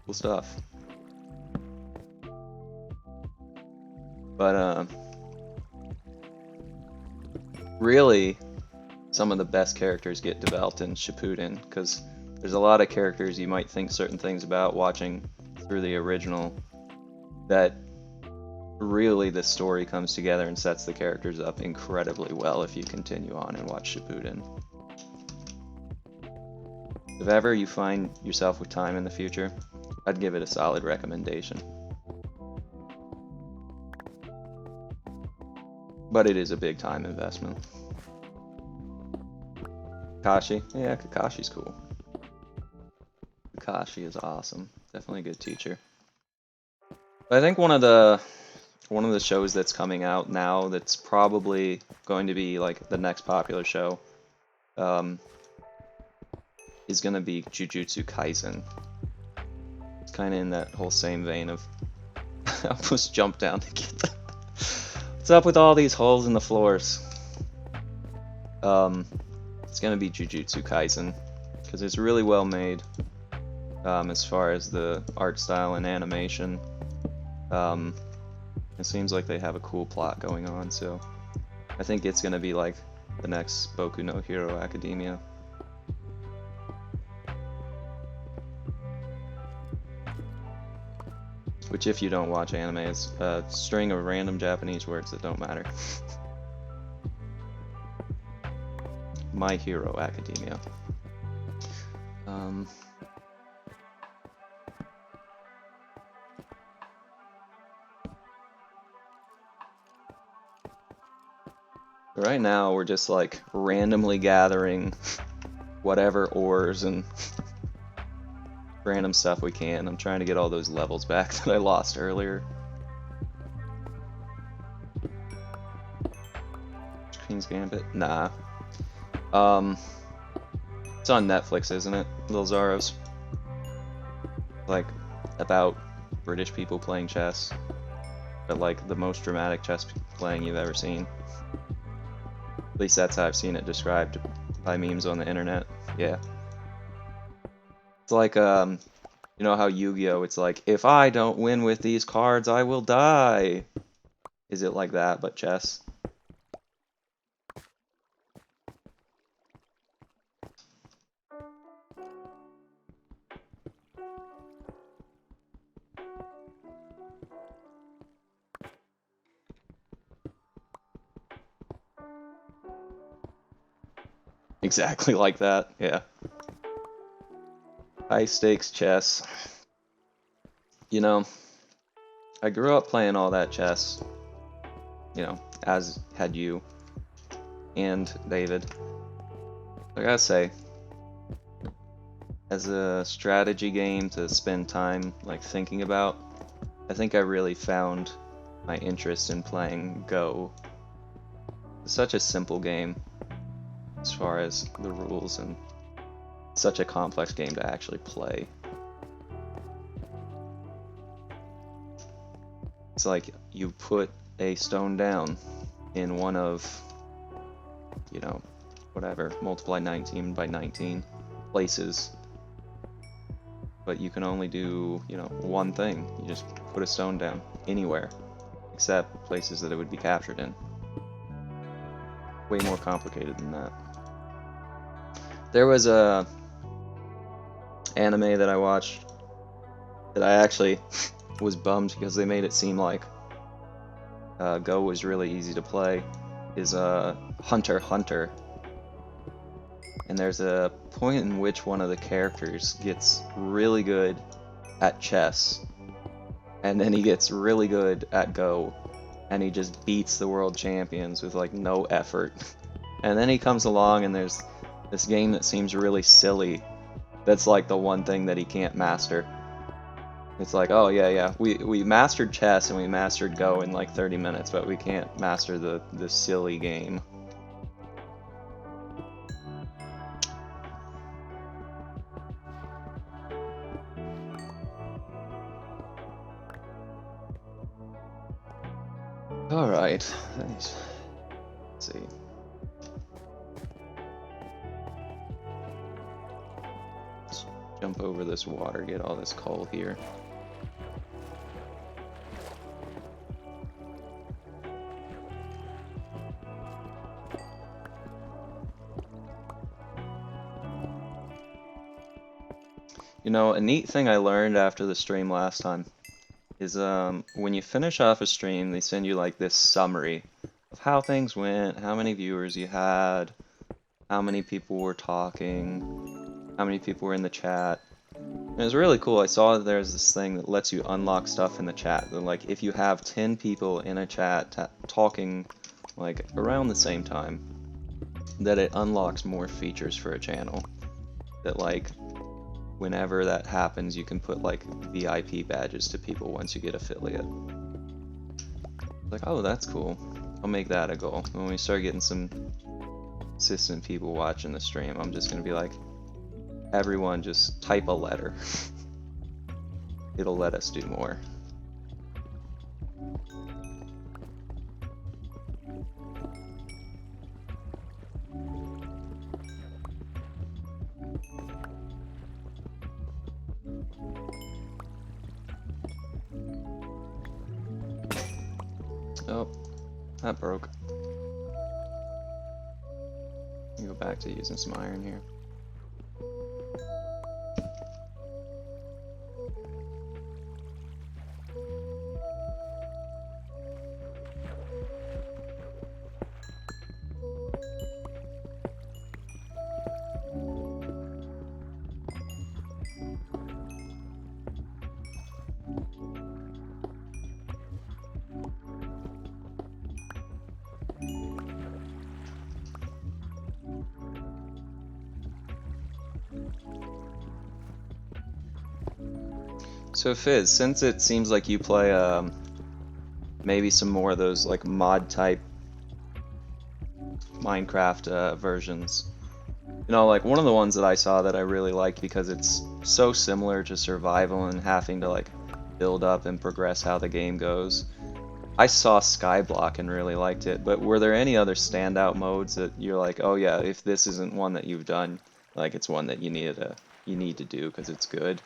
Cool stuff. But really, some of the best characters get developed in Shippuden, because there's a lot of characters you might think certain things about watching through the original that really the story comes together and sets the characters up incredibly well if you continue on and watch Shippuden. If ever you find yourself with time in the future, I'd give it a solid recommendation. But it is a big time investment. Kakashi? Yeah, Kakashi's cool. Kakashi is awesome. Definitely a good teacher. But I think one of the shows that's coming out now that's probably going to be like the next popular show is going to be Jujutsu Kaisen. It's kind of in that whole same vein of I almost jumped down to get that. What's up with all these holes in the floors? It's going to be Jujutsu Kaisen because it's really well made as far as the art style and animation. It seems like they have a cool plot going on, so I think it's going to be like the next Boku no Hero Academia. Which, if you don't watch anime, is a string of random Japanese words that don't matter. My Hero Academia. Right now, we're just like randomly gathering whatever ores and random stuff we can. I'm trying to get all those levels back that I lost earlier. Queen's Gambit? Nah. It's on Netflix, isn't it? Little Zaros. Like, about British people playing chess. But like, the most dramatic chess playing you've ever seen. At least that's how I've seen it described by memes on the internet. Yeah. It's like, you know how Yu-Gi-Oh! It's like, if I don't win with these cards, I will die. Is it like that, but chess? Exactly like that, yeah. High stakes chess. You know, I grew up playing all that chess, you know, as had you and David. I gotta say, as a strategy game to spend time like thinking about, I think I really found my interest in playing Go. It's such a simple game as far as the rules and such a complex game to actually play. It's like you put a stone down in one of, you know, whatever, multiply 19 by 19 places, but you can only do, you know, one thing. You just put a stone down anywhere except places that it would be captured in. Way more complicated than that. There was a anime that I watched that I actually was bummed because they made it seem like Go was really easy to play, is Hunter x Hunter. And there's a point in which one of the characters gets really good at chess, and then he gets really good at Go, and he just beats the world champions with like no effort. And then he comes along and there's this game that seems really silly, that's like the one thing that he can't master. It's like, oh yeah, we mastered chess and we mastered Go in like 30 minutes, but we can't master the silly game. Alright, let's see. Let's jump over this water, get all this coal here. You know, a neat thing I learned after the stream last time is when you finish off a stream, they send you like this summary of how things went, how many viewers you had, how many people were talking, how many people were in the chat. And it was really cool. I saw that there's this thing that lets you unlock stuff in the chat. That, like, if you have 10 people in a chat talking like around the same time, that it unlocks more features for a channel. That, like, whenever that happens, you can put like VIP badges to people once you get affiliate. Like, oh, that's cool. I'll make that a goal. When we start getting some consistent people watching the stream, I'm just gonna be like, everyone just type a letter. It'll let us do more. Oh, that broke. Go back to using some iron here. So Fizz, since it seems like you play maybe some more of those like mod type Minecraft versions, you know, like one of the ones that I saw that I really liked because it's so similar to survival and having to like build up and progress how the game goes. I saw Skyblock and really liked it, but were there any other standout modes that you're like, oh yeah, if this isn't one that you've done, like it's one that you need to do because it's good?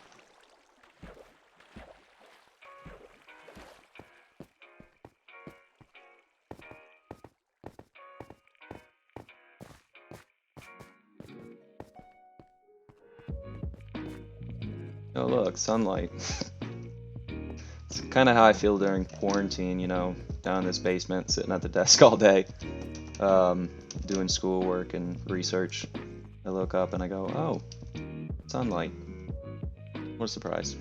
Oh look, sunlight. It's kind of how I feel during quarantine, you know, down in this basement, sitting at the desk all day, doing schoolwork and research. I look up and I go, oh, sunlight. What a surprise.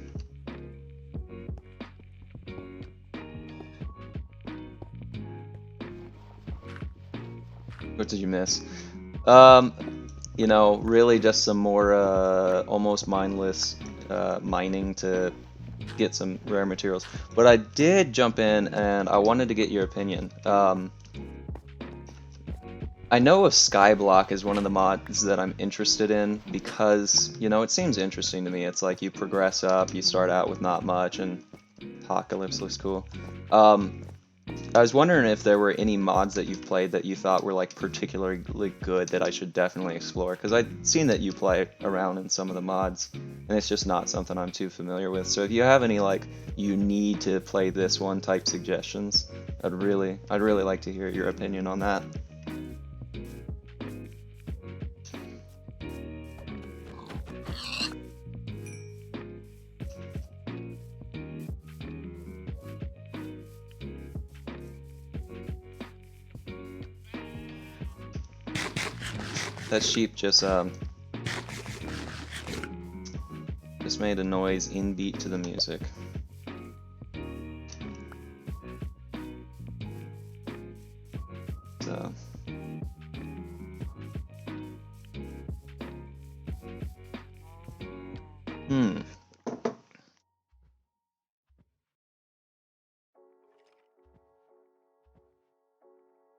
What did you miss? You know, really just some more almost mindless mining to get some rare materials. But I did jump in and I wanted to get your opinion. I know of Skyblock as one of the mods that I'm interested in because, you know, it seems interesting to me. It's like you progress up, you start out with not much, and Apocalypse looks cool. Um, I was wondering if there were any mods that you've played that you thought were like particularly good that I should definitely explore, because I've seen that you play around in some of the mods, and it's just not something I'm too familiar with. So if you have any like you need to play this one type suggestions, I'd really like to hear your opinion on that. That sheep just made a noise in beat to the music. So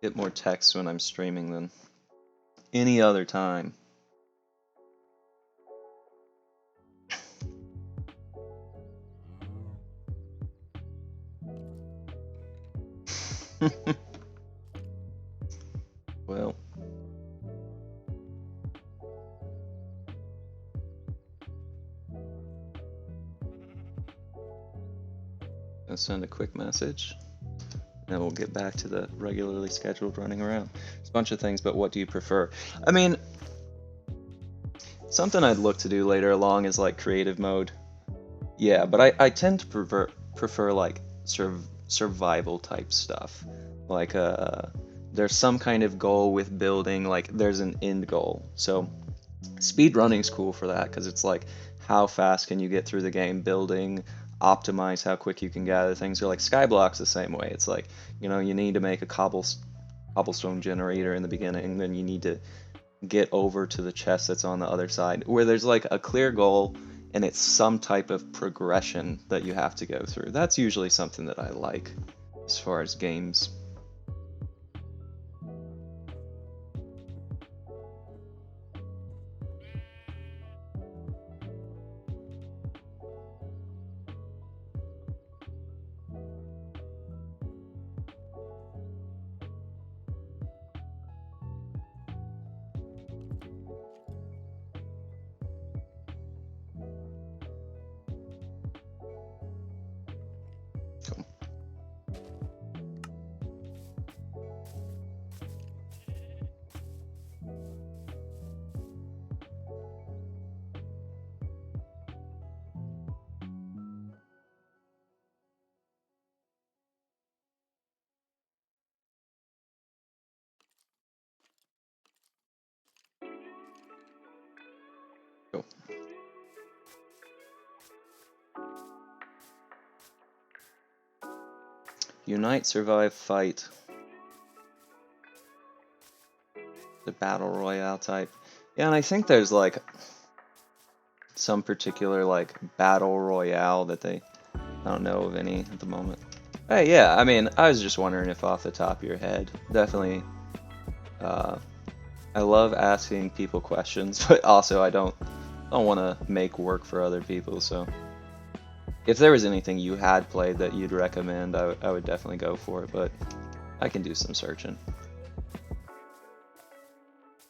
get more text when I'm streaming than any other time. Well, I'll send a quick message, then we'll get back to the regularly scheduled running around. There's a bunch of things, but what do you prefer? I mean, something I'd look to do later along is like creative mode. Yeah, but I tend to prefer like survival type stuff. Like there's some kind of goal with building, like there's an end goal. So speed running's cool for that because it's like how fast can you get through the game building, optimize how quick you can gather things. Or like Skyblock's the same way. It's like, you know, you need to make a cobblestone generator in the beginning, then you need to get over to the chest that's on the other side, where there's like a clear goal and it's some type of progression that you have to go through. That's usually something that I like as far as games. Cool. Cool. Unite, survive, fight. The battle royale type. Yeah, and I think there's like some particular like battle royale that I don't know of any at the moment. Hey, yeah, I mean, I was just wondering if off the top of your head, definitely. I love asking people questions, but also I don't want to make work for other people. So if there was anything you had played that you'd recommend, I would definitely go for it. But I can do some searching.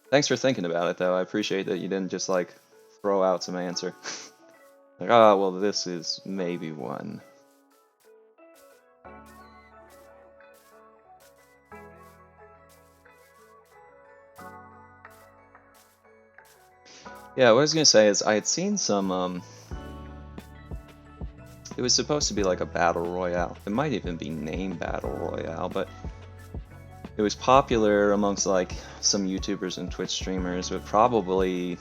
Thanks for thinking about it, though. I appreciate that you didn't just like throw out some answer. Like, oh, well, this is maybe one. Yeah, what I was gonna say is I had seen some, it was supposed to be like a battle royale. It might even be named Battle Royale, but it was popular amongst like some YouTubers and Twitch streamers, but probably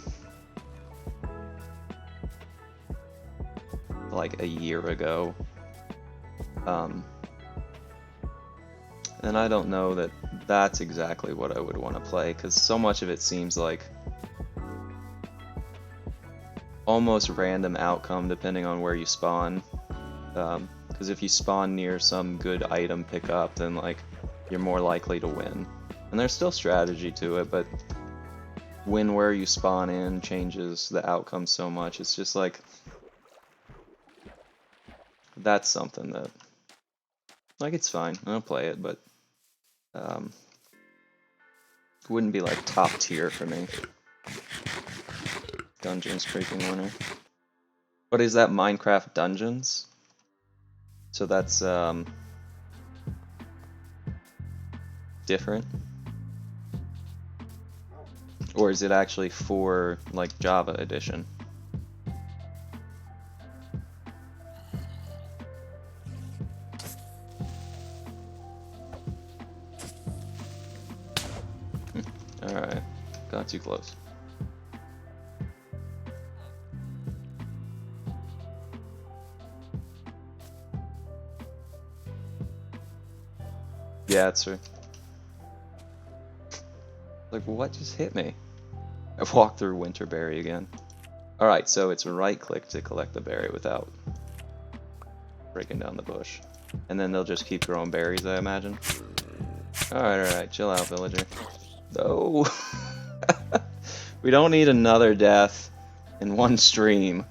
like a year ago. And I don't know that that's exactly what I would want to play, because so much of it seems like almost random outcome depending on where you spawn. Because if you spawn near some good item pickup, then like you're more likely to win. And there's still strategy to it, but where you spawn in changes the outcome so much. It's just like, that's something that, like, it's fine. I'll play it, but wouldn't be like top tier for me. Dungeons creeping winner. What is that? Minecraft Dungeons? So that's different? Or is it actually for like Java edition? Alright, got too close. Yeah, it's true. Like, what just hit me? I've walked through Winterberry again. Alright, so it's right click to collect the berry without breaking down the bush. And then they'll just keep growing berries, I imagine. Alright, chill out, villager. No! We don't need another death in one stream.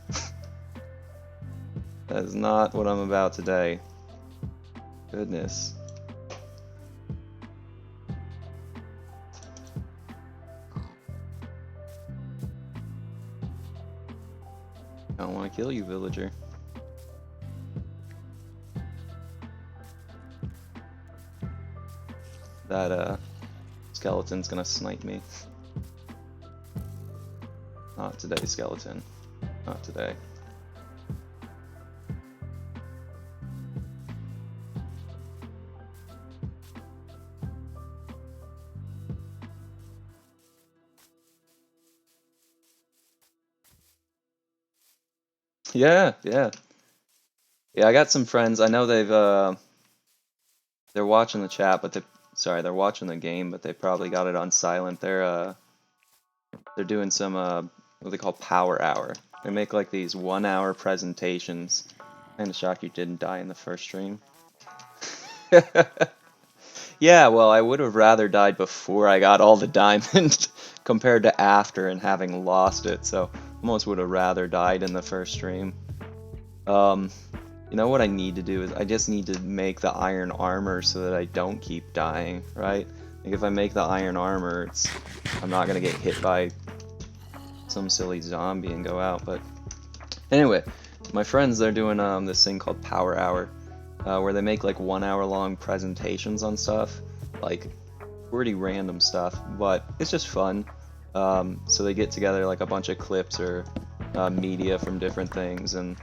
That is not what I'm about today. Goodness. I don't want to kill you, villager. That skeleton's gonna snipe me. Not today, skeleton. Not today. Yeah. Yeah, I got some friends. I know they're watching the chat, but they're watching the game, but they probably got it on silent. They're doing some what they call Power Hour. They make like these 1 hour presentations. Kinda shocked you didn't die in the first stream. Yeah, well, I would have rather died before I got all the diamonds compared to after and having lost it, so almost would have rather died in the first stream. You know what I need to do is I just need to make the iron armor so that I don't keep dying, right? Like if I make the iron armor, I'm not gonna get hit by some silly zombie and go out. But anyway, my friends, they're doing this thing called Power Hour, where they make like 1 hour long presentations on stuff, like pretty random stuff, but it's just fun. So they get together like a bunch of clips or media from different things, and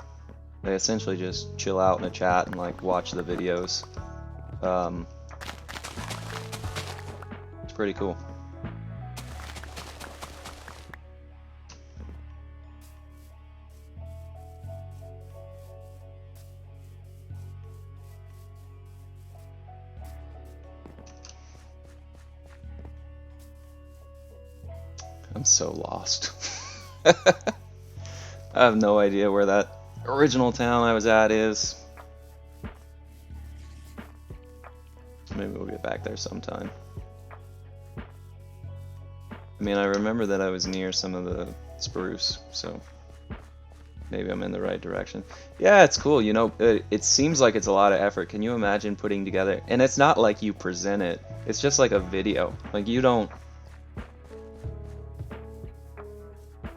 they essentially just chill out in a chat and like watch the videos. It's pretty cool. I'm so lost. I have no idea where that original town I was at is. Maybe we'll get back there sometime. I mean, I remember that I was near some of the spruce, so maybe I'm in the right direction. Yeah, it's cool. You know, it seems like it's a lot of effort. Can you imagine putting together? And it's not like you present it. It's just like a video. Like you don't.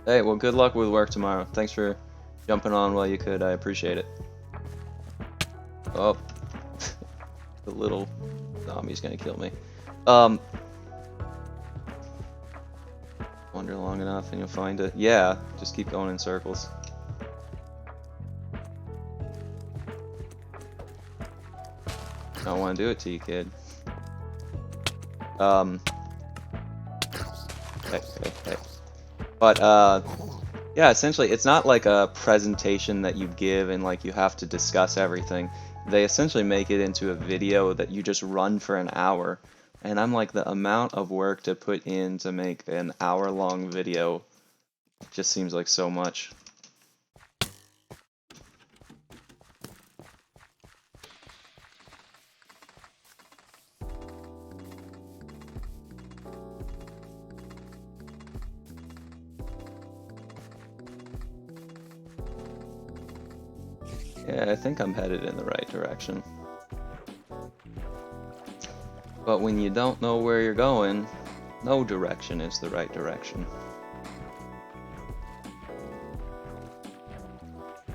Hey, well, good luck with work tomorrow. Thanks for jumping on while you could. I appreciate it. Oh, the little zombie's gonna kill me. Wander long enough and you'll find it. Yeah, just keep going in circles. I don't want to do it to you, kid. Hey. But, yeah, essentially, it's not like a presentation that you give and, like, you have to discuss everything. They essentially make it into a video that you just run for an hour. And I'm like, the amount of work to put in to make an hour-long video just seems like so much. Yeah, I think I'm headed in the right direction. But when you don't know where you're going, no direction is the right direction.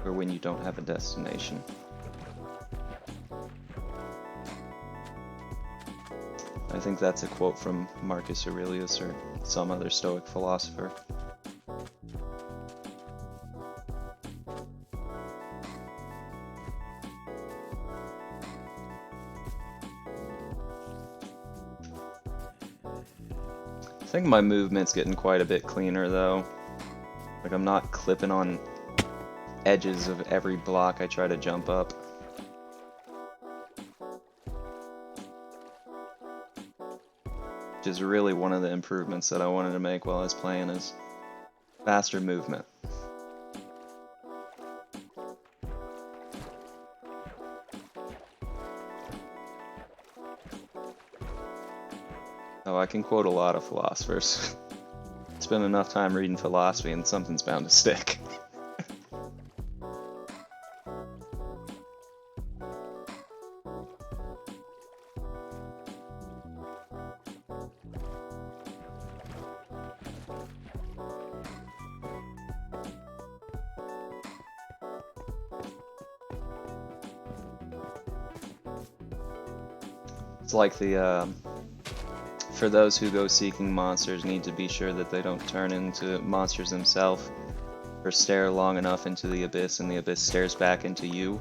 Or when you don't have a destination. I think that's a quote from Marcus Aurelius or some other Stoic philosopher. I think my movement's getting quite a bit cleaner though. Like I'm not clipping on edges of every block I try to jump up. Which is really one of the improvements that I wanted to make while I was playing is faster movement. Oh, I can quote a lot of philosophers. Spend enough time reading philosophy and something's bound to stick. It's like the, for those who go seeking monsters need to be sure that they don't turn into monsters themselves, or stare long enough into the abyss and the abyss stares back into you.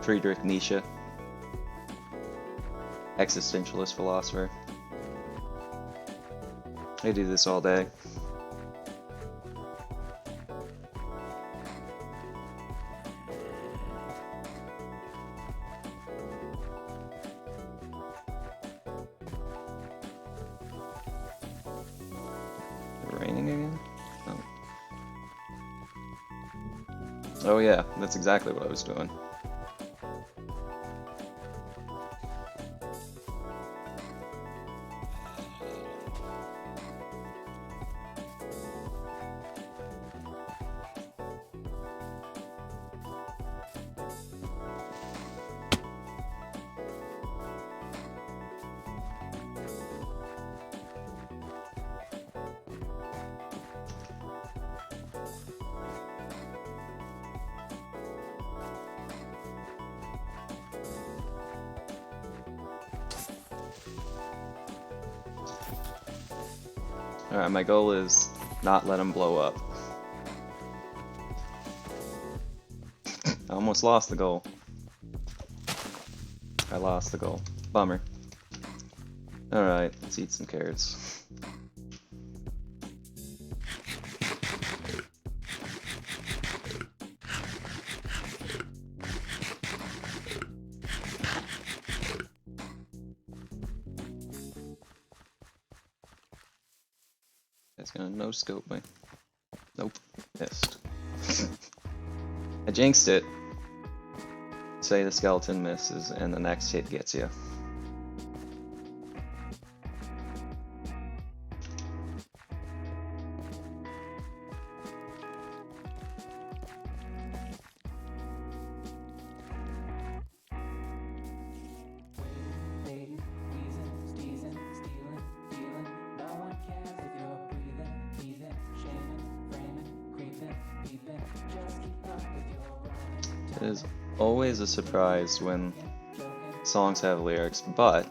Friedrich Nietzsche, existentialist philosopher. I do this all day. Raining again? Oh. Oh yeah, that's exactly what I was doing. Alright, my goal is not let him blow up. I almost lost the goal. I lost the goal. Bummer. Alright, let's eat some carrots. That's gonna no-scope me. Nope. Missed. I jinxed it. Say the skeleton misses and the next hit gets you. It is always a surprise when songs have lyrics, but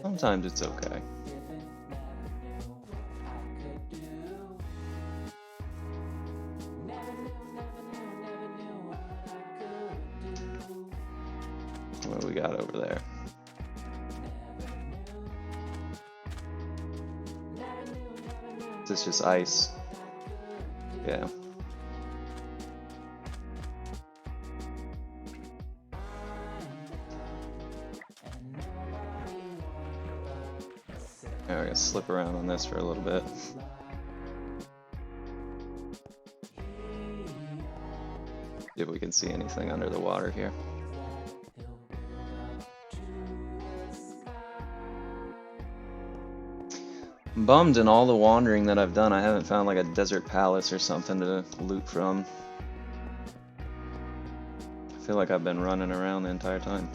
sometimes it's okay. What do we got over there? Is this just ice? Yeah. We're gonna slip around on this for a little bit. See if we can see anything under the water here. I'm bummed in all the wandering that I've done, I haven't found like a desert palace or something to loot from. feel like I've been running around the entire time.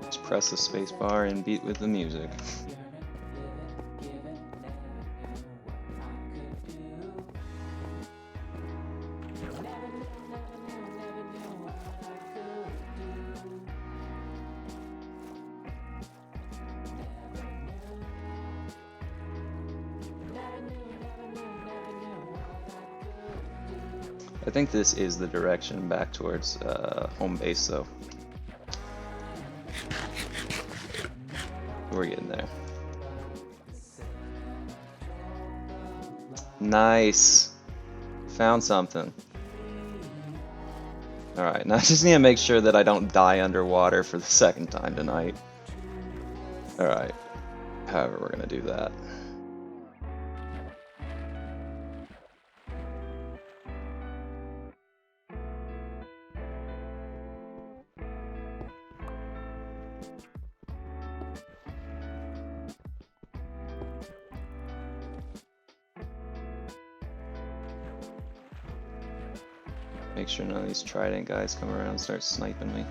Just press the space bar and beat with the music. I think this is the direction back towards home base, though. We're getting there. Nice. Found something. Alright, now I just need to make sure that I don't die underwater for the second time tonight. Alright. However, we're gonna do that. Make sure none of these Trident guys come around and start sniping me.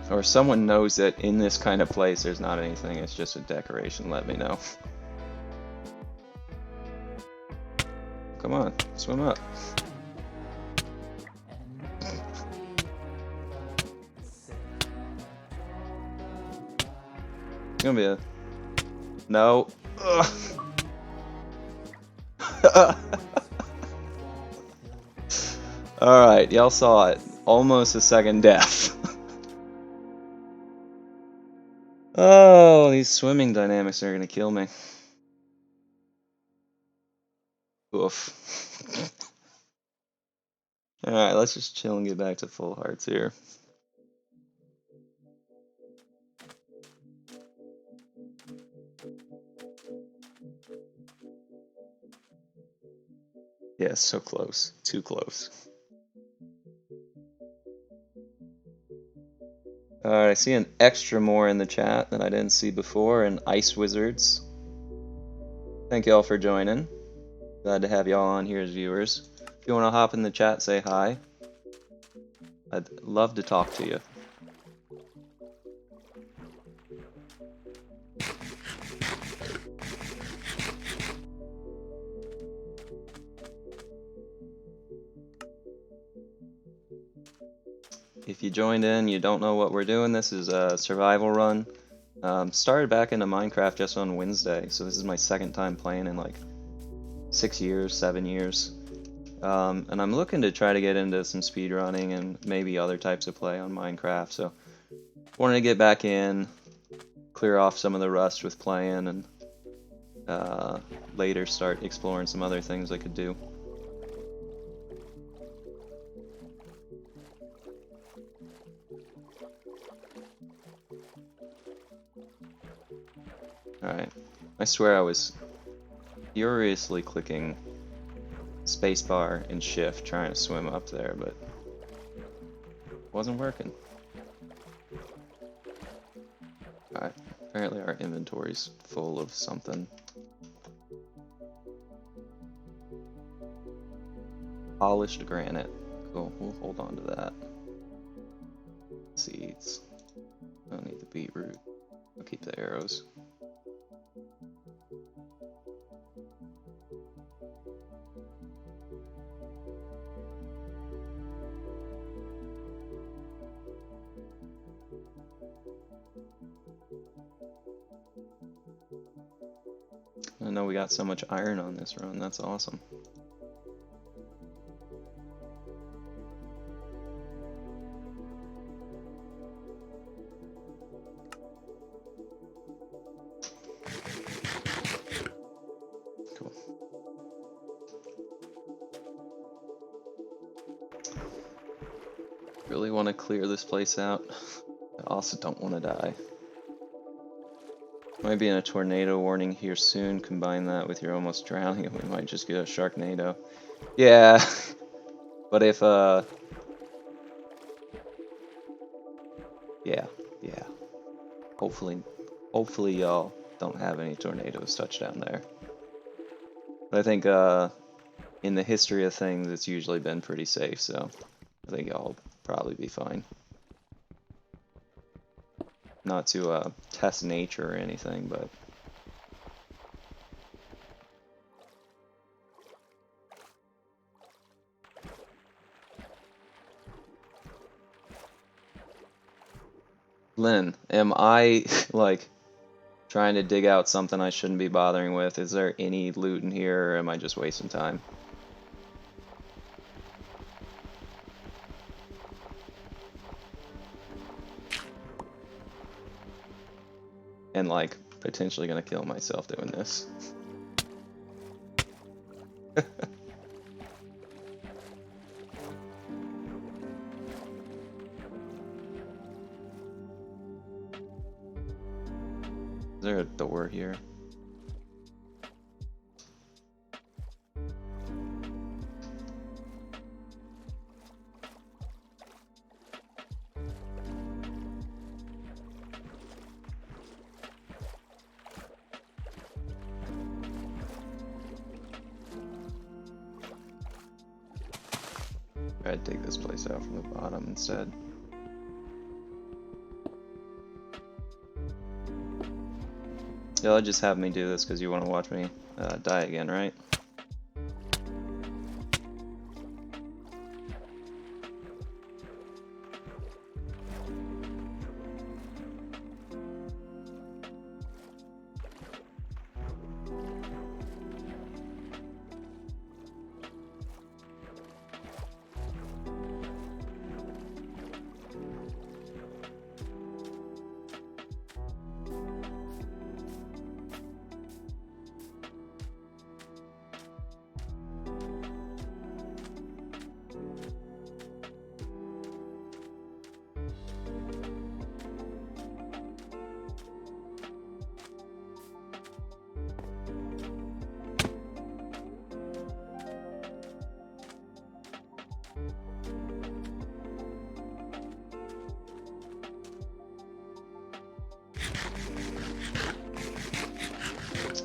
Or someone knows that in this kind of place there's not anything, it's just a decoration, let me know. Come on, swim up. It's gonna be a... No. Alright, y'all saw it. Almost a second death. Oh, these swimming dynamics are gonna kill me. Oof. Alright, let's just chill and get back to full hearts here. Yeah, so close. Too close. Alright, I see an extra more in the chat that I didn't see before, and Ice Wizards. Thank y'all for joining. Glad to have y'all on here as viewers. If you want to hop in the chat, say hi. I'd love to talk to you. If you joined in, you don't know what we're doing, this is a survival run. Started back into Minecraft just on Wednesday, so this is my second time playing in like 6 years, 7 years. And I'm looking to try to get into some speedrunning and maybe other types of play on Minecraft, so wanted to get back in, clear off some of the rust with playing, and later start exploring some other things I could do. Alright, I swear I was furiously clicking spacebar and shift trying to swim up there, but it wasn't working. Alright, apparently our inventory's full of something. Polished granite. Cool, we'll hold on to that. Seeds. I don't need the beetroot. I'll keep the arrows. I know we got so much iron on this run, that's awesome. Cool. really want to clear this place out. I also don't want to die. Might be in a tornado warning here soon. Combine that with your almost drowning and we might just get a Sharknado. Yeah. But if, yeah. Hopefully y'all don't have any tornadoes touch down there. But I think, in the history of things, it's usually been pretty safe, so I think y'all will probably be fine. Not to test nature or anything, but Lynn, am I like trying to dig out something I shouldn't be bothering with? Is there any loot in here, or am I just wasting time? And like potentially gonna kill myself doing this. Is there a door here? I'd dig this place out from the bottom instead. Y'all just have me do this because you want to watch me die again, right?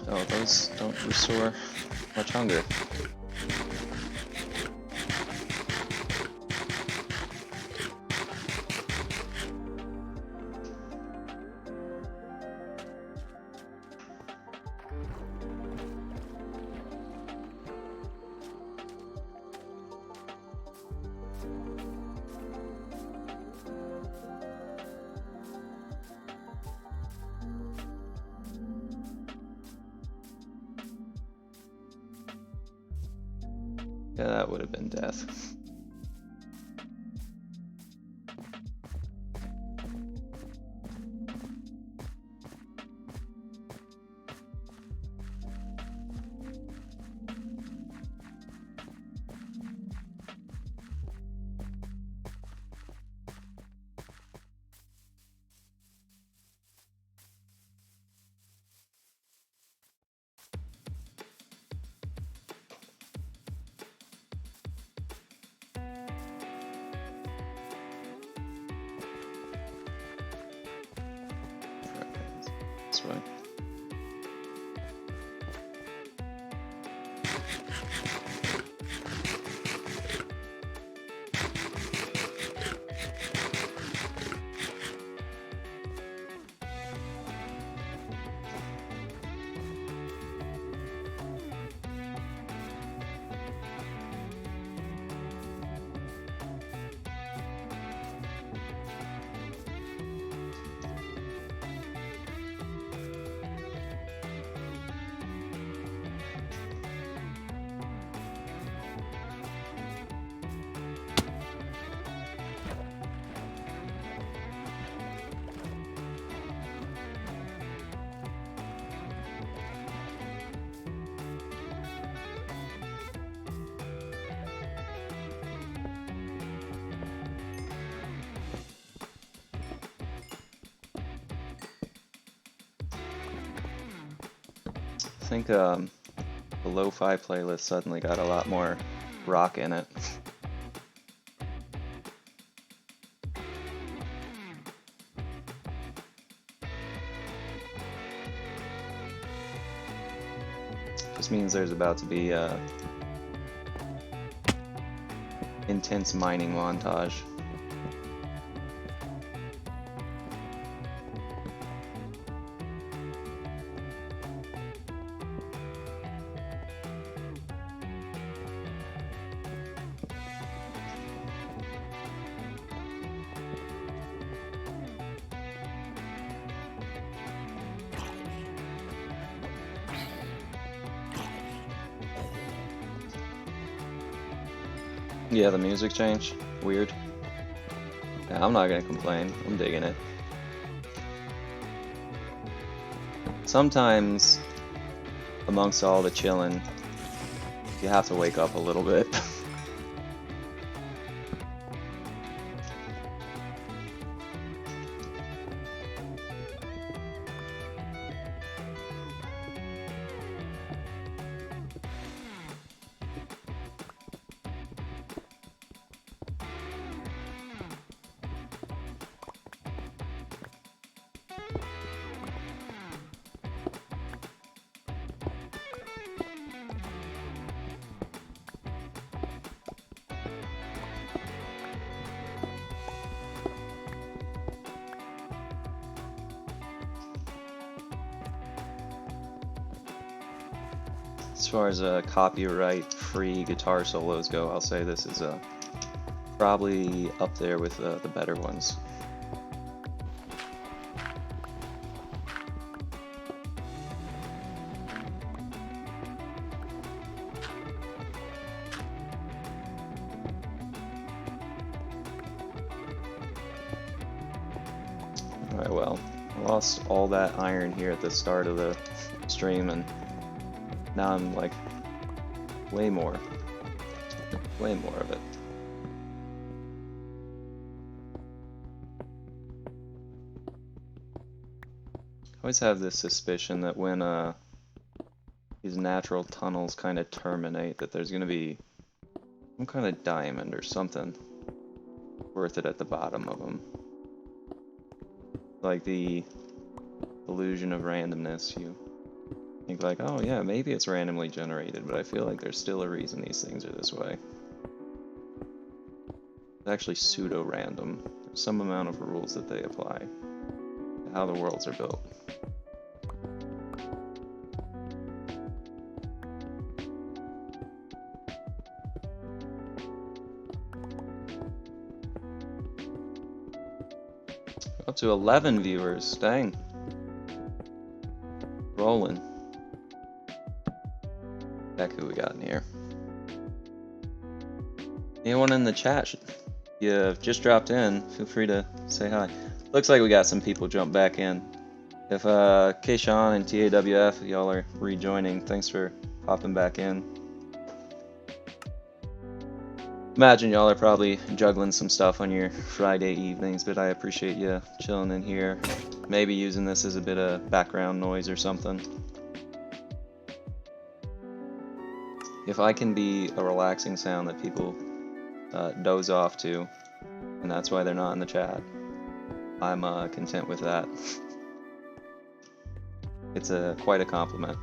Oh, those don't restore much hunger. Yeah, that would have been death. This way. think the lo-fi playlist suddenly got a lot more rock in it. Just means there's about to be a intense mining montage. Yeah, the music changed. Weird. Yeah, I'm not gonna complain. I'm digging it. Sometimes, amongst all the chilling, you have to wake up a little bit. As far as copyright-free guitar solos go, I'll say this is probably up there with the better ones. Alright, well, I lost all that iron here at the start of the stream, and now I'm like way more of it. I always have this suspicion that when these natural tunnels kind of terminate, that there's going to be some kind of diamond or something worth it at the bottom of them. Like the illusion of randomness, you think like, oh yeah, maybe it's randomly generated, but I feel like there's still a reason these things are this way. It's actually pseudo-random. There's some amount of rules that they apply to how the worlds are built. Up to 11 viewers, dang. Rolling. Heck, who we got in here? Anyone in the chat? You've just dropped in, feel free to say hi. Looks like we got some people jump back in. If Kayshawn and TAWF, y'all are rejoining, thanks for popping back in. Imagine y'all are probably juggling some stuff on your Friday evenings, but I appreciate you chilling in here. Maybe using this as a bit of background noise or something. If I can be a relaxing sound that people doze off to, and that's why they're not in the chat, I'm content with that. It's quite a compliment.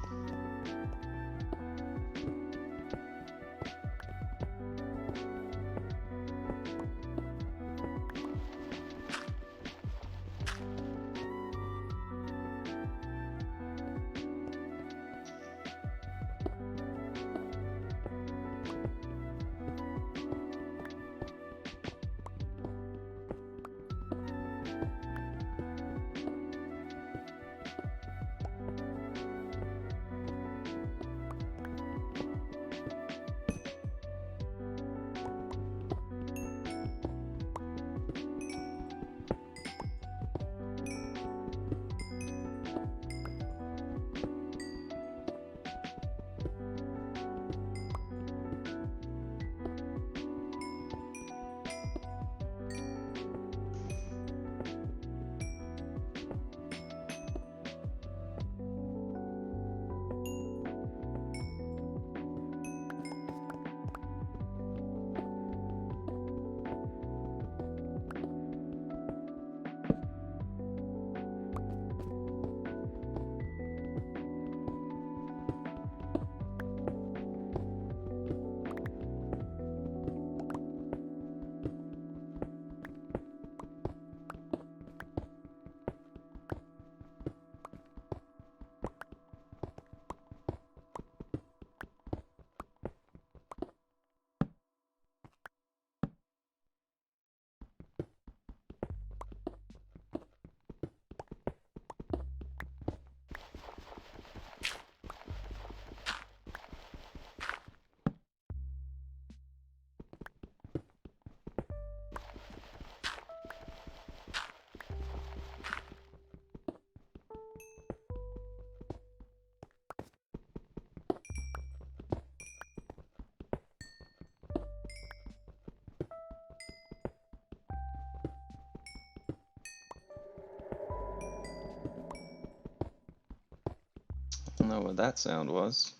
know what that sound was.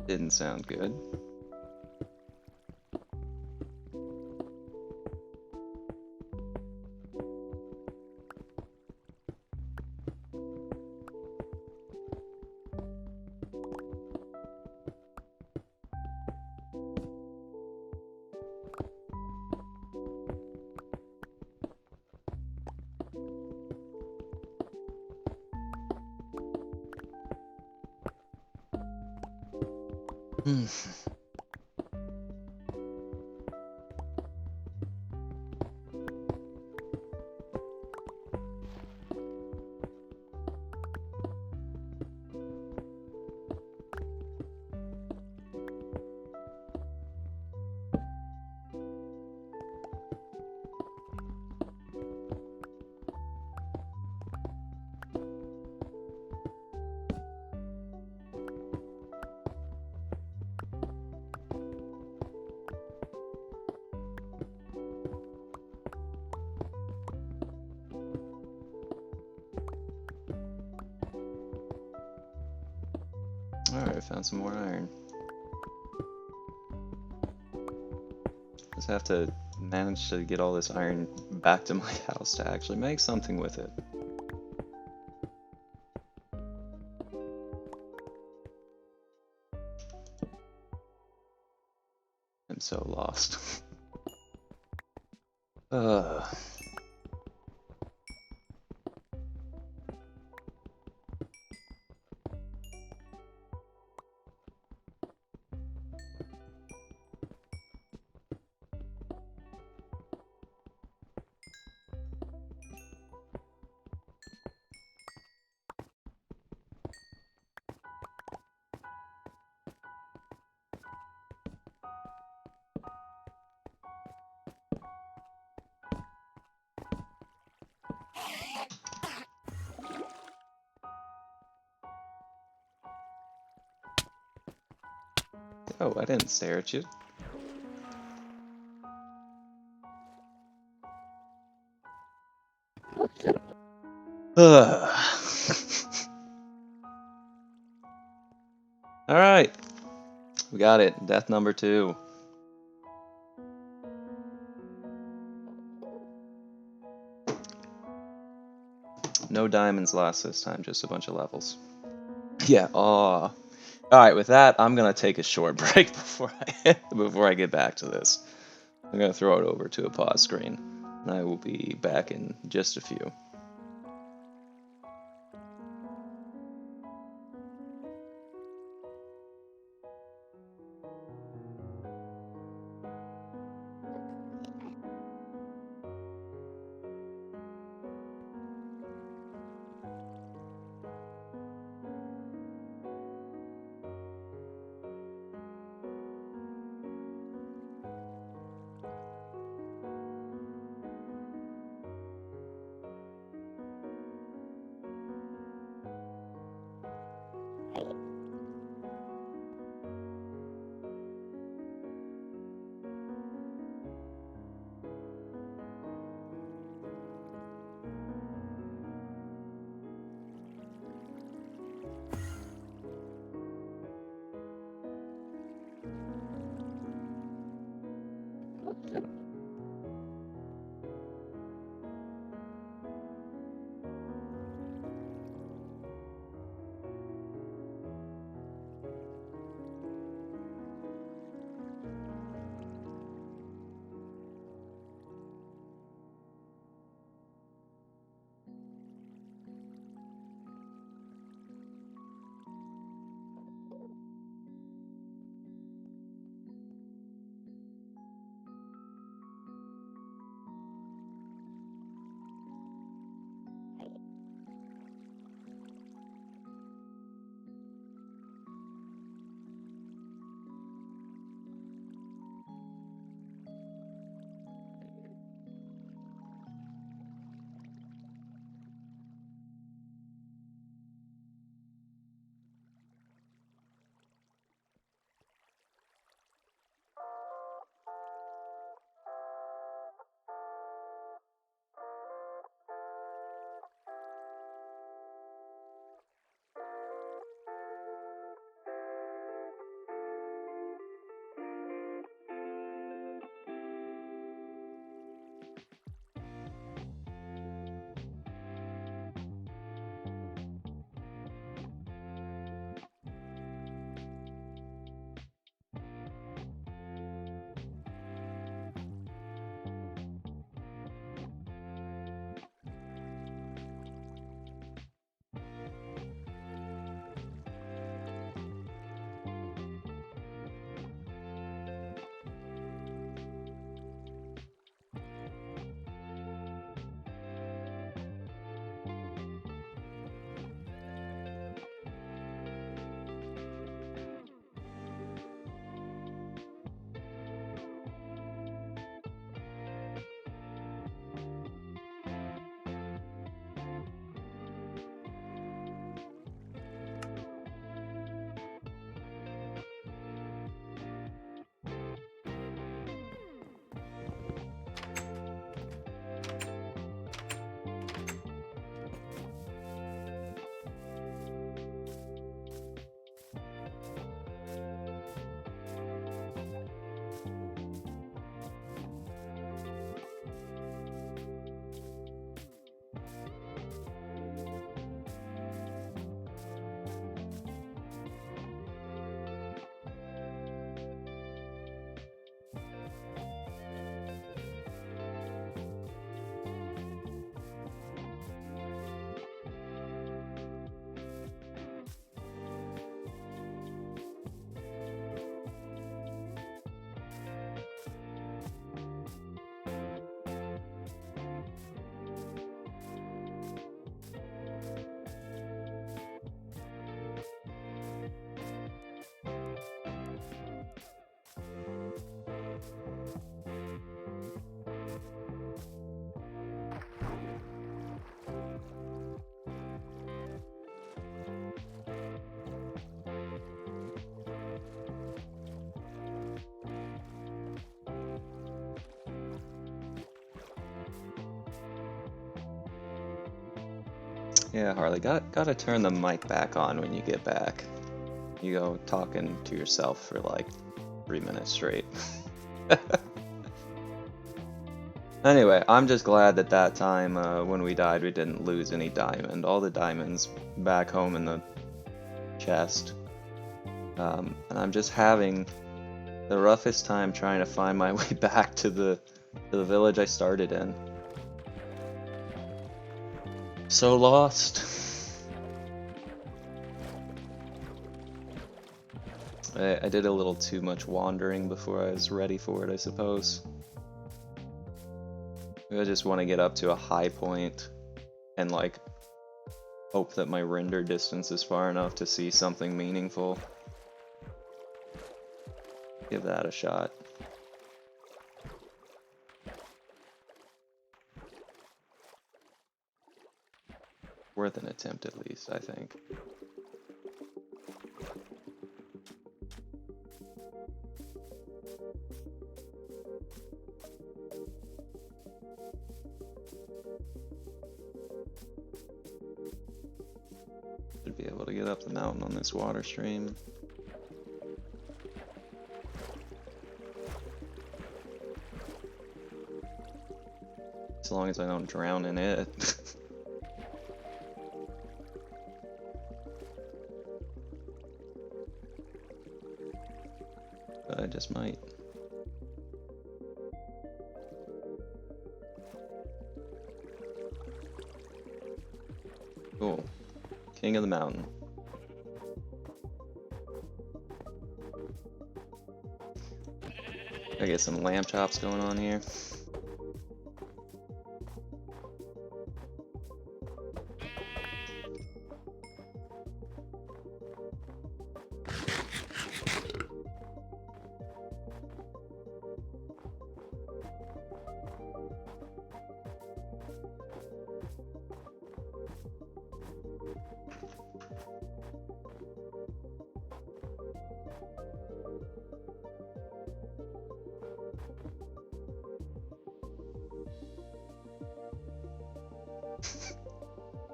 Didn't sound good. Alright, found some more iron. Just have to manage to get all this iron back to my house to actually make something with it. I'm so lost. Oh, I didn't stare at you. Alright. We got it. Death number 2. No diamonds lost this time, just a bunch of levels. Yeah, aw. Alright, with that, I'm gonna take a short break before I get back to this. I'm gonna throw it over to a pause screen, and I will be back in just a few. Yeah, Harley, gotta turn the mic back on when you get back. You go talking to yourself for like 3 minutes straight. Anyway, I'm just glad that that time when we died we didn't lose any diamond. All the diamonds back home in the chest. And I'm just having the roughest time trying to find my way back to the village I started in. So lost. I did a little too much wandering before I was ready for it, I suppose. I just want to get up to a high point and like hope that my render distance is far enough to see something meaningful. Give that a shot. Worth an attempt at least, I think. Should be able to get up the mountain on this water stream. As long as I don't drown in it. But I just might. Cool. King of the mountain. I get some lamb chops going on here.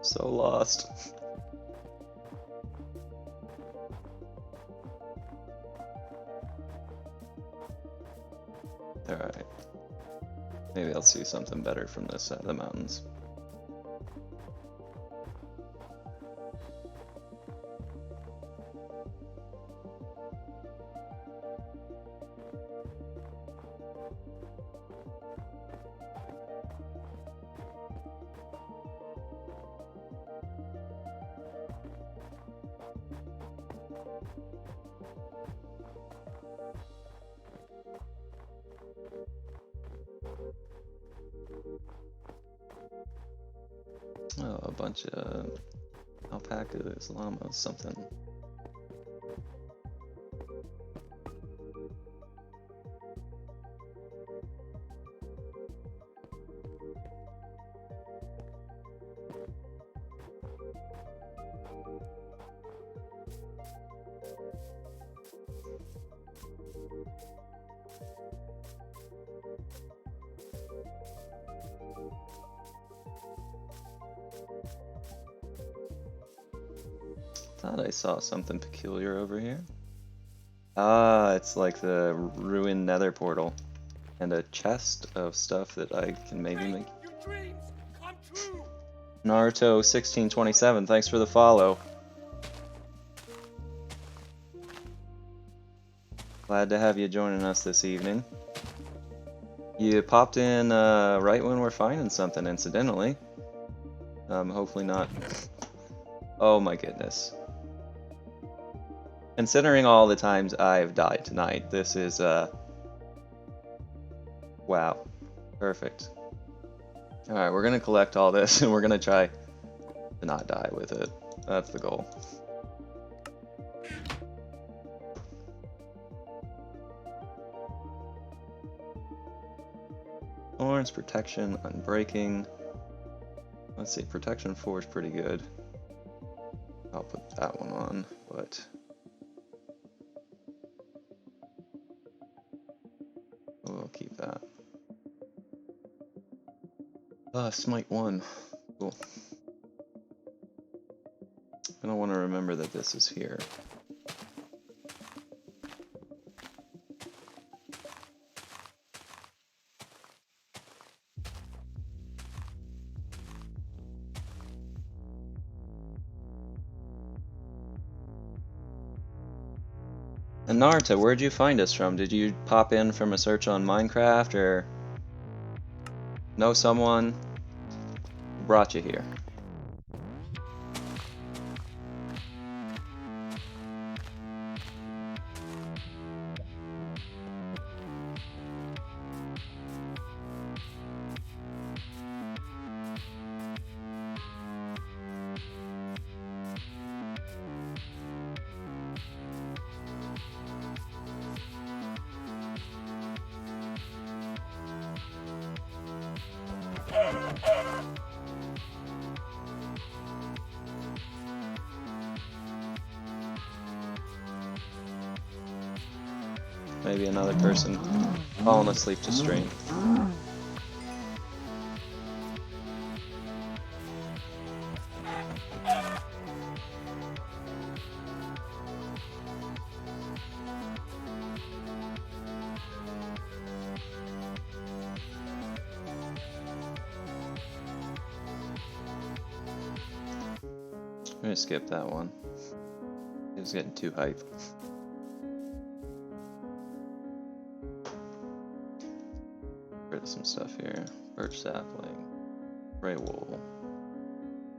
So lost. Alright. Maybe I'll see something better from this side of the mountains. Oh, a bunch of alpacas, llamas, something. Thought I saw something peculiar over here. Ah, it's like the ruined nether portal. And a chest of stuff that I can maybe make. Your dreams come true. Naruto 1627, thanks for the follow. Glad to have you joining us this evening. You popped in right when we're finding something, incidentally. Hopefully not. Oh my goodness. Considering all the times I've died tonight, this is, wow. Perfect. Alright, we're gonna collect all this, and we're gonna try to not die with it. That's the goal. Thorns, protection, unbreaking. Let's see, protection 4 is pretty good. I'll put that one on, but we'll keep that. Smite 1. Cool. I don't want to remember that this is here. And Naruto, where'd you find us from? Did you pop in from a search on Minecraft or know someone who brought you here? Maybe another person falling asleep to stream. I'm gonna skip that one. It was getting too hype. Rid of some stuff here. Birch sapling, gray wool,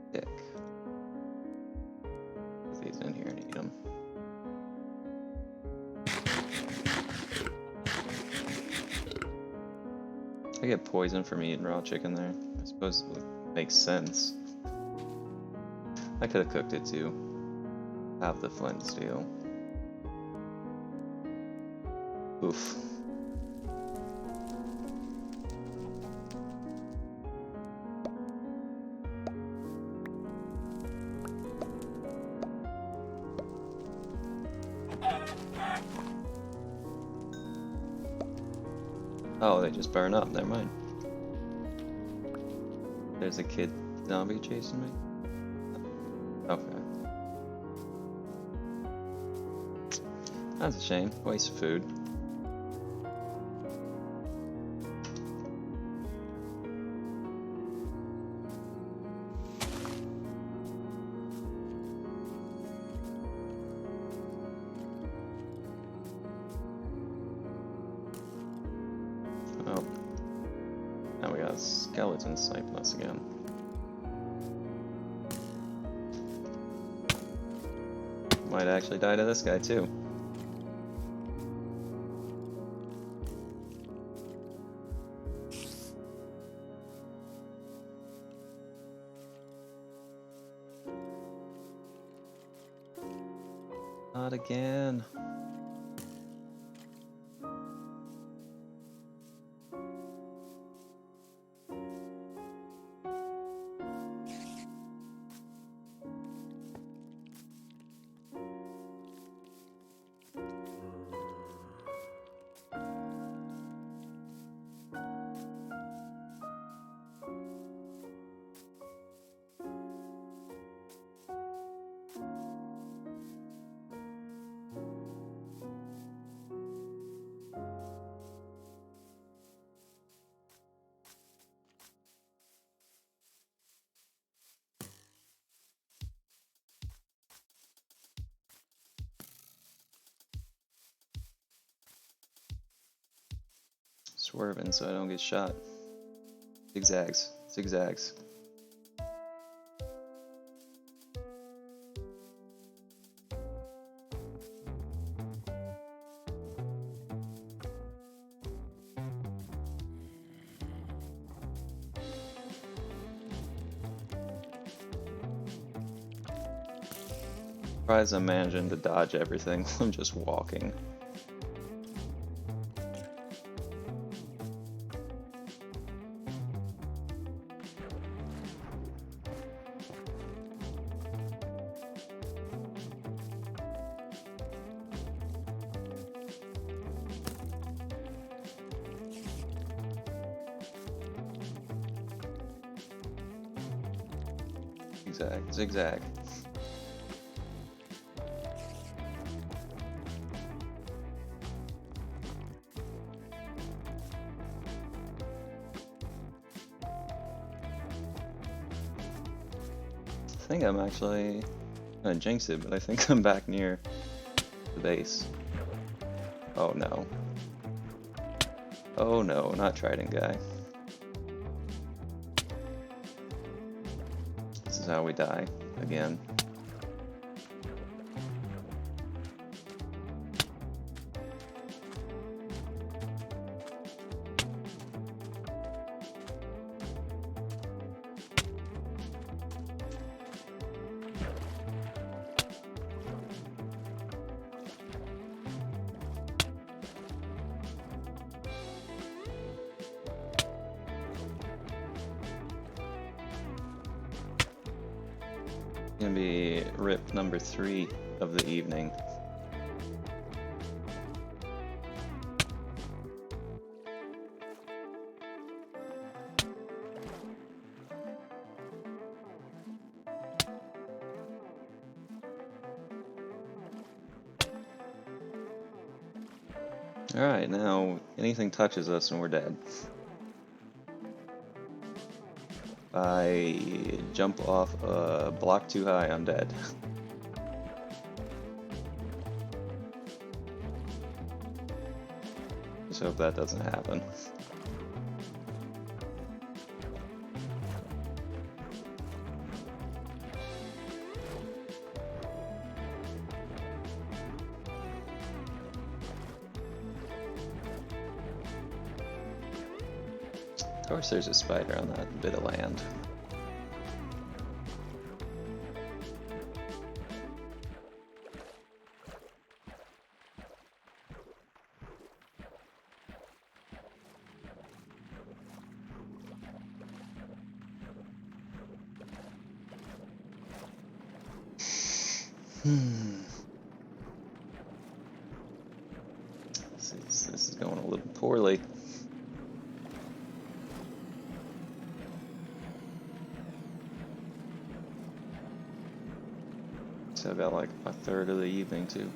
stick. Put these in here and eat them. I get poisoned from eating raw chicken there. I suppose it makes sense. I could have cooked it too. Have the flint and steel. Oof. Oh, they just burn up. Never mind. There's a kid zombie chasing me. Okay. That's a shame. Waste of food. Oh. Now we got skeletons sniping us again. Might actually die to this guy too. Not again. Swerving so I don't get shot. Zigzags, zigzags. Surprised I'm managing to dodge everything while I'm just walking. Zigzag, zigzag. think I'm actually gonna jinx it, but I think I'm back near the base. Oh no. Oh no, not Trident guy. This is how we die again. Gonna be rip number 3 of the evening. Alright, now anything touches us and we're dead. I jump off a block too high, I'm dead. Just hope that doesn't happen. Of course there's a spider on that bit of land. This is going a little poorly. So I've got like a third of the evening too.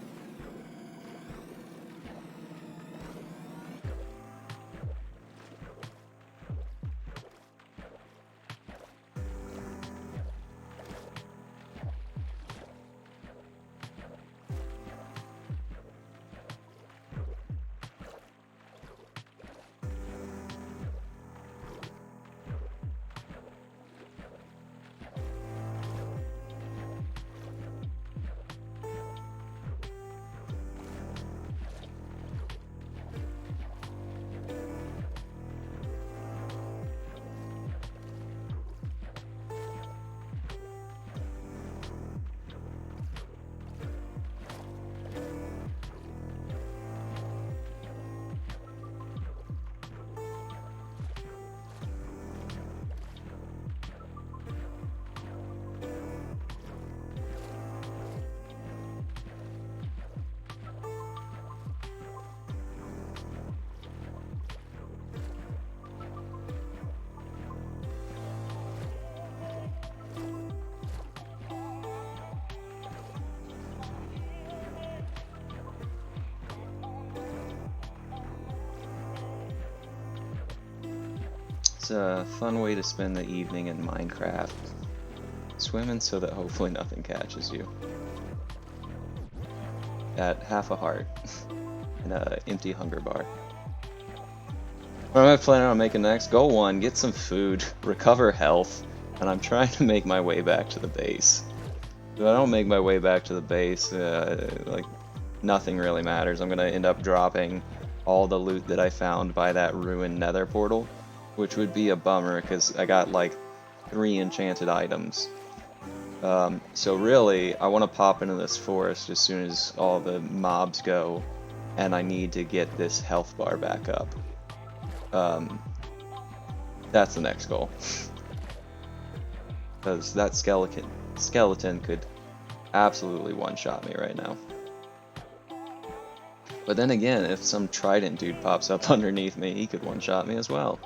It's a fun way to spend the evening in Minecraft. Swimming so that hopefully nothing catches you. At half a heart. And an empty hunger bar. What am I planning on making next? Goal 1, get some food, recover health, and I'm trying to make my way back to the base. If I don't make my way back to the base, like, nothing really matters. I'm gonna end up dropping all the loot that I found by that ruined nether portal, which would be a bummer because I got like 3 enchanted items. So really, I want to pop into this forest as soon as all the mobs go, and I need to get this health bar back up. That's the next goal. Because that skeleton could absolutely one-shot me right now. But then again, if some trident dude pops up underneath me, he could one-shot me as well.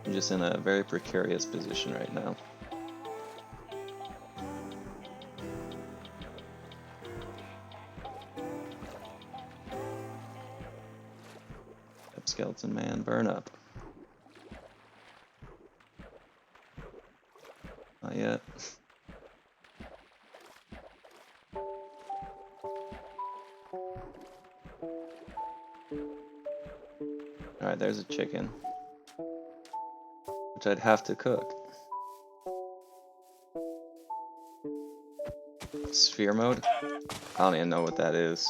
I'm just in a very precarious position right now. Skeleton man, burn up. Alright, there's a chicken. Which I'd have to cook. Sphere mode? I don't even know what that is.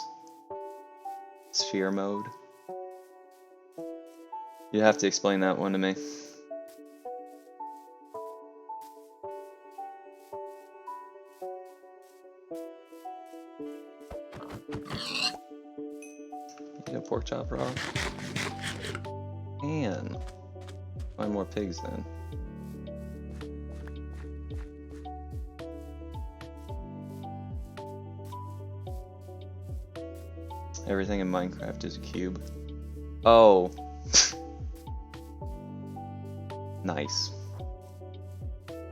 Sphere mode? You have to explain that one to me. You got pork chop raw? And find more pigs then. Everything in Minecraft is a cube. Oh. Nice.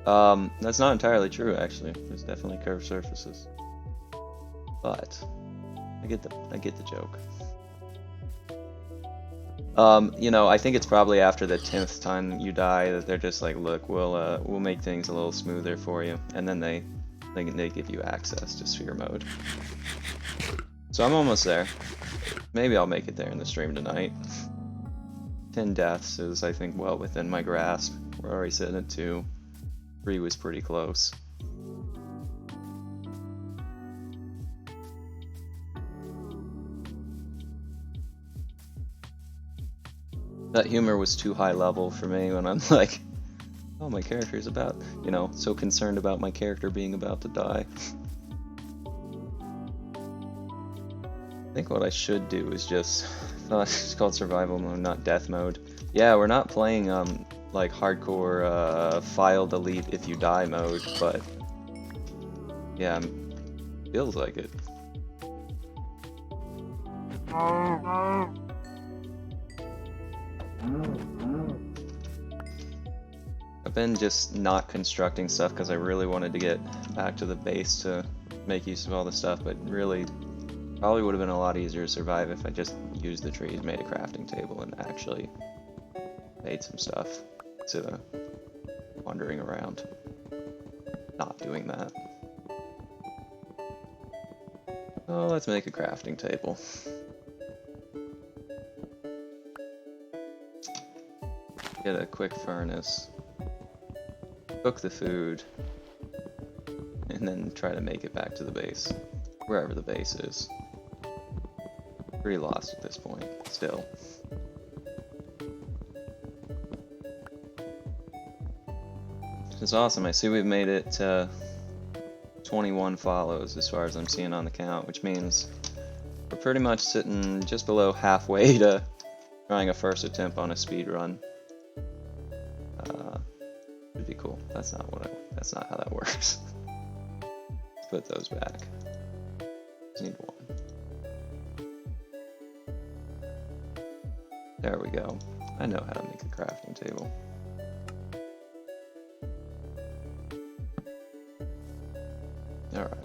That's not entirely true actually. There's definitely curved surfaces. But I get the joke. You know, I think it's probably after the 10th time you die that they're just like, look, we'll make things a little smoother for you, and then they give you access to sphere mode. So I'm almost there. Maybe I'll make it there in the stream tonight. 10 deaths is, I think, well within my grasp. We're already sitting at 2. 3 was pretty close. That humor was too high level for me when I'm like, oh, my character is about, you know, so concerned about my character being about to die. I think what I should do is just, it's called survival mode, not death mode. Yeah, we're not playing like hardcore file delete if you die mode, but yeah, feels like it. I've been just not constructing stuff because I really wanted to get back to the base to make use of all the stuff, but really probably would have been a lot easier to survive if I just used the trees, made a crafting table, and actually made some stuff instead of wandering around not doing that. Oh, let's make a crafting table. Get a quick furnace. Cook the food, and then try to make it back to the base, wherever the base is. Pretty lost at this point, still. It's awesome. I see we've made it to 21 follows as far as I'm seeing on the count, which means we're pretty much sitting just below halfway to trying a first attempt on a speed run. Would be cool. That's not how that works. Let's put those back. Just need one. There we go. I know how to make a crafting table. Alright.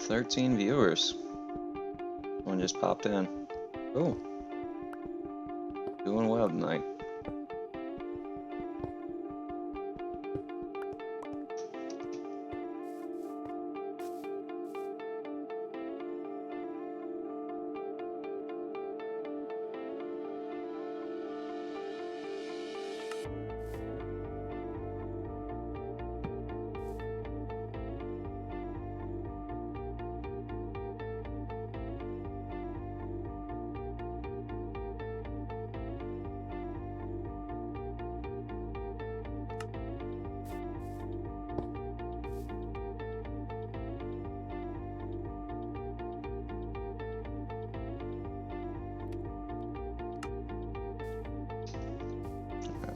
13 viewers. One just popped in. Oh. Doing well tonight.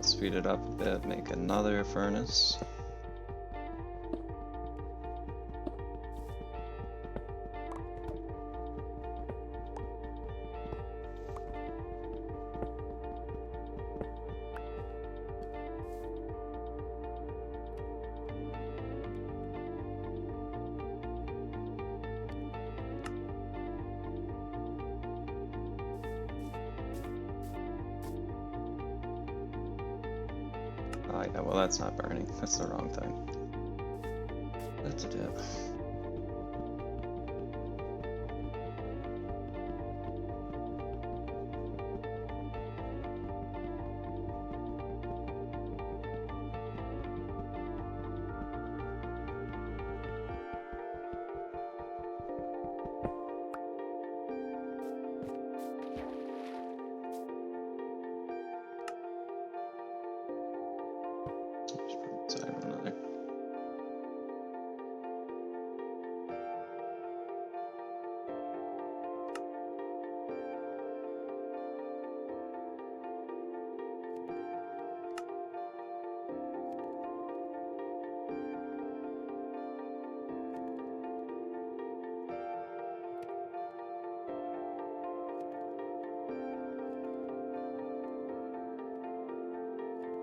Speed it up a bit, make another furnace. Oh yeah, well that's not burning. That's the wrong thing. That's a dip. Sorry, another.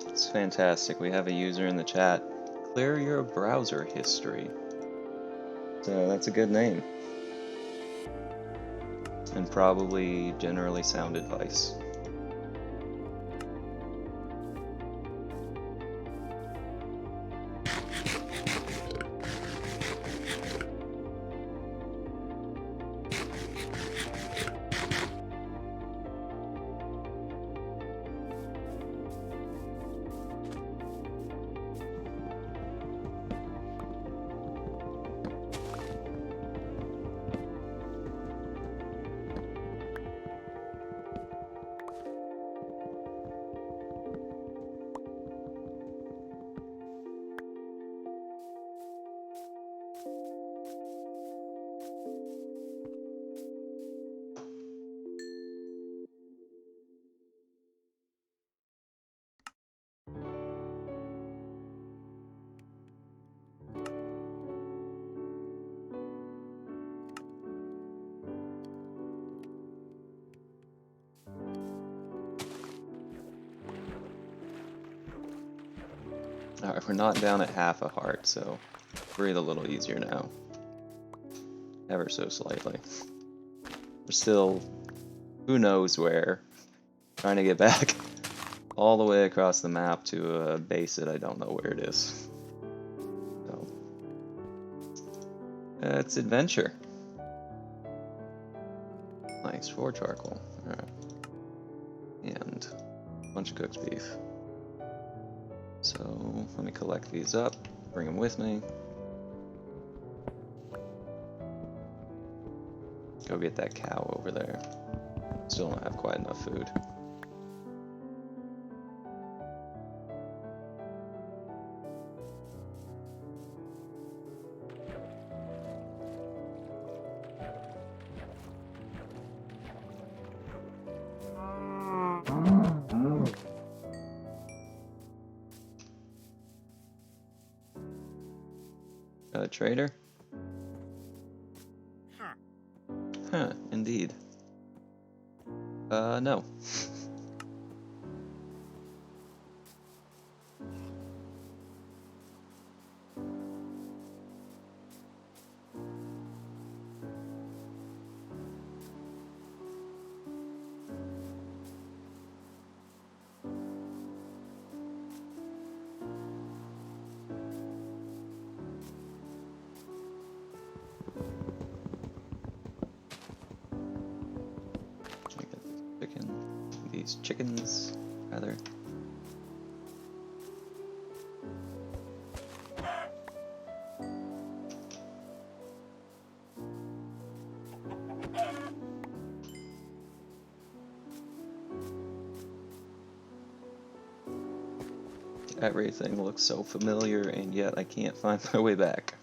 It's fantastic. We have a user in the chat. Clear your browser history. So that's a good name. And probably generally sound advice. Alright, we're not down at half a heart, so breathe a little easier now. Ever so slightly. We're still, who knows where, trying to get back all the way across the map to a base that I don't know where it is. So, it's adventure. Nice, 4 charcoal. Alright. And a bunch of cooked beef. So, let me collect these up, bring them with me. Go get that cow over there. Still don't have quite enough food. Got a trader? Huh, indeed. No. these chickens, rather. Everything looks so familiar, and yet I can't find my way back.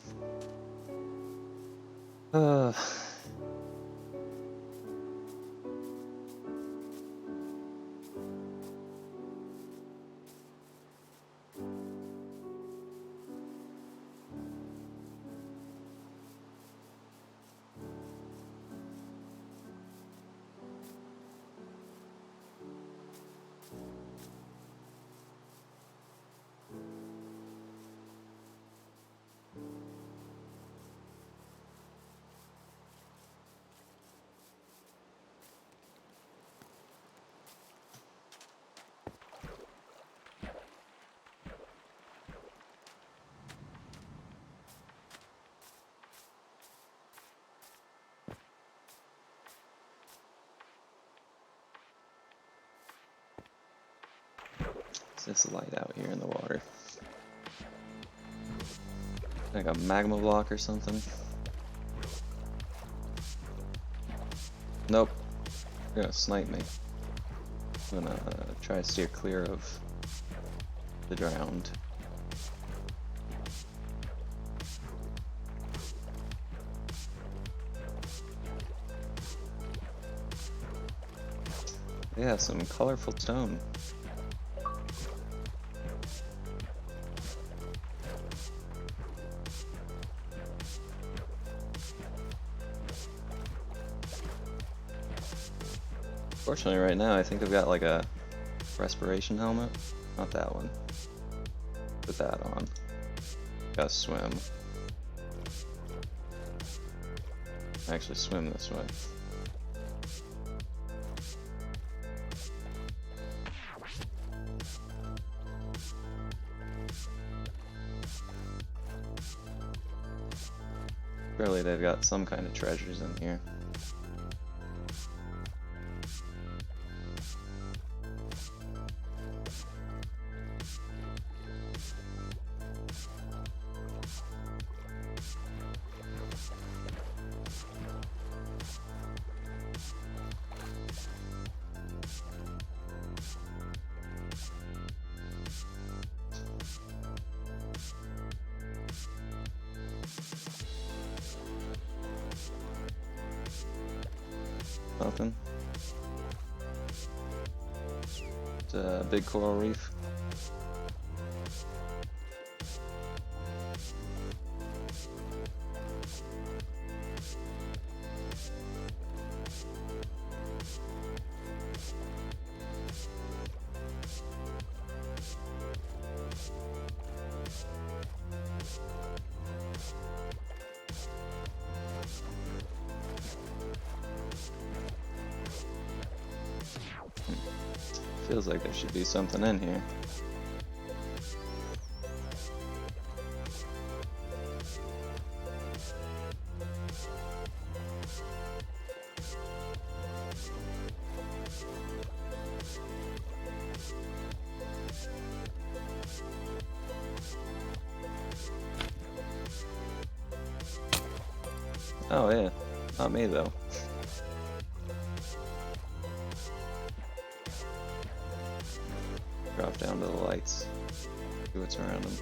Is this light out here in the water? Like a magma block or something? Nope. They're gonna snipe me. I'm gonna try to steer clear of the drowned. Yeah, some colorful stone. Fortunately, right now, I think I've got like a respiration helmet. Not that one. Put that on. Gotta swim. Actually, swim this way. Surely they've got some kind of treasures in here. Nothing. It's a big coral reef. Feels like there should be something in here. Oh yeah, not me though. Drop down to the lights, see what's around them.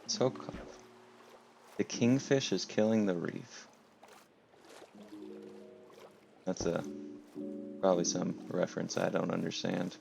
So, the kingfish is killing the reef. That's probably some reference I don't understand.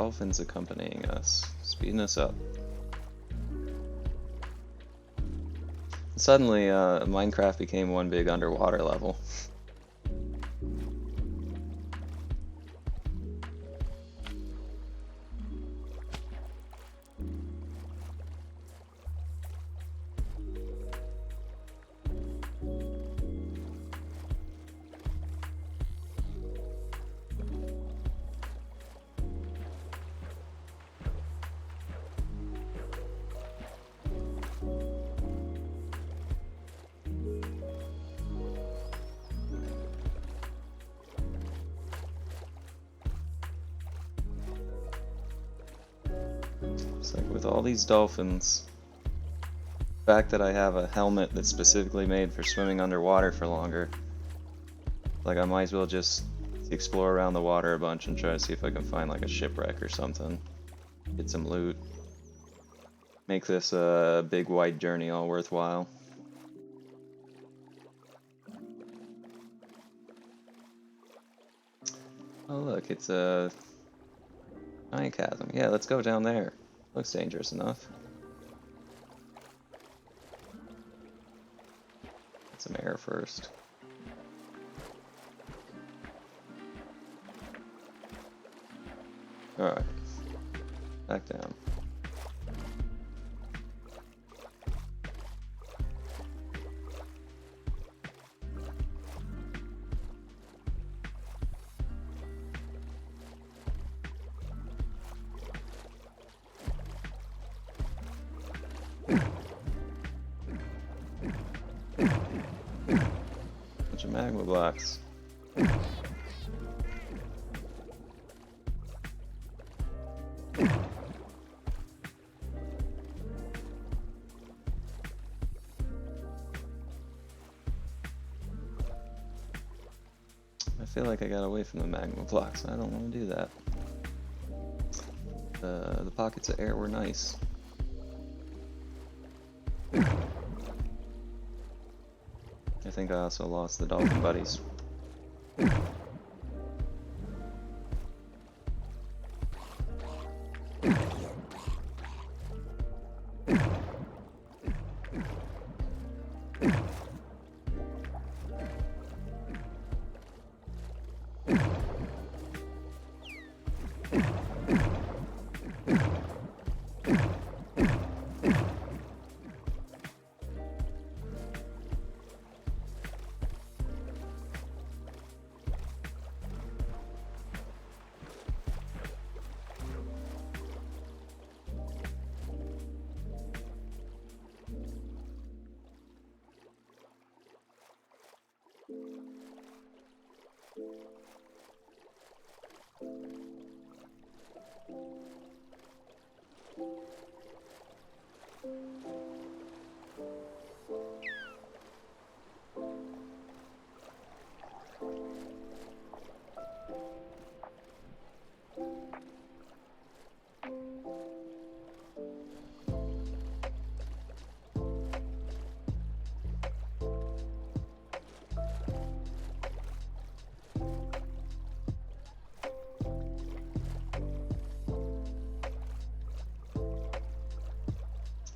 dolphins accompanying us, speeding us up. Suddenly, Minecraft became one big underwater level. It's like with all these dolphins, the fact that I have a helmet that's specifically made for swimming underwater for longer, like I might as well just explore around the water a bunch and try to see if I can find like a shipwreck or something. Get some loot. Make this a big wide journey all worthwhile. Oh look, it's a giant chasm. Yeah, let's go down there. Looks dangerous enough. Get some air first. Alright. Back down. Bunch of magma blocks. I feel like I got away from the magma blocks. I don't want to do that. The pockets of air were nice. I think I also lost the dolphin buddies.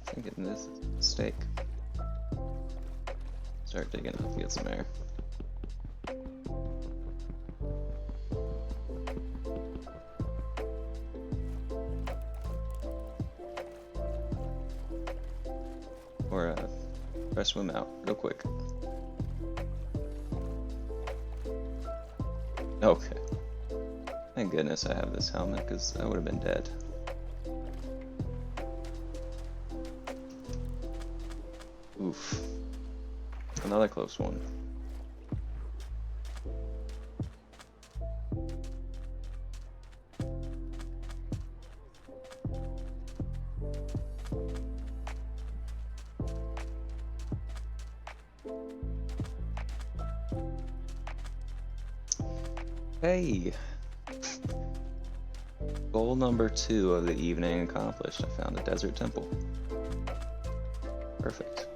I think getting this is a mistake. Start digging up to get some air. Or try to swim out real quick. Okay. Thank goodness I have this helmet, because I would have been dead. Oof. Another close one. Hey! Goal number 2 of the evening accomplished. I found a desert temple. Perfect.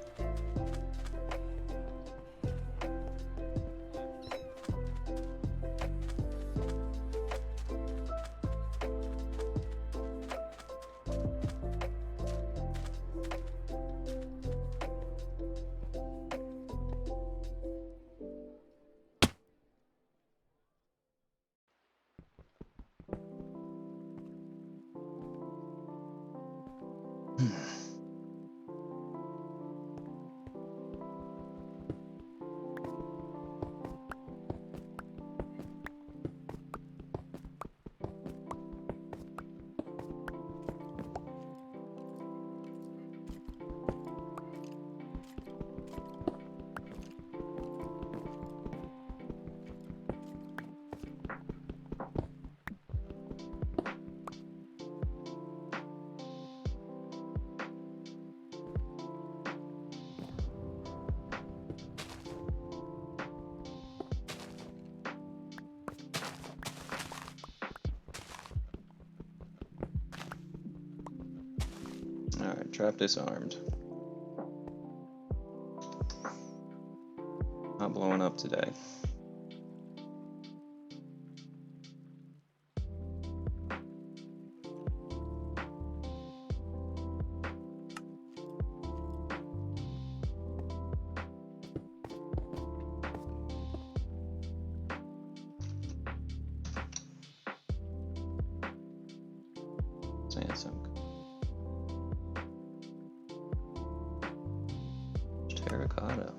Alright, trap disarmed. Not blowing up today. Sandsome. Terracotta.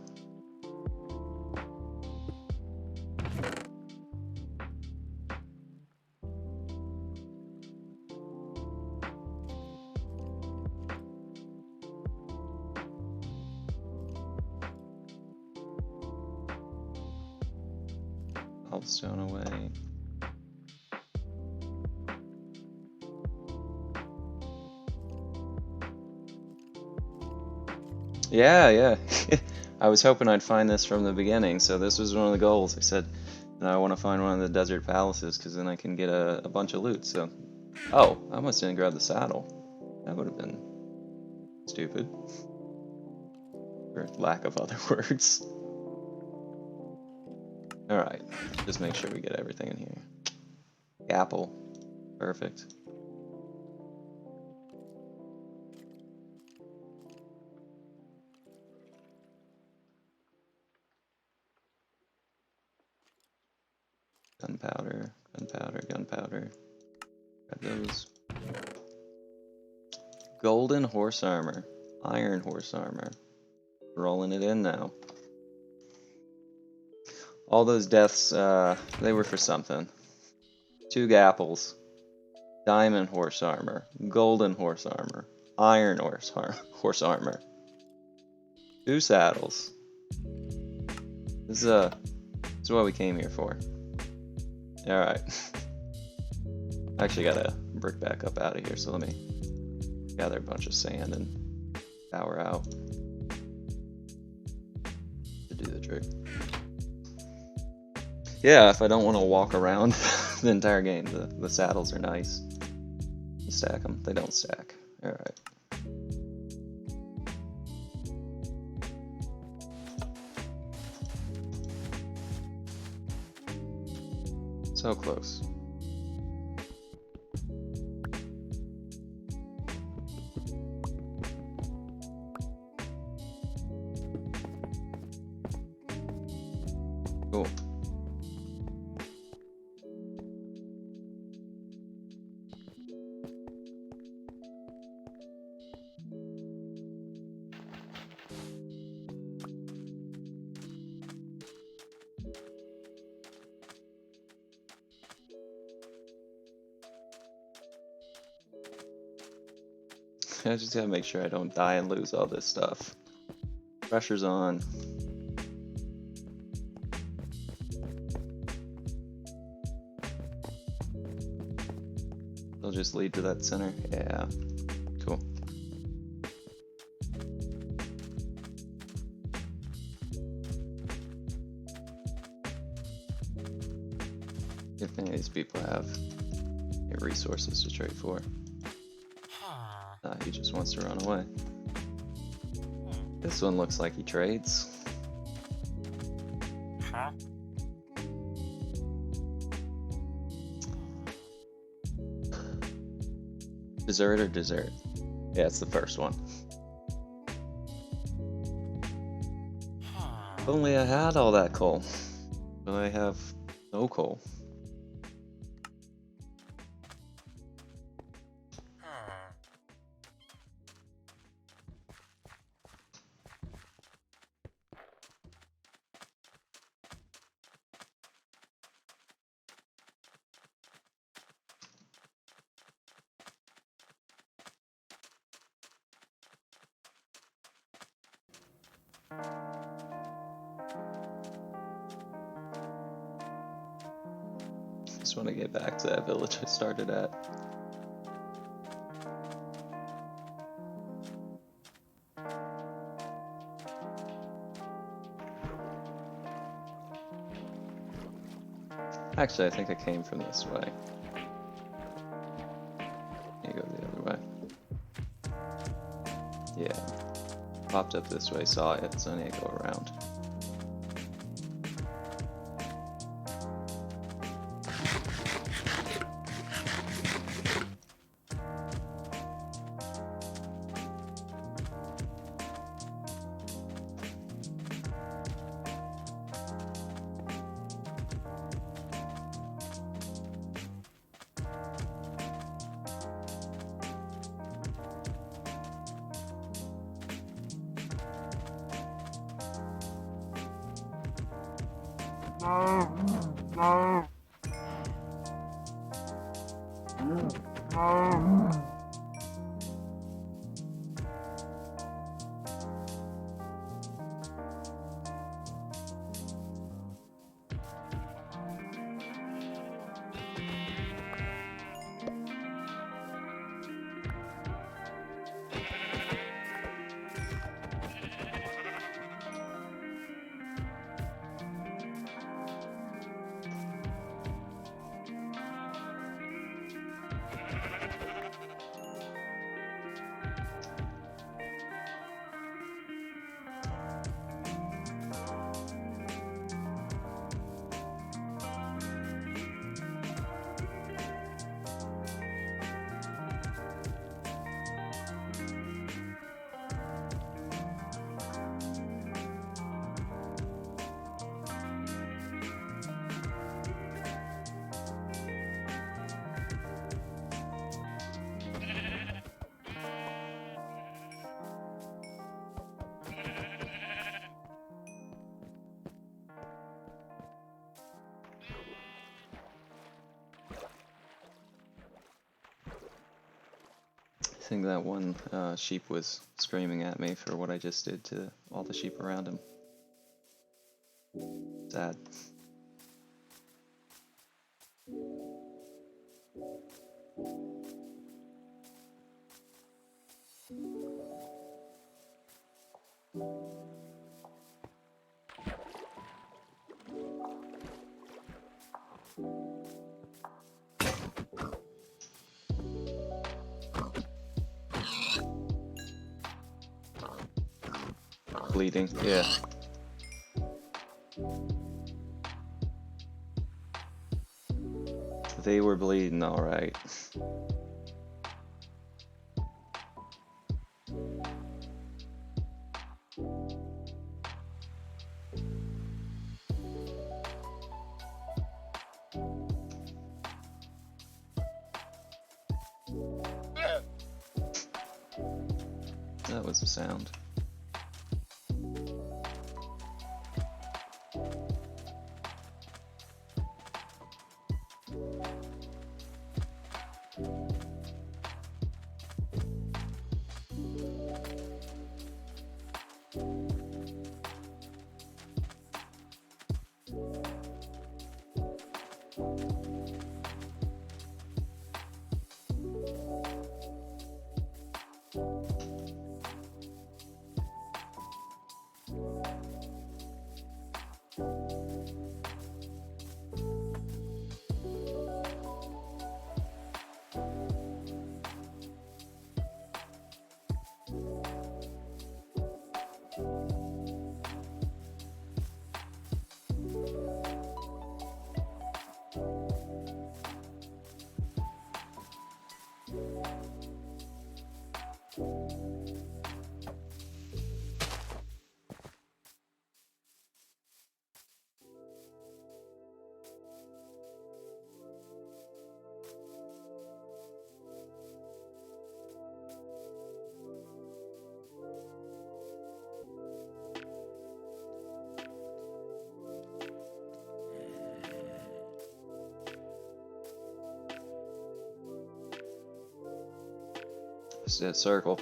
Cobblestone away. Yeah. I was hoping I'd find this from the beginning, so this was one of the goals. I said, I want to find one of the desert palaces, because then I can get a bunch of loot, so... Oh, I almost didn't grab the saddle. That would have been stupid. For lack of other words. Alright, just make sure we get everything in here. Apple. Perfect. Gunpowder. Grab those. Golden horse armor. Iron horse armor. Rolling it in now. All those deaths, they were for something. 2 apples. Diamond horse armor. Golden horse armor. Iron horse armor. 2 saddles. This is what we came here for. Alright. I actually gotta brick back up out of here, so let me gather a bunch of sand and power out to do the trick. Yeah, if I don't want to walk around the entire game, the saddles are nice. You stack them, they don't stack. Alright. So close. Cool. I just gotta make sure I don't die and lose all this stuff. Pressure's on. They'll just lead to that center. Yeah. Cool. Good thing these people have resources to trade for. He just wants to run away. This one looks like he trades. Huh? Dessert or dessert? Yeah, it's the first one. If only I had all that coal. But I have no coal. Just want to get back to that village I started at. Actually, I think I came from this way. You go the other way. Yeah. Popped up this way, saw it, so I need to go around. I think that one sheep was screaming at me for what I just did to all the sheep around him. Sad. Bleeding, yeah. They were bleeding alright. That was the sound. It's that circle.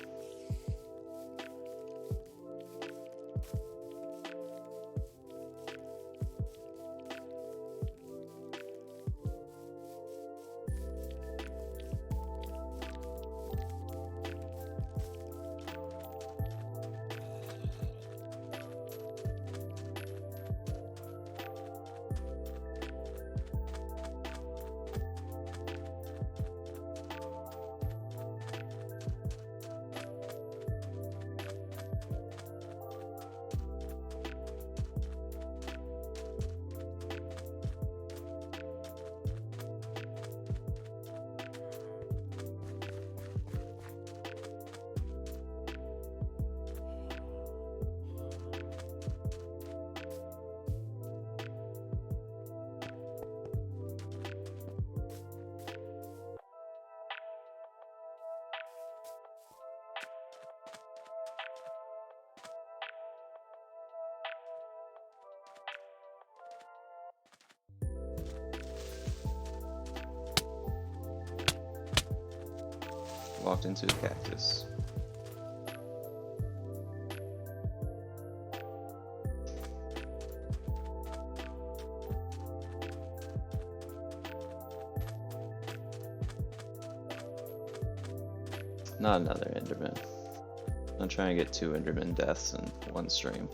walked into a cactus. Not another Enderman. I'm trying to get 2 Enderman deaths in one stream.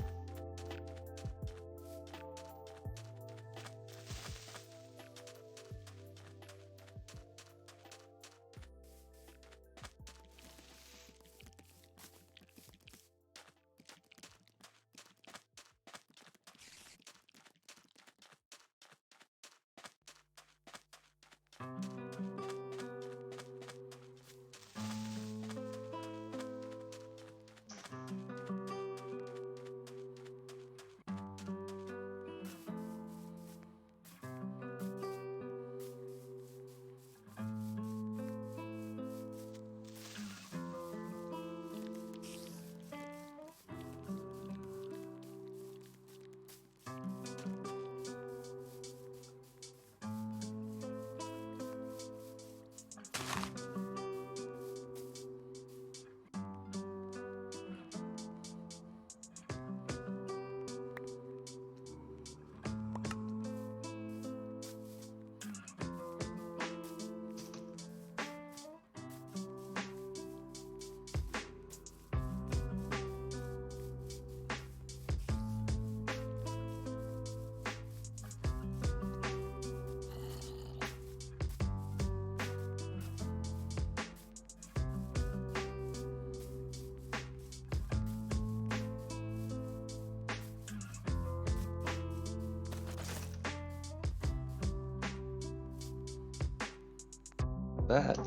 That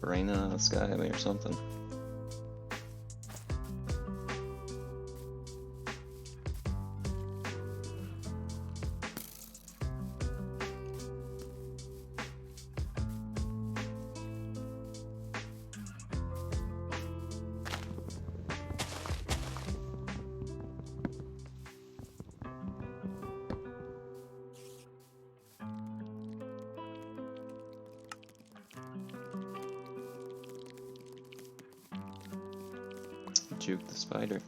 rain out of the sky at me or something. Juke the spider.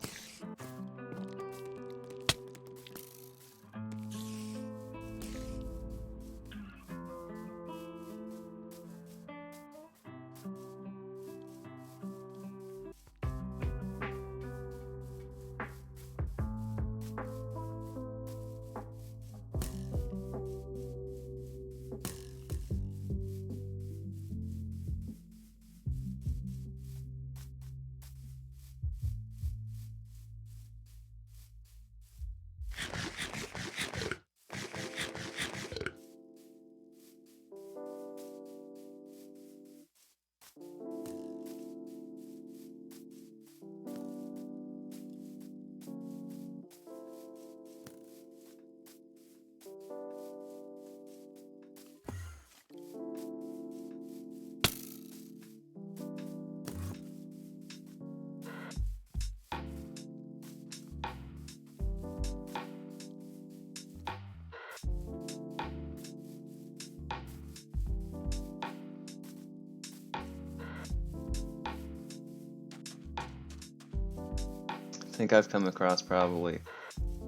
I think I've come across probably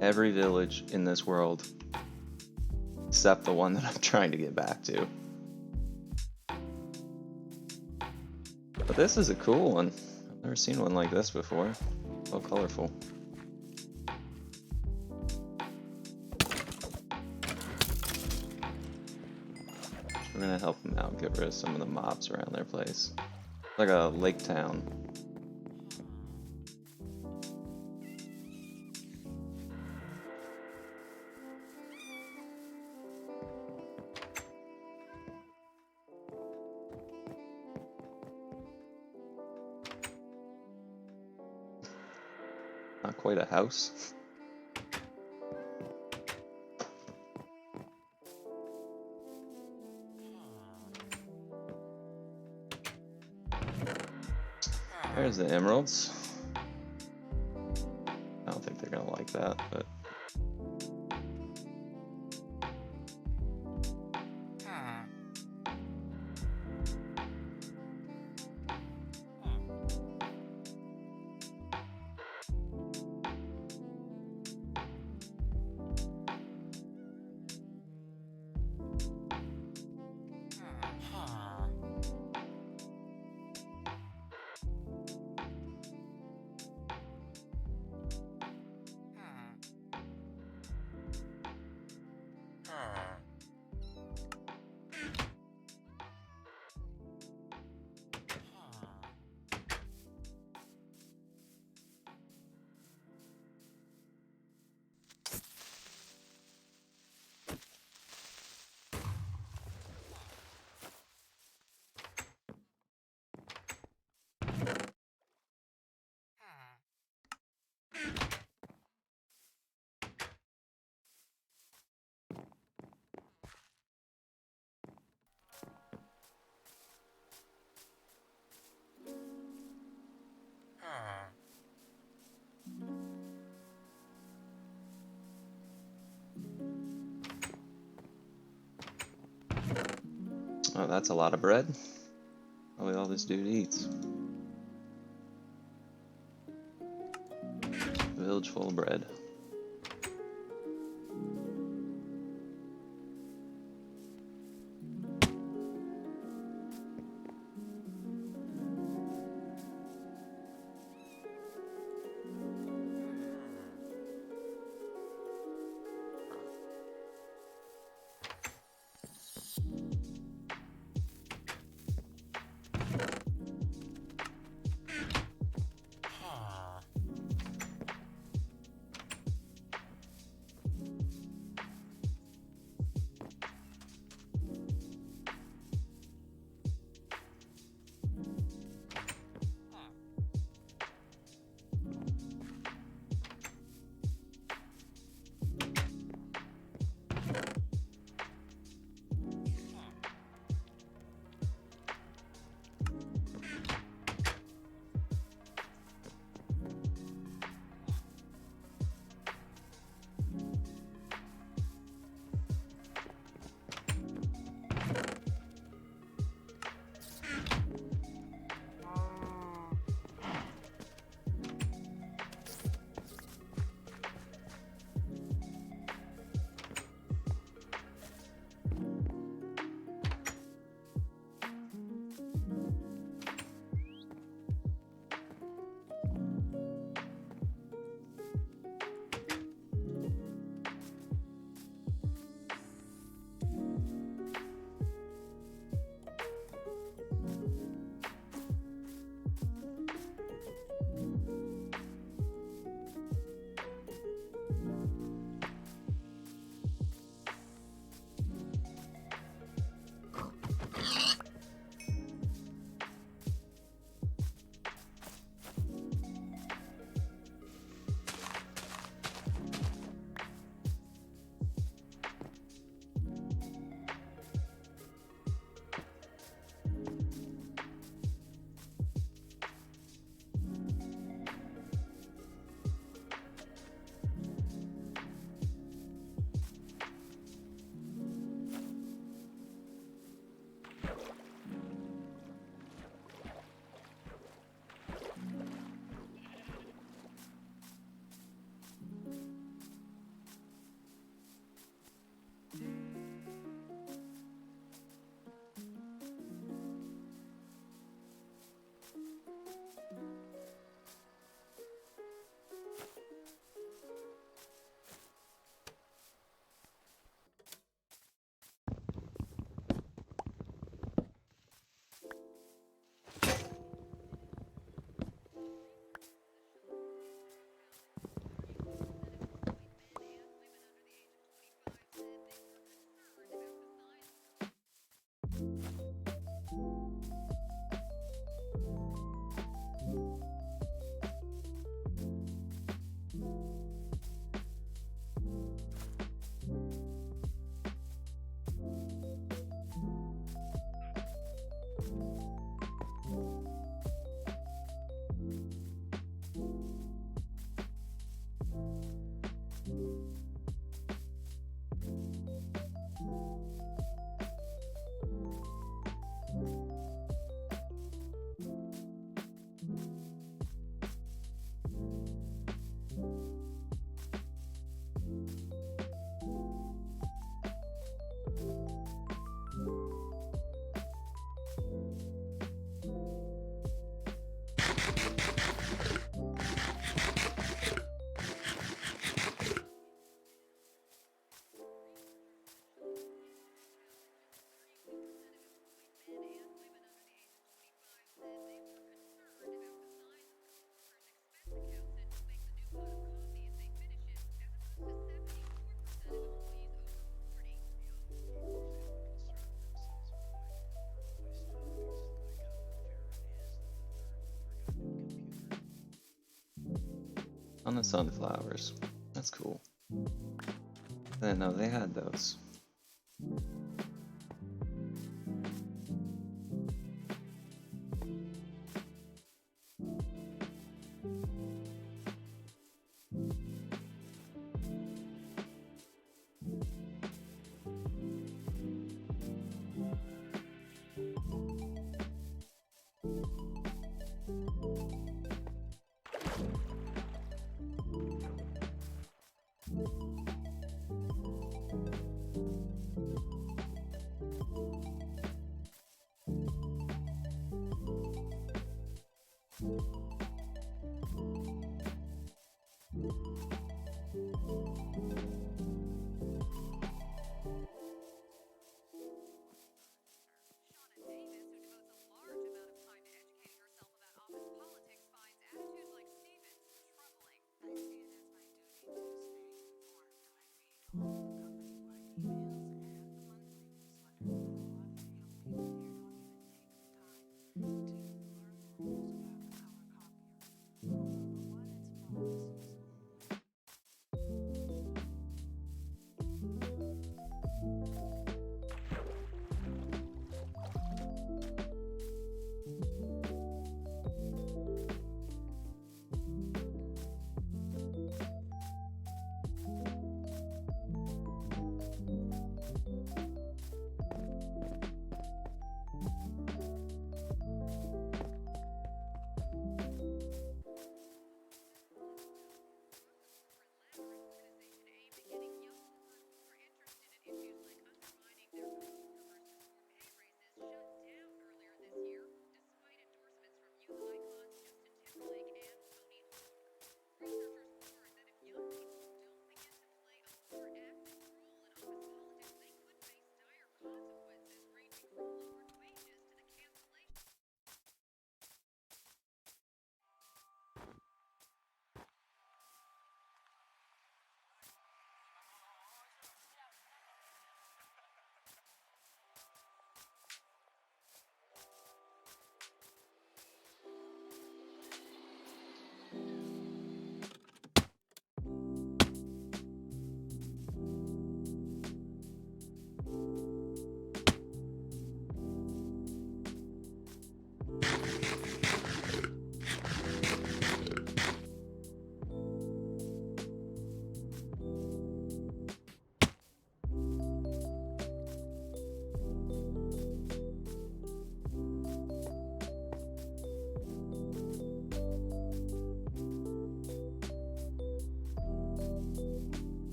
every village in this world except the one that I'm trying to get back to. But this is a cool one. I've never seen one like this before. So colorful. We're gonna help them out, get rid of some of the mobs around their place. Like a lake town. Not quite a house. There's the emeralds. I don't think they're gonna like that, but Oh, that's a lot of bread. Probably all this dude eats. Village full of bread. On the sunflowers. That's cool. I didn't know they had those.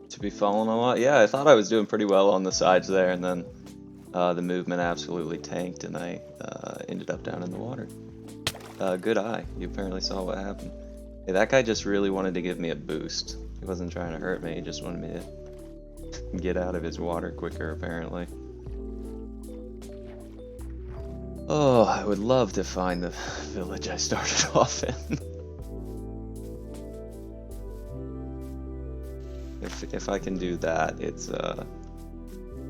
To be falling a lot? Yeah, I thought I was doing pretty well on the sides there, and then the movement absolutely tanked, and I ended up down in the water. Good eye. You apparently saw what happened. Hey, that guy just really wanted to give me a boost. He wasn't trying to hurt me, he just wanted me to get out of his water quicker, apparently. Oh, I would love to find the village I started off in. If I can do that, it's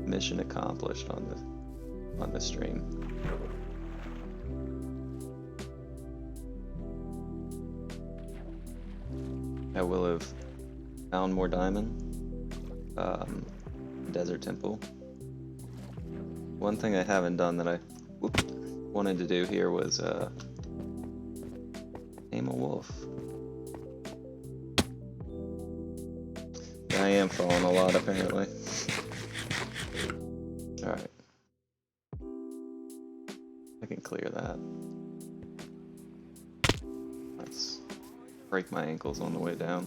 mission accomplished on the stream. I will have found more diamond. Desert Temple. One thing I haven't done that I wanted to do here was tame a wolf. I am falling a lot, apparently. Alright. I can clear that. Let's break my ankles on the way down.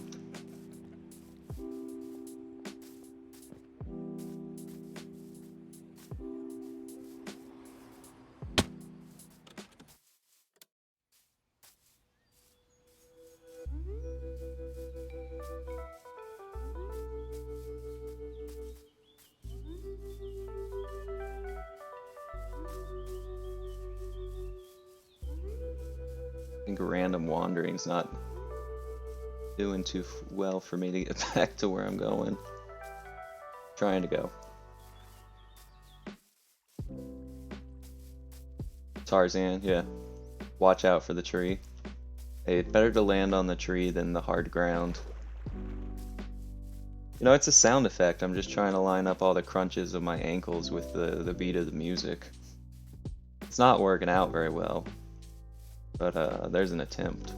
I think random wandering's not doing too well for me to get back to where I'm going. Trying to go. Tarzan, yeah. Watch out for the tree. Hey, it's better to land on the tree than the hard ground. You know, it's a sound effect. I'm just trying to line up all the crunches of my ankles with the beat of the music. It's not working out very well. But there's an attempt.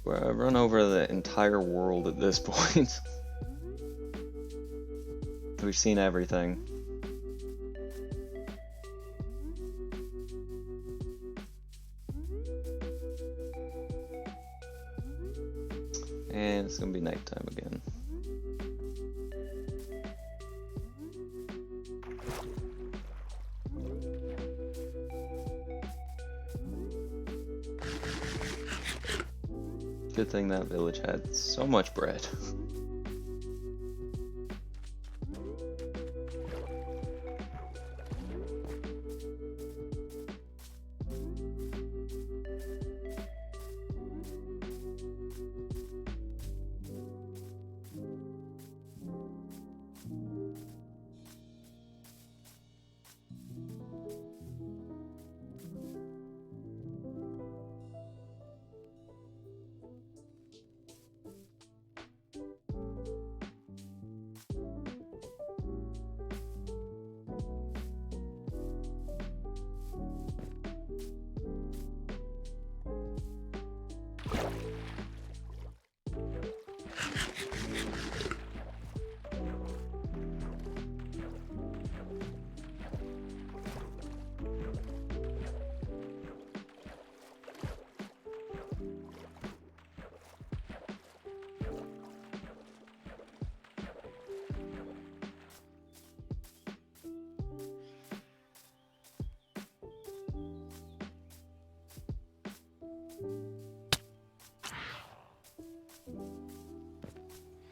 run over the entire world at this point. We've seen everything. And it's gonna be nighttime again. Good thing that village had so much bread.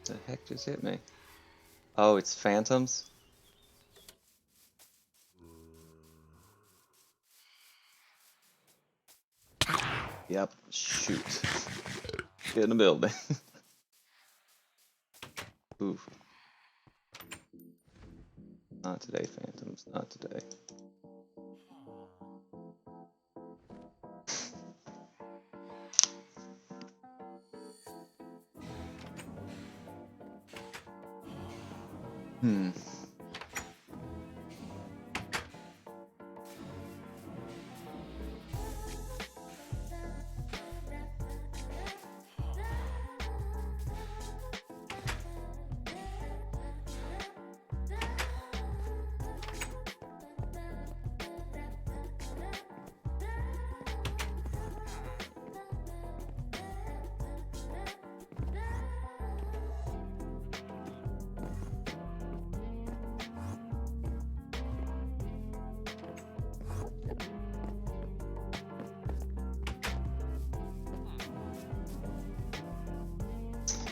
The heck just hit me? Oh, it's phantoms? Yep, shoot. Get in the building. Oof. Not today, phantoms, not today. Hmm.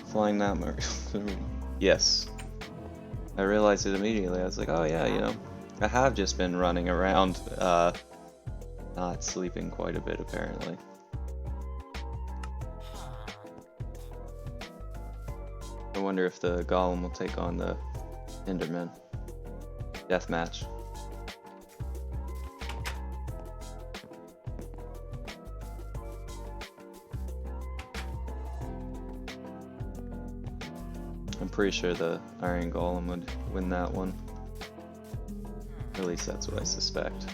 Flying that mark. Yes. I realized it immediately. I was like, oh yeah, you know, I have just been running around, not sleeping quite a bit apparently. I wonder if the Golem will take on the Enderman. Deathmatch. I'm pretty sure the Iron Golem would win that one. At least that's what I suspect.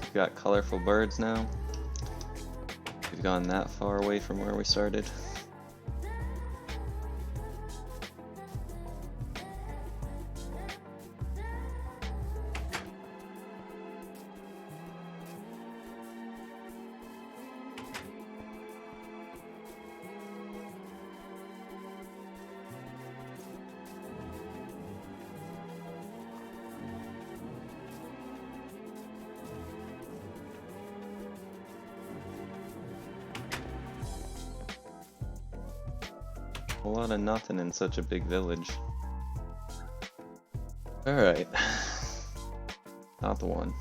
We've got colorful birds now. We've gone that far away from where we started. A lot of nothing in such a big village. Alright. Not the one.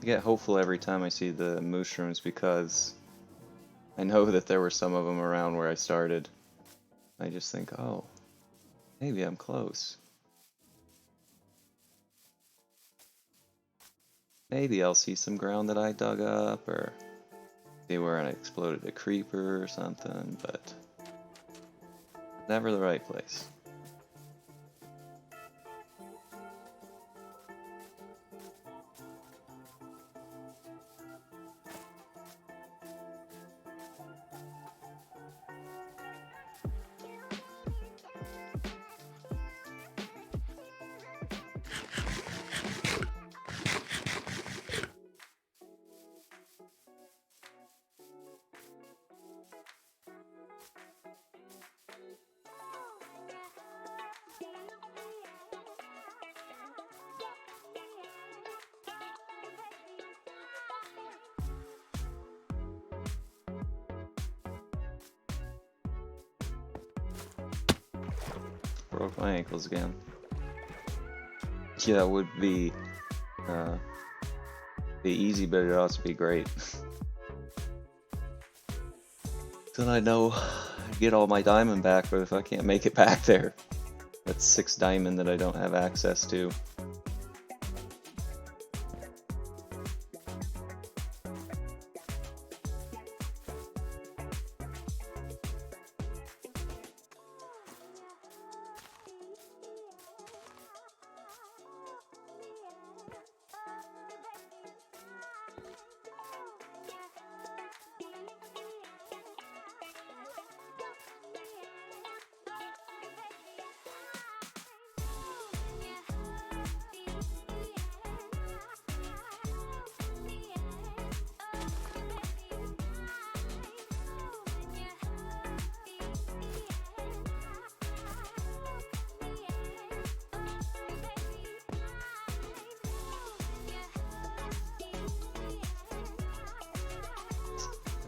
get hopeful every time I see the mushrooms because I know that there were some of them around where I started. I just think, oh, maybe I'm close. Maybe I'll see some ground that I dug up, or see where I exploded a creeper or something, but never the right place. Broke my ankles again. Yeah, it would be easy, but it'd also be great. Then I know I'd get all my diamond back, but if I can't make it back there, that's 6 diamond that I don't have access to.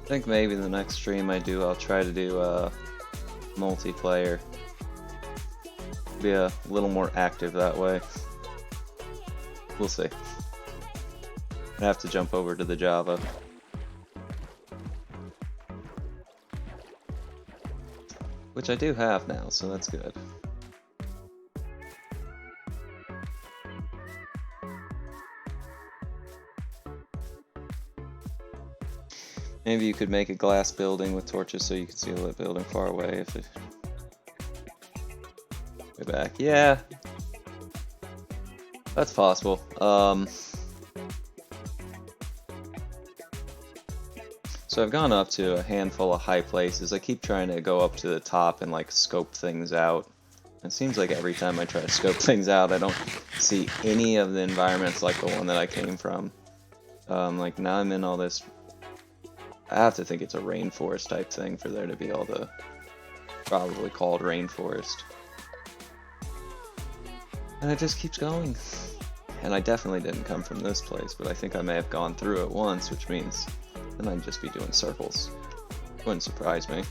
I think maybe the next stream I do, I'll try to do multiplayer. Be a little more active that way. We'll see. I have to jump over to the Java. Which I do have now, so that's good. Maybe you could make a glass building with torches so you can see that building far away if it... Way back. Yeah. That's possible. So I've gone up to a handful of high places. I keep trying to go up to the top and like scope things out. It seems like every time I try to scope things out, I don't see any of the environments like the one that I came from. Like now I'm in all this... I have to think it's a rainforest type thing for there to be all the... probably called rainforest. And it just keeps going. And I definitely didn't come from this place, but I think I may have gone through it once, which means I might just be doing circles. Wouldn't surprise me.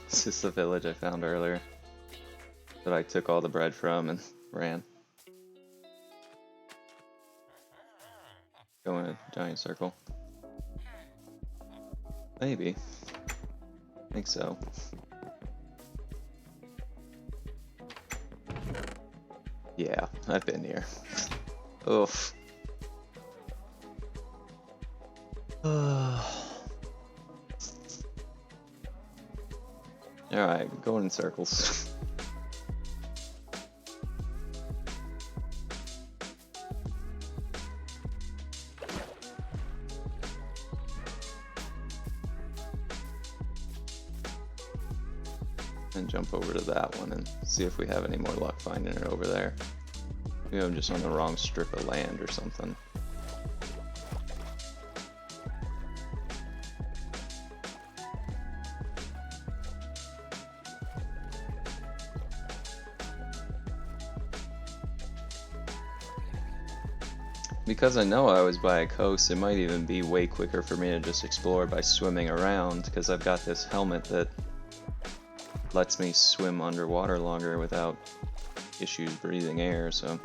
This is the village I found earlier that I took all the bread from and ran. Go in a giant circle. Maybe. I think so. Yeah, I've been here. Oof. Alright, going in circles. And jump over to that one and see if we have any more luck finding it over there. Maybe I'm just on the wrong strip of land or something. Because I know I was by a coast, it might even be way quicker for me to just explore by swimming around, because I've got this helmet that lets me swim underwater longer without issues breathing air, so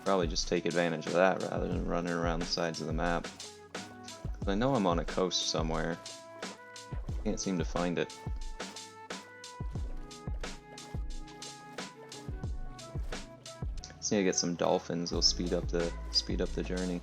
probably just take advantage of that rather than running around the sides of the map. 'Cause I know I'm on a coast somewhere. Can't seem to find it. Just need to get some dolphins. They'll speed up the journey.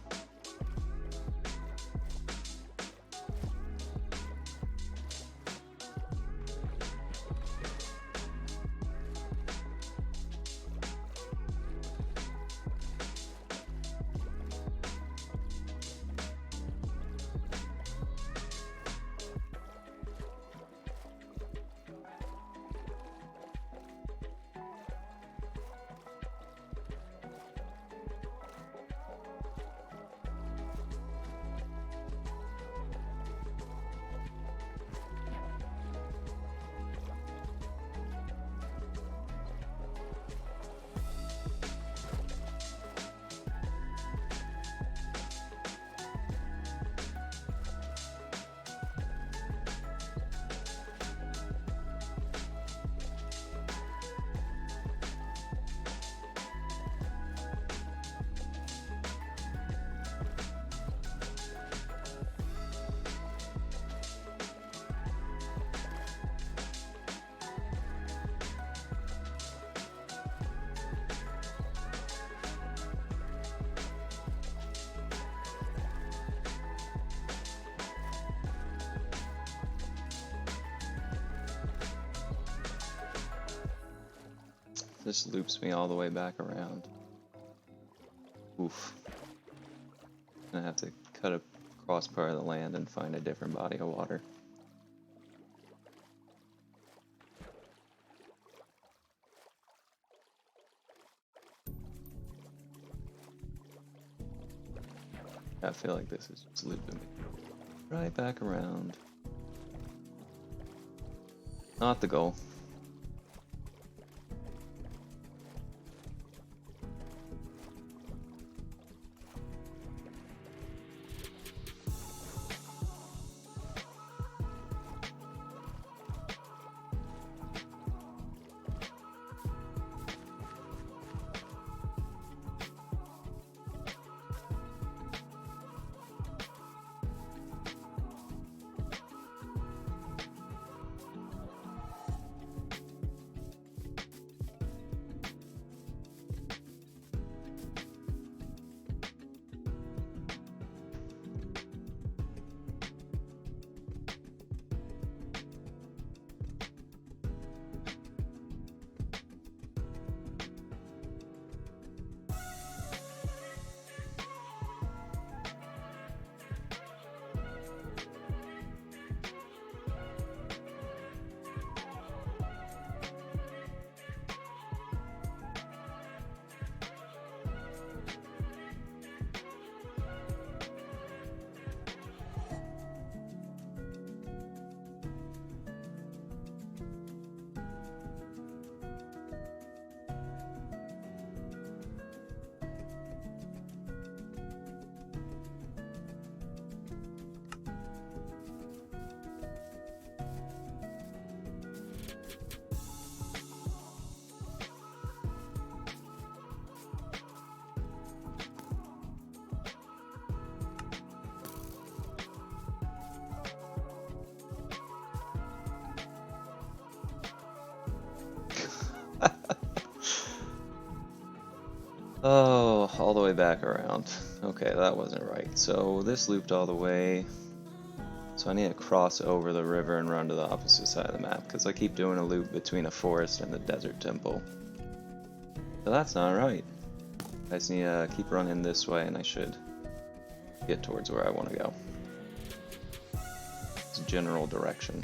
This loops me all the way back around. Oof. I have to cut across part of the land and find a different body of water. I feel like this is just looping me right back around. Not the goal. Oh, all the way back around. Okay, that wasn't right. So this looped all the way. So I need to cross over the river and run to the opposite side of the map, because I keep doing a loop between a forest and the desert temple. So that's not right. I just need to keep running this way and I should get towards where I want to go. It's general direction.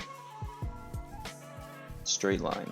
Straight line.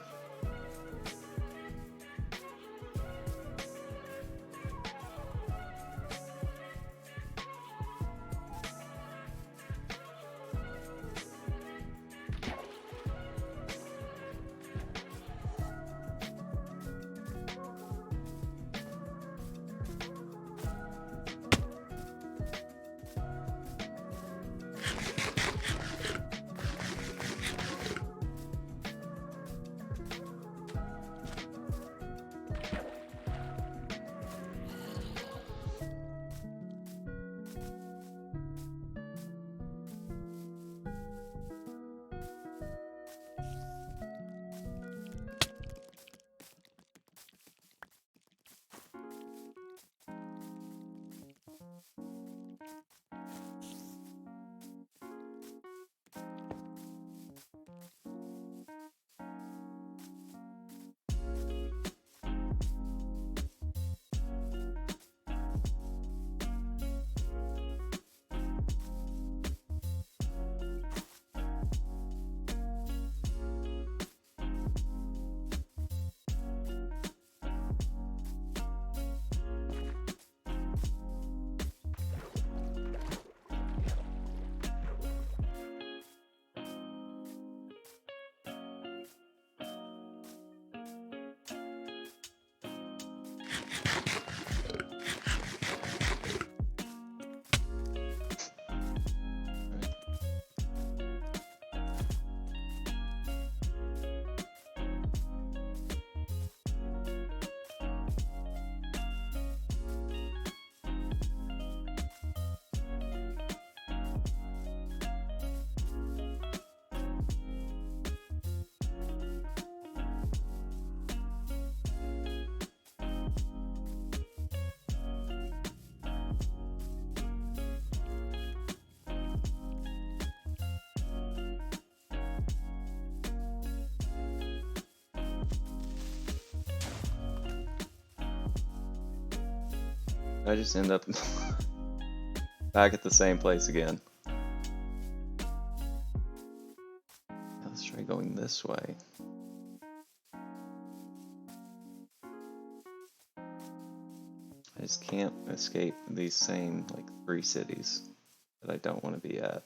I just end up back at the same place again. Let's try going this way. I just can't escape these same like 3 cities that I don't want to be at.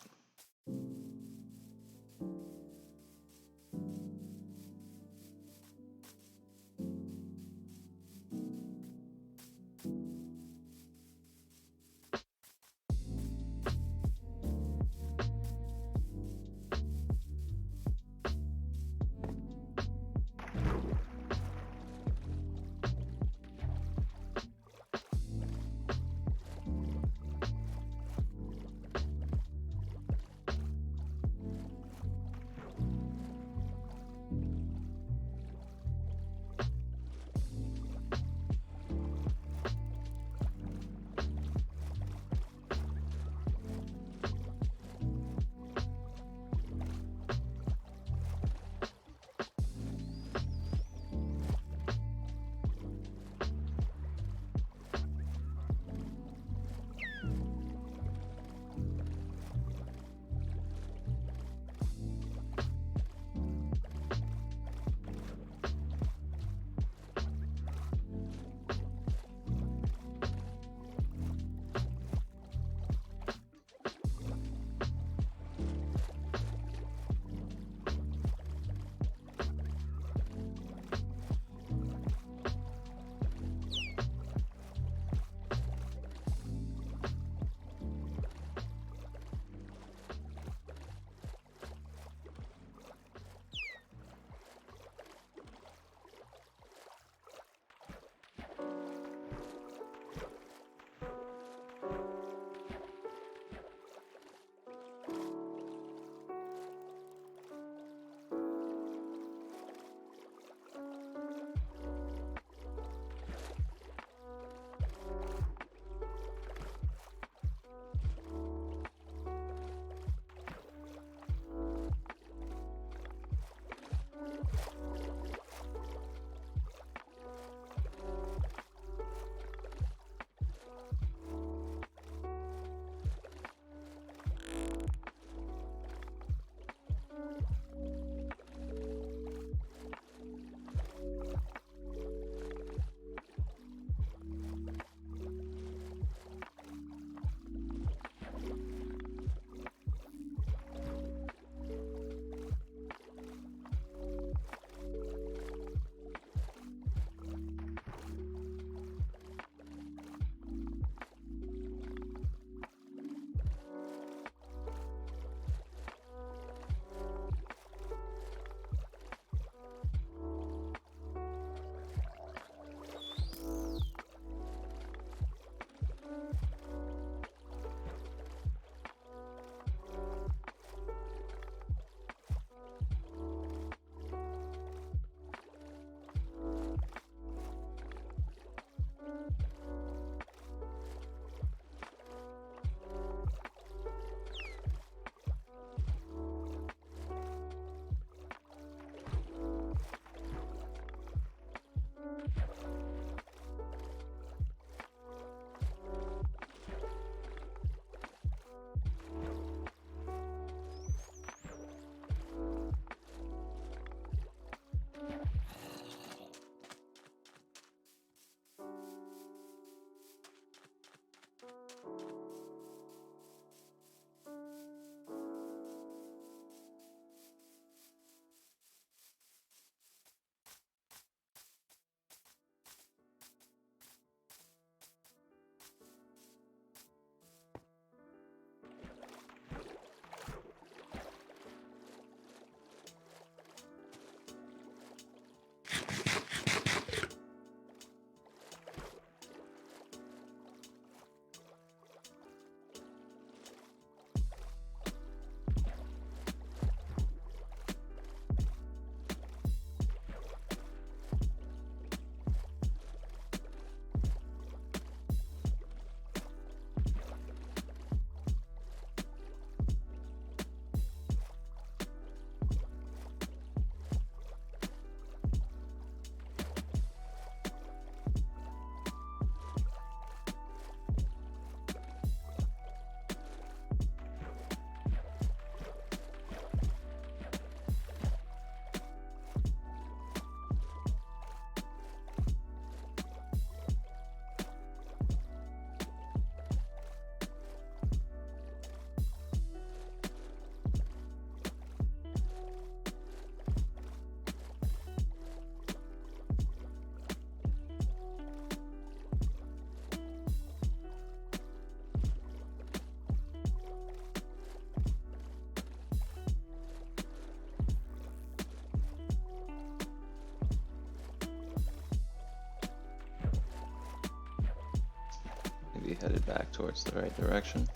headed back towards the right direction.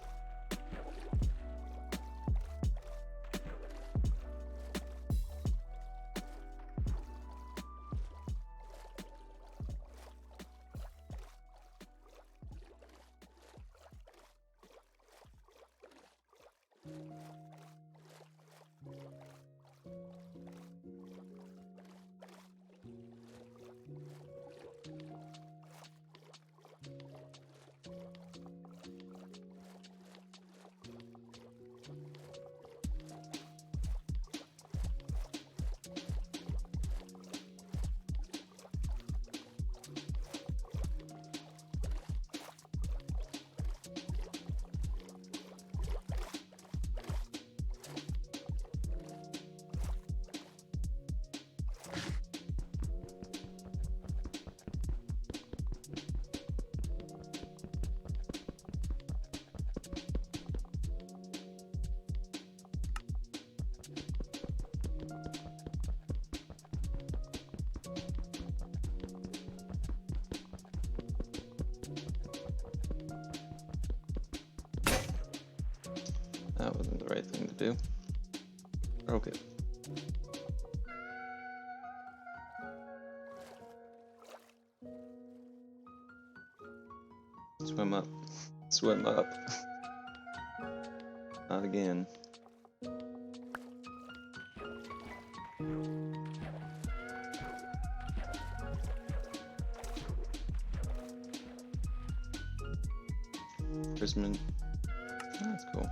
That wasn't the right thing to do. Broke it. Swim up. Swim up. Not again. Chrisman. Oh, that's cool.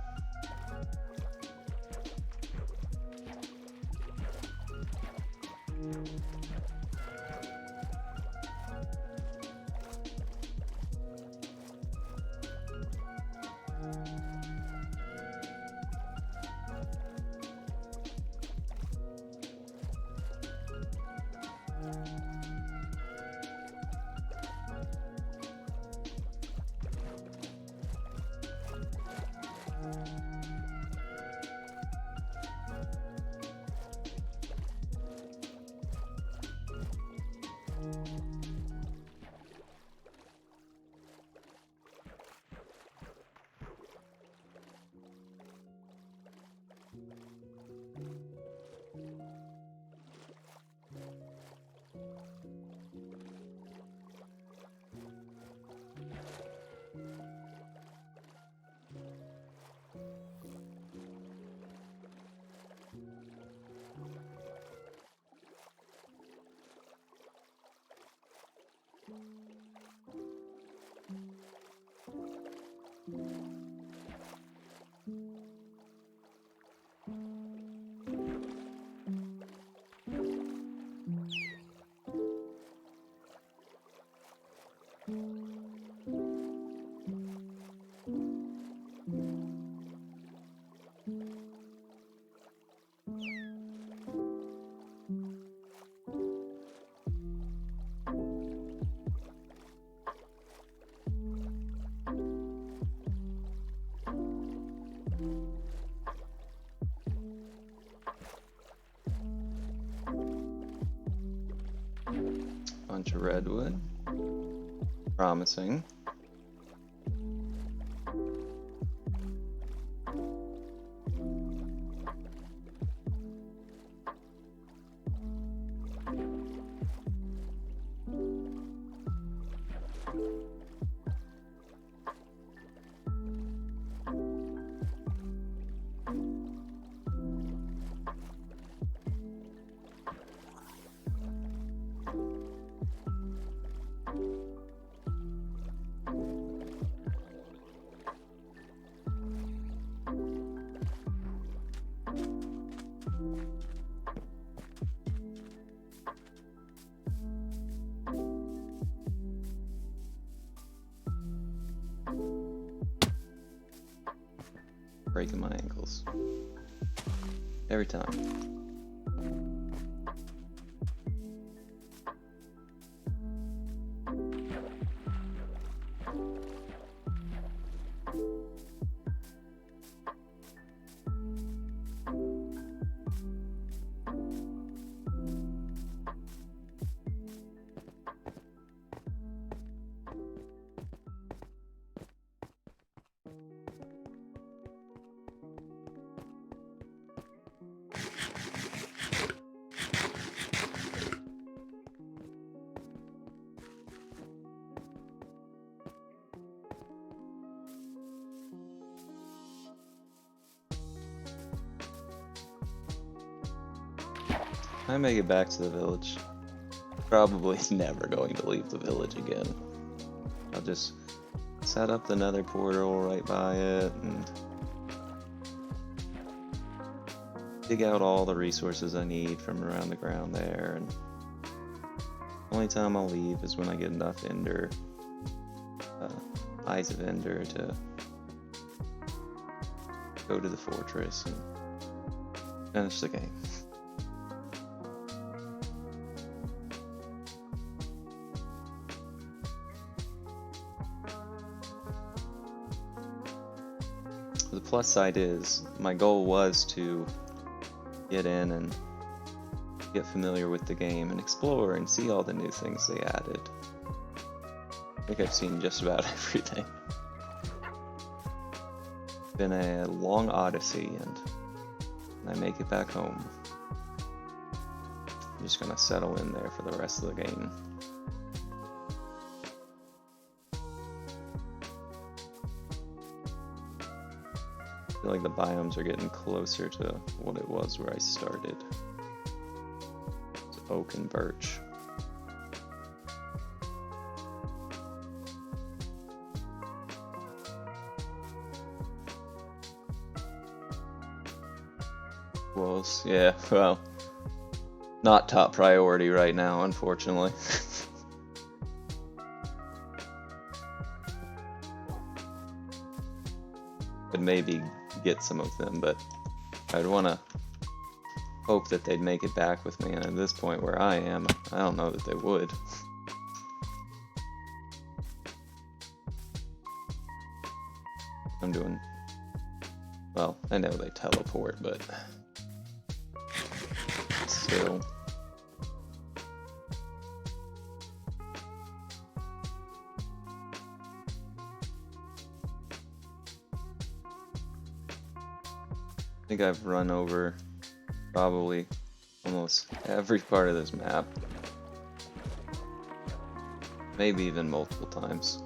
Bunch of redwood. Promising. Breaking my ankles. Every time. I make it back to the village, probably never going to leave the village again. I'll just set up the nether portal right by it and dig out all the resources I need from around the ground there, and the only time I'll leave is when I get enough Ender, Eyes of Ender to go to the fortress and finish the game. The plus side is, my goal was to get in and get familiar with the game and explore and see all the new things they added. I think I've seen just about everything. It's been a long odyssey, and when I make it back home, I'm just gonna settle in there for the rest of the game. I feel like the biomes are getting closer to what it was where I started. It's oak and birch. Wolves, yeah, well, not top priority right now, unfortunately. Could maybe get some of them, but I'd want to hope that they'd make it back with me, and at this point where I am, I don't know that they would. I'm doing... well, I know they teleport, but... still... I think I've run over probably almost every part of this map. Maybe even multiple times.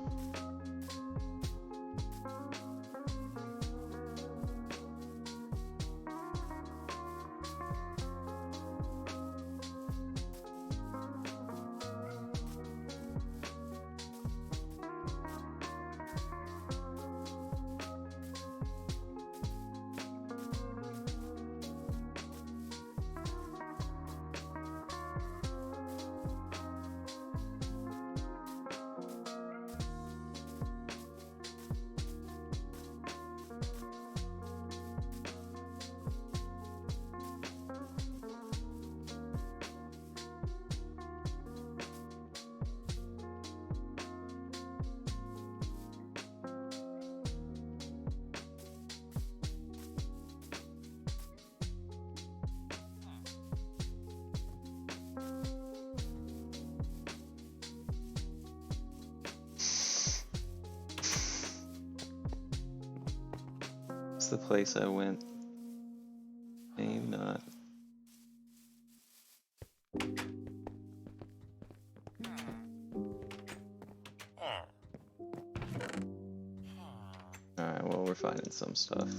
The place I went. Maybe not. Alright, well, we're finding some stuff.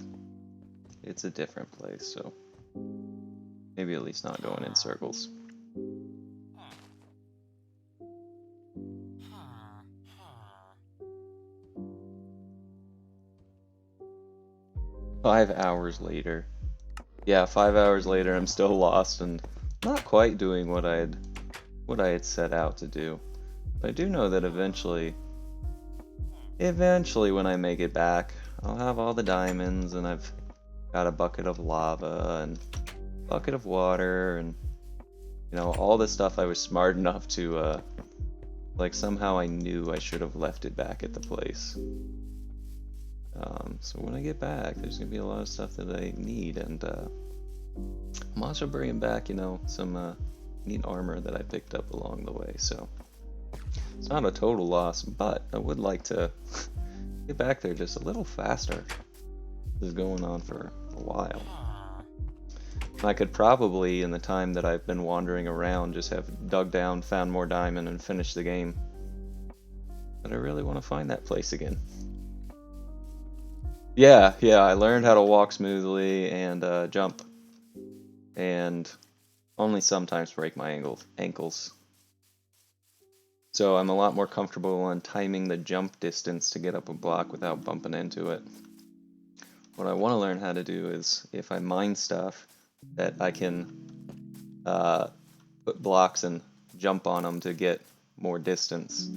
It's a different place, so maybe at least not going in circles. 5 hours later. Yeah, 5 hours later, I'm still lost and not quite doing what I had set out to do. But I do know that eventually when I make it back, I'll have all the diamonds, and I've got a bucket of lava and a bucket of water, and you know, all the stuff I was smart enough to like, somehow I knew I should have left it back at the place. So when I get back, there's gonna be a lot of stuff that I need, and I'm also bringing back, you know, some neat armor that I picked up along the way. So it's not a total loss, but I would like to get back there just a little faster. This is going on for a while. I could probably, in the time that I've been wandering around, just have dug down, found more diamond, and finished the game. But I really want to find that place again. Yeah, I learned how to walk smoothly and jump. And only sometimes break my ankles. So I'm a lot more comfortable on timing the jump distance to get up a block without bumping into it. What I want to learn how to do is, if I mine stuff, that I can put blocks and jump on them to get more distance.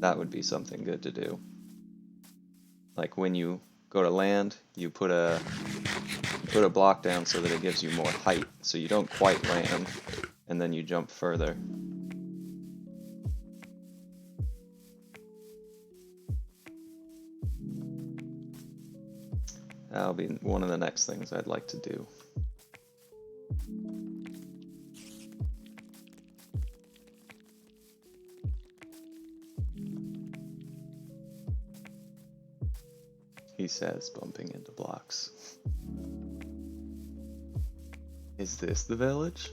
That would be something good to do. Like when you go to land, you put a block down so that it gives you more height, so you don't quite land, and then you jump further. That'll be one of the next things I'd like to do. He says, bumping into blocks. Is this the village?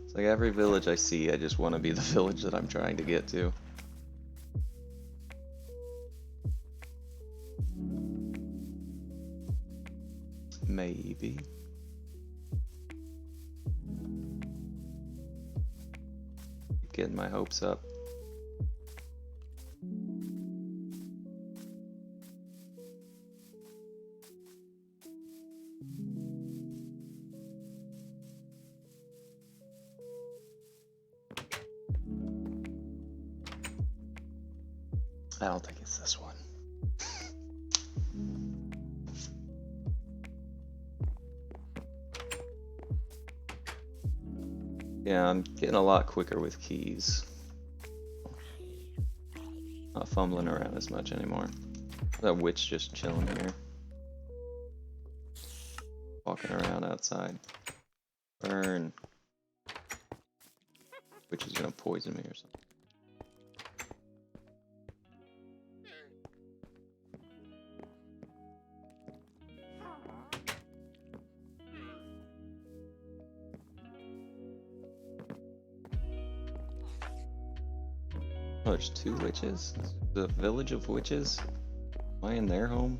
It's like every village I see, I just want to be the village that I'm trying to get to. Maybe. Keep getting my hopes up. I don't think it's this one. Yeah, I'm getting a lot quicker with keys. Not fumbling around as much anymore. That witch just chilling here. Walking around outside. Burn. Witch is gonna poison me or something. Oh, there's 2 witches? The village of witches? Am I in their home?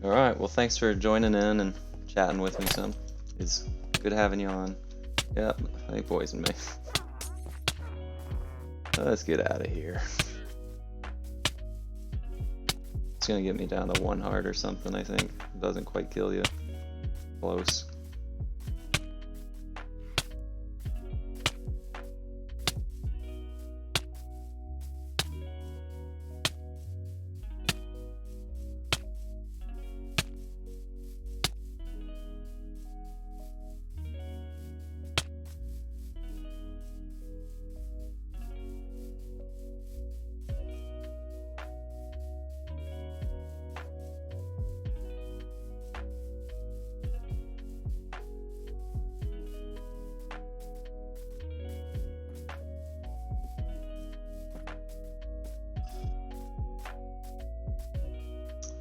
Alright, well thanks for joining in and chatting with me some. It's good having you on. Yep, they poisoned me. Let's get out of here. It's gonna get me down to 1 heart or something, I think. It doesn't quite kill you. Close.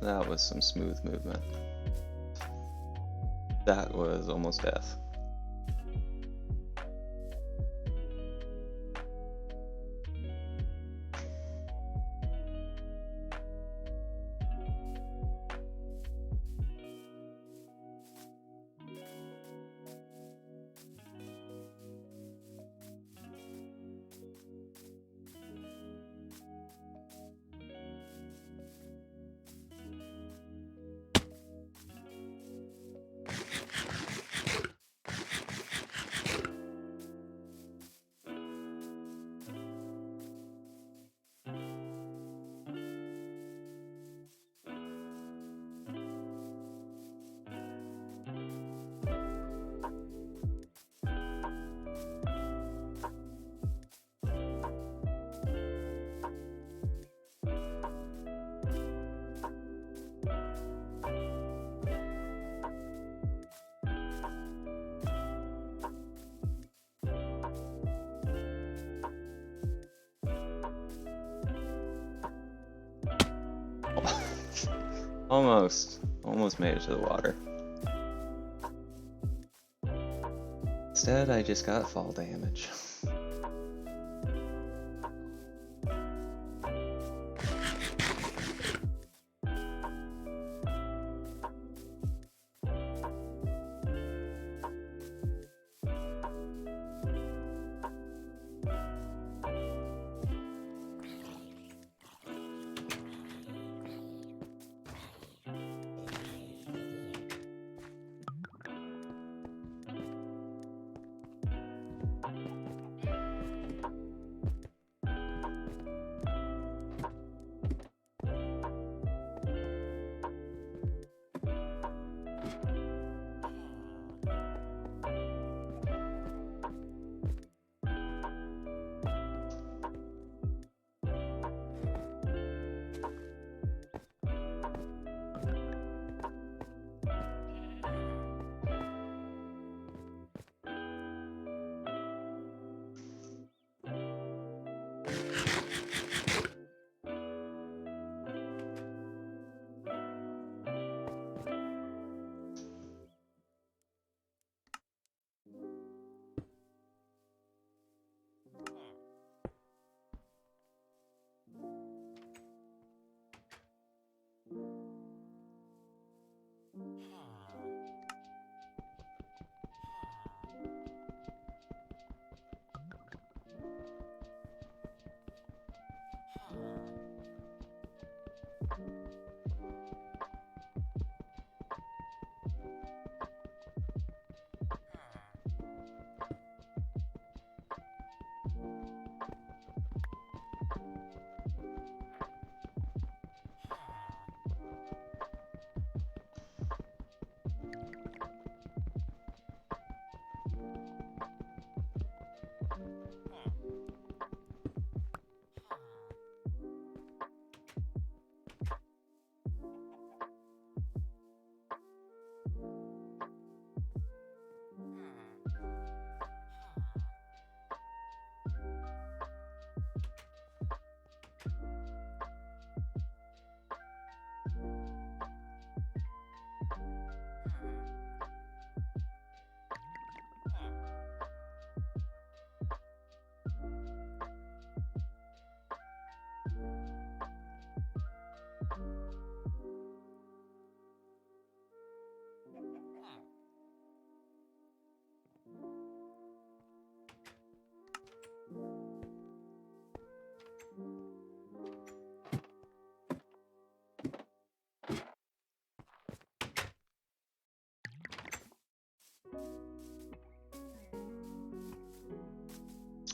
That was some smooth movement. That was almost death. Almost made it to the water. Instead, I just got fall damage.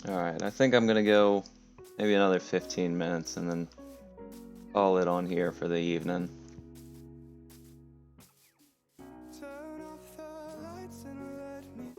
Alright, I think I'm gonna go maybe another 15 minutes and then call it on here for the evening. Turn off the lights and let me.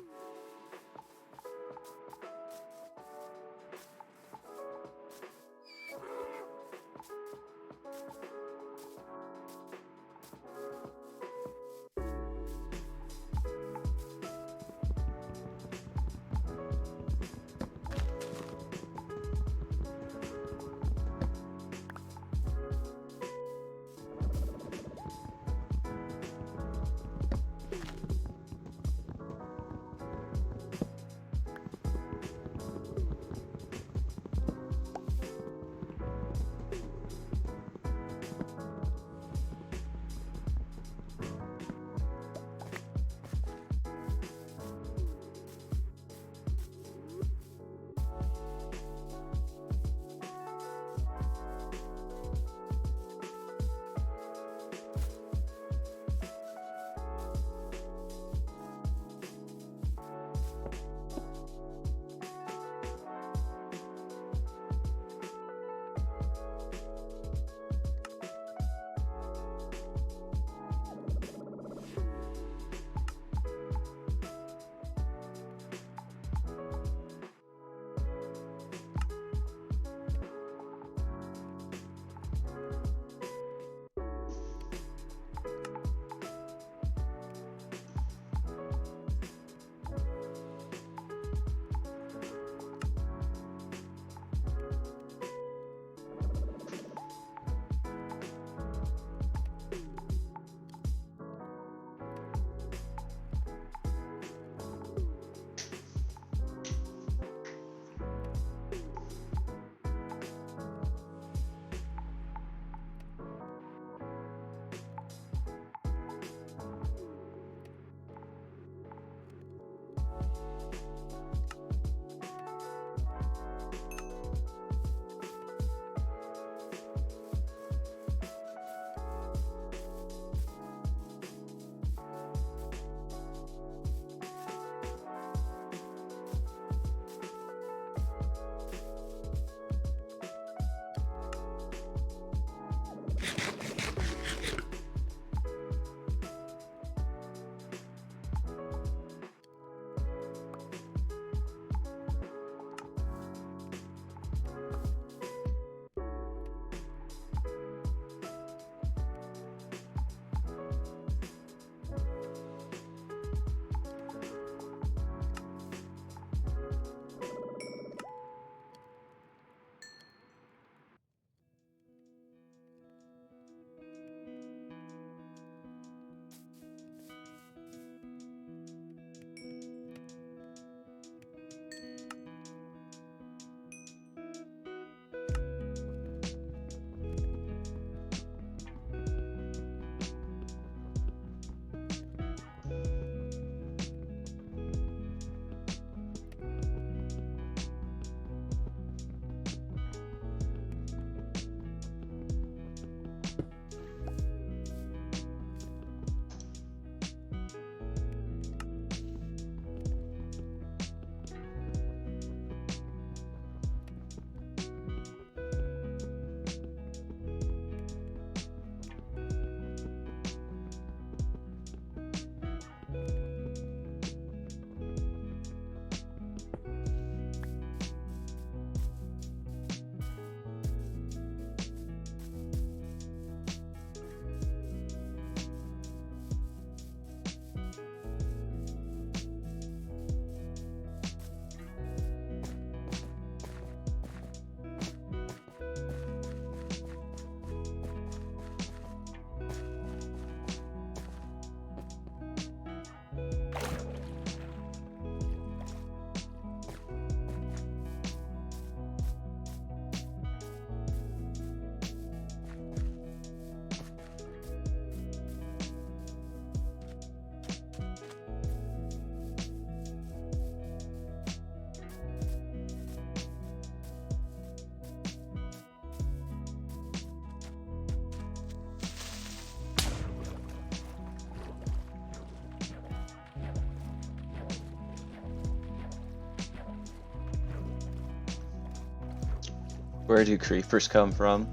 Where do creepers come from?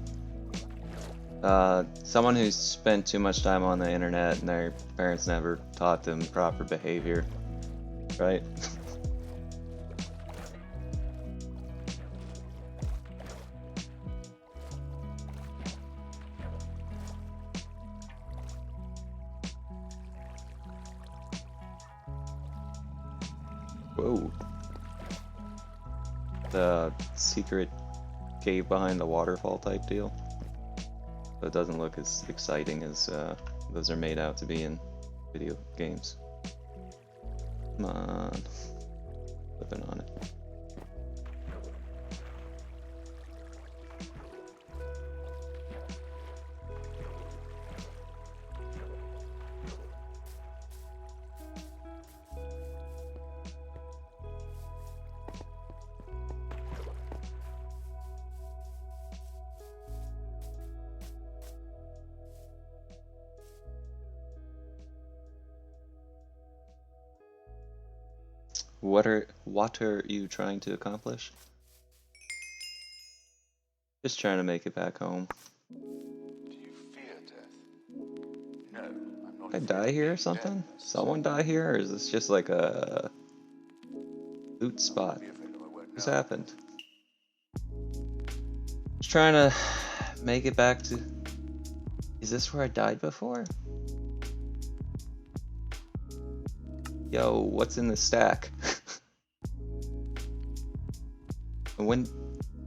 Someone who's spent too much time on the internet and their parents never taught them proper behavior, right? Whoa. The secret cave behind the waterfall type deal. But it doesn't look as exciting as those are made out to be in video games. Come on. Flipping on it. What are you trying to accomplish? Just trying to make it back home. Do you fear death? No, I'm not. Did I die here or something? Someone die here, or is this just like a loot spot? What's happened? Just trying to make it back to... Is this where I died before? Yo, what's in the stack?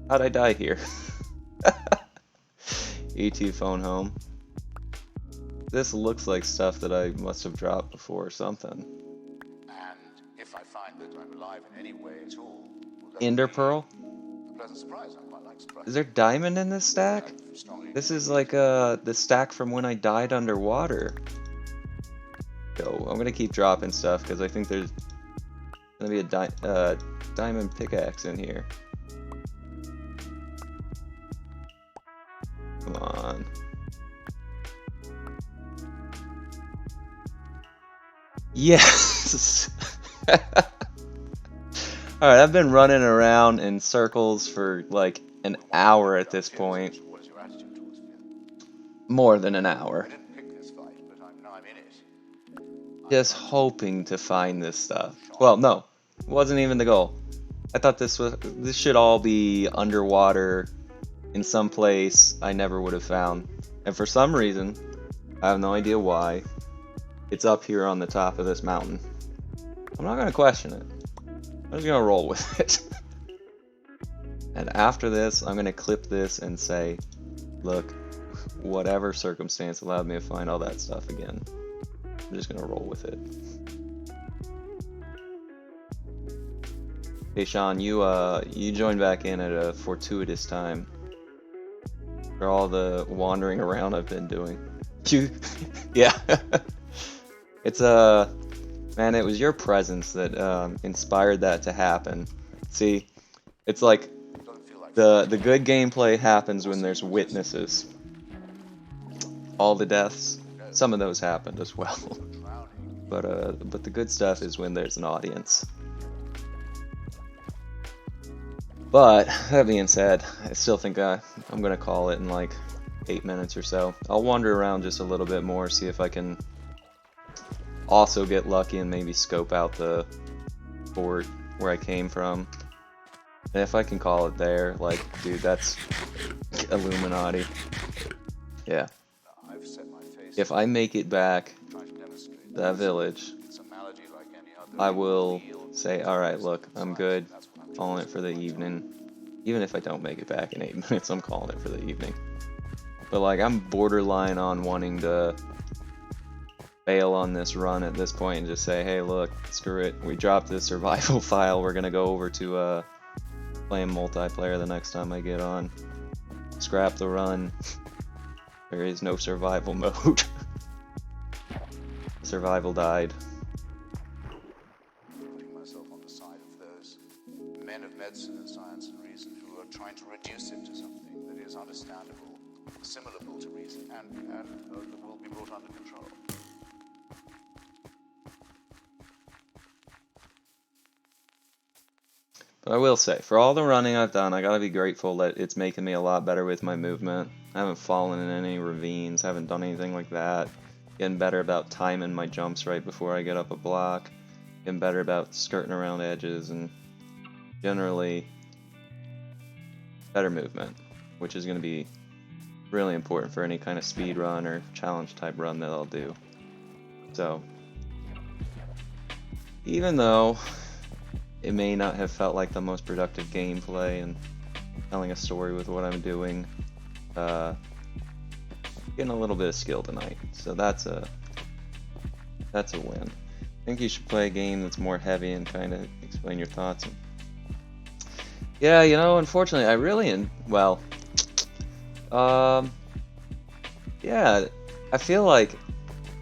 How'd I die here? ET phone home. This looks like stuff that I must have dropped before or something. And if I find that I'm alive in any way at all, will that Ender be Pearl? a pleasant surprise. I quite like surprises. Is there diamond in this stack? I'm strongly This is like the stack from when I died underwater. Yo, I'm gonna keep dropping stuff because I think there's gonna be a diamond pickaxe in here. Come on. Yes! Alright, I've been running around in circles for like an hour at this point. What is your attitude towards fear? More than an hour. I didn't pick this fight, but now I'm in it. Just hoping to find this stuff. Well, no, it wasn't even the goal. I thought this should all be underwater in some place I never would have found. And for some reason, I have no idea why, it's up here on the top of this mountain. I'm not gonna question it. I'm just gonna roll with it. And after this, I'm gonna clip this and say, look, whatever circumstance allowed me to find all that stuff again. I'm just gonna roll with it. Hey Sean, you joined back in at a fortuitous time. For all the wandering around I've been doing. Yeah. It's man, it was your presence that inspired that to happen. See, it's like the good gameplay happens when there's witnesses. All the deaths, some of those happened as well. But the good stuff is when there's an audience. But that being said, I still think I'm gonna call it in like 8 minutes or so. I'll wander around just a little bit more, see if I can also get lucky and maybe scope out the fort where I came from. And if I can call it there, like, dude, that's Illuminati. Yeah. I've set my face. If I make it back Trying to demonstrate that village, it's a malady like any other. I will say, alright, look, I'm good. Calling it for the evening. Even if I don't make it back in 8 minutes, I'm calling it for the evening. But like, I'm borderline on wanting to bail on this run at this point and just say, hey, look, screw it. We dropped this survival file. We're gonna go over to playing multiplayer the next time I get on. Scrap the run. There is no survival mode. Survival died. Putting myself on the side of those men of medicine and science and reason who are trying to reduce it to something that is understandable, assimilable to reason, and will be brought under control. But I will say, for all the running I've done, I gotta be grateful that it's making me a lot better with my movement. I haven't fallen in any ravines, haven't done anything like that. Getting better about timing my jumps right before I get up a block. Getting better about skirting around edges and generally better movement, which is going to be really important for any kind of speed run or challenge type run that I'll do. So, even though it may not have felt like the most productive gameplay and telling a story with what I'm doing, getting a little bit of skill tonight, so that's a win. I think you should play a game that's more heavy and kind of explain your thoughts. Yeah, you know, unfortunately, I really yeah, I feel like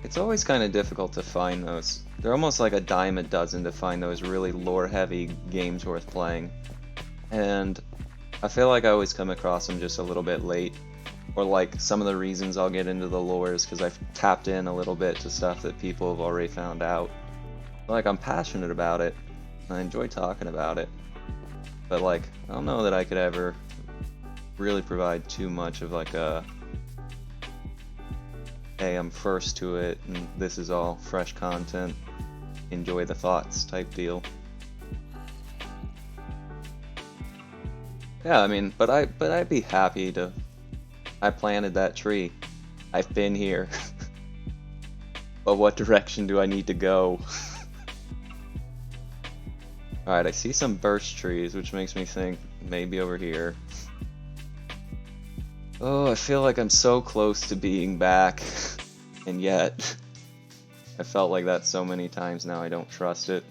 it's always kind of difficult to find those. They're almost like a dime a dozen to find those really lore-heavy games worth playing, and I feel like I always come across them just a little bit late. Or like some of the reasons I'll get into the lore is because I've tapped in a little bit to stuff that people have already found out. Like I'm passionate about it, and I enjoy talking about it, but like I don't know that I could ever really provide too much of like a, hey, I'm first to it, and this is all fresh content, enjoy the thoughts type deal. Yeah, I mean, but I'd be happy to. I planted that tree. I've been here. But what direction do I need to go? Alright, I see some birch trees, which makes me think maybe over here. Oh, I feel like I'm so close to being back. And yet, I felt like that so many times now I don't trust it.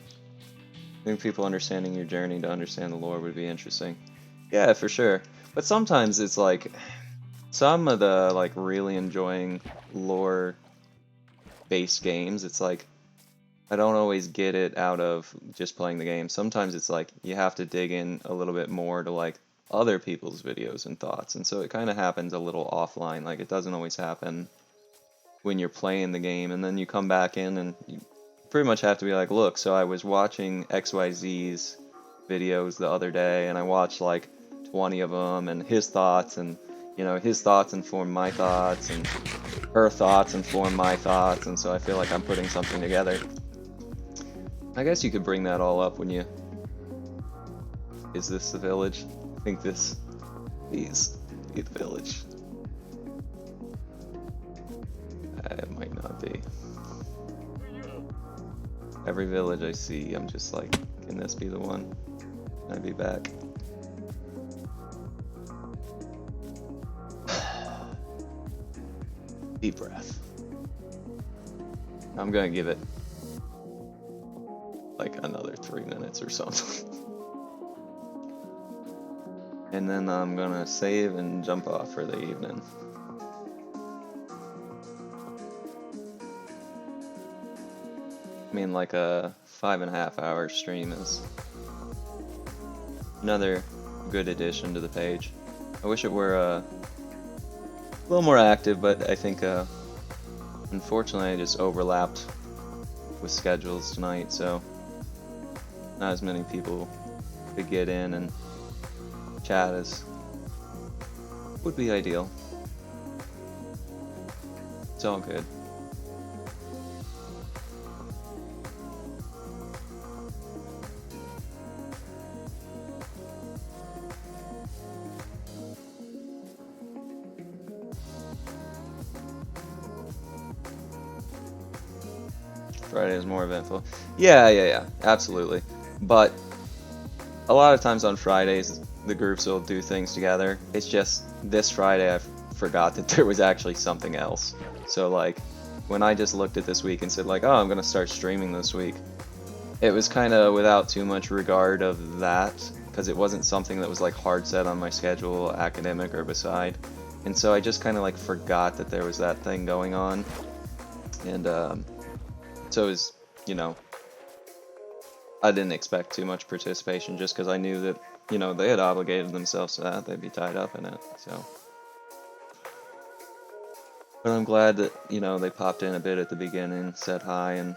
I think people understanding your journey to understand the lore would be interesting. Yeah, for sure. But sometimes it's like, some of the like really enjoying lore based games, it's like I don't always get it out of just playing the game. Sometimes it's like you have to dig in a little bit more to like other people's videos and thoughts, and so it kind of happens a little offline. Like it doesn't always happen when you're playing the game, and then you come back in and you pretty much have to be like, look, so I was watching XYZ's videos the other day and I watched like 20 of them and his thoughts, and you know, his thoughts inform my thoughts, and her thoughts inform my thoughts, and so I feel like I'm putting something together. I guess you could bring that all up when you... Is this the village? I think this is the village. It might not be. Every village I see, I'm just like, can this be the one? Can I be back? Deep breath. I'm gonna give it like another 3 minutes or something. And then I'm gonna save and jump off for the evening. I mean, like a 5.5 hour stream is another good addition to the page. I wish it were a little more active, but I think unfortunately I just overlapped with schedules tonight, so not as many people could get in and chat as would be ideal. It's all good. Friday is more eventful. Yeah, absolutely. But a lot of times on Fridays, the groups will do things together. It's just this Friday I forgot that there was actually something else. So like, when I just looked at this week and said like, oh, I'm gonna start streaming this week, it was kind of without too much regard of that, because it wasn't something that was like hard set on my schedule, academic or beside. And so I just kind of like forgot that there was that thing going on. And so it was, you know, I didn't expect too much participation just because I knew that, you know, they had obligated themselves to that. They'd be tied up in it, so. But I'm glad that, you know, they popped in a bit at the beginning, said hi, and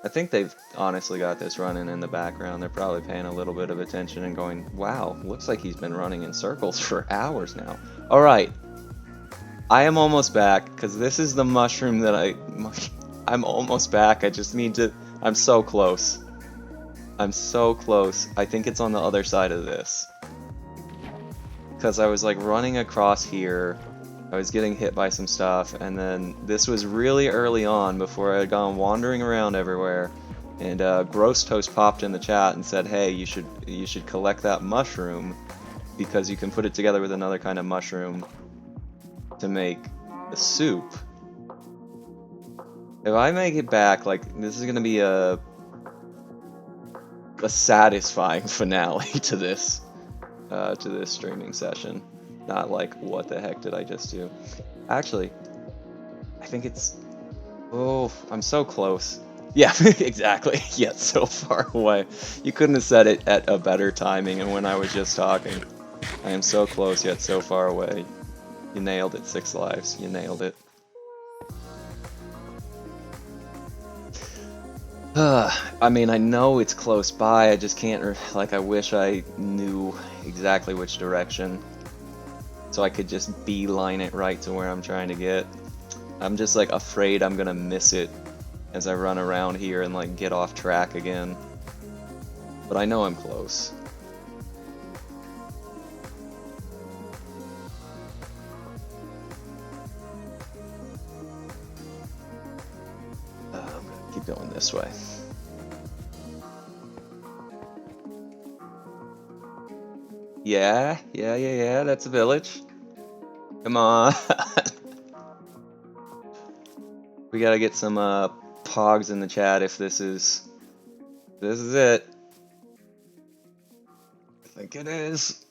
I think they've honestly got this running in the background. They're probably paying a little bit of attention and going, wow, looks like he's been running in circles for hours now. All right. I am almost back, because this is the mushroom that I'm almost back. I just need to... I'm so close. I'm so close. I think it's on the other side of this. Because I was like running across here. I was getting hit by some stuff, and then this was really early on before I had gone wandering around everywhere. And Gross Toast popped in the chat and said, "Hey, you should collect that mushroom because you can put it together with another kind of mushroom to make a soup." If I make it back, like, this is gonna be a satisfying finale to this streaming session. Not like, what the heck did I just do? Actually, I think it's... Oh, I'm so close. Yeah, exactly. Yet so far away. You couldn't have said it at a better timing and when I was just talking. I am so close yet so far away. You nailed it, 6 lives. You nailed it. I mean, I know it's close by. I just can't... Like, I wish I knew exactly which direction, so I could just beeline it right to where I'm trying to get. I'm just like afraid I'm gonna miss it as I run around here and like get off track again. But I know I'm close. I'm gonna keep going this way. Yeah, that's a village. Come on. We gotta get some pogs in the chat if this is it. I think it is.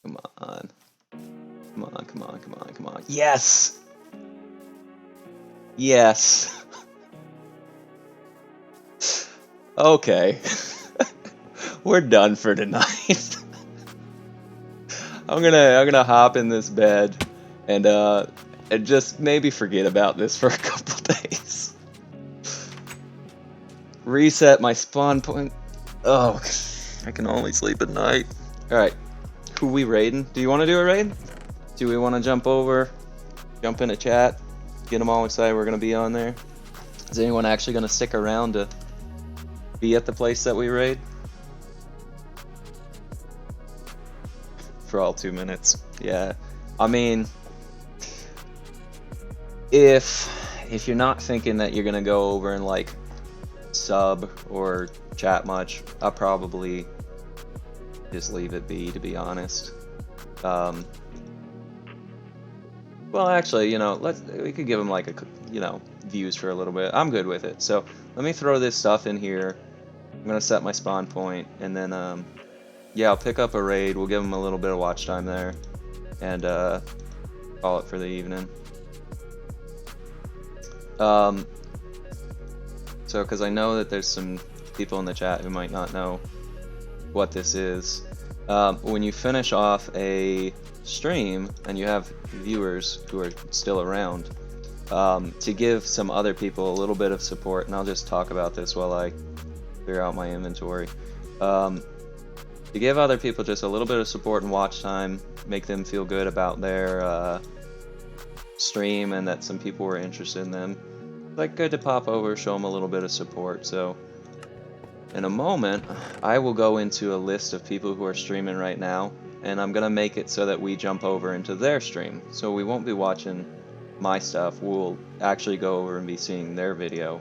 Come on. Come on, come on, come on, come on. Yes! Yes! Okay. We're done for tonight. I'm gonna hop in this bed and just maybe forget about this for a couple days. Reset my spawn point. Oh, I can only sleep at night. Alright. Who we raiding? Do you want to do a raid? Do we want to jump in a chat, get them all excited we're gonna be on there? Is anyone actually gonna stick around to be at the place that we raid? For all 2 minutes. Yeah. I mean, if you're not thinking that you're gonna go over and like sub or chat much, I'll probably just leave it be, to be honest. Well, actually, you know, we could give them like views for a little bit. I'm good with it. So let me throw this stuff in here. I'm gonna set my spawn point, and then yeah, I'll pick up a raid. We'll give them a little bit of watch time there, and call it for the evening. So, because I know that there's some people in the chat who might not know what this is. When you finish off a stream and you have viewers who are still around, to give some other people a little bit of support, and I'll just talk about this while I clear out my inventory. To give other people just a little bit of support and watch time, make them feel good about their stream and that some people were interested in them. Like, good to pop over, show them a little bit of support. So in a moment, I will go into a list of people who are streaming right now, and I'm gonna make it so that we jump over into their stream. So we won't be watching my stuff, we'll actually go over and be seeing their video.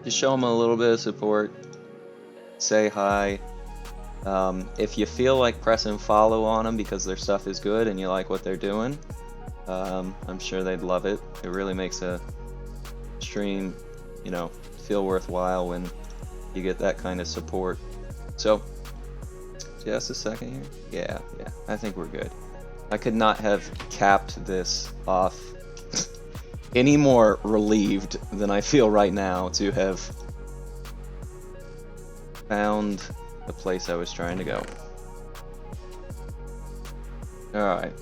Just show them a little bit of support, say hi. If you feel like pressing follow on them because their stuff is good and you like what they're doing, I'm sure they'd love it. It really makes a stream, you know, feel worthwhile when you get that kind of support. So, just a second here. Yeah, I think we're good. I could not have capped this off any more relieved than I feel right now to have found the place I was trying to go. Alright.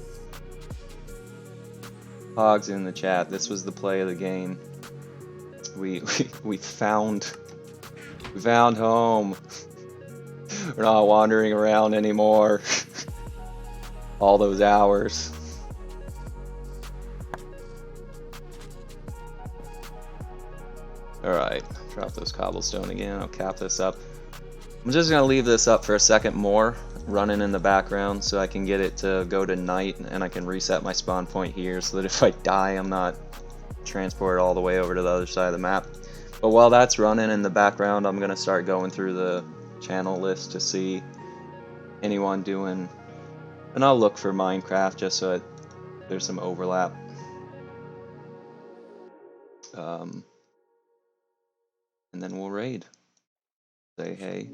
Hogs in the chat. This was the play of the game. We found home. We're not wandering around anymore. All those hours. Alright, drop those cobblestone again. I'll cap this up. I'm just gonna leave this up for a second more, running in the background so I can get it to go to night and I can reset my spawn point here so that if I die I'm not transported all the way over to the other side of the map. But while that's running in the background, I'm gonna start going through the channel list to see anyone doing, and I'll look for Minecraft just so there's some overlap. And then we'll raid. Say hey.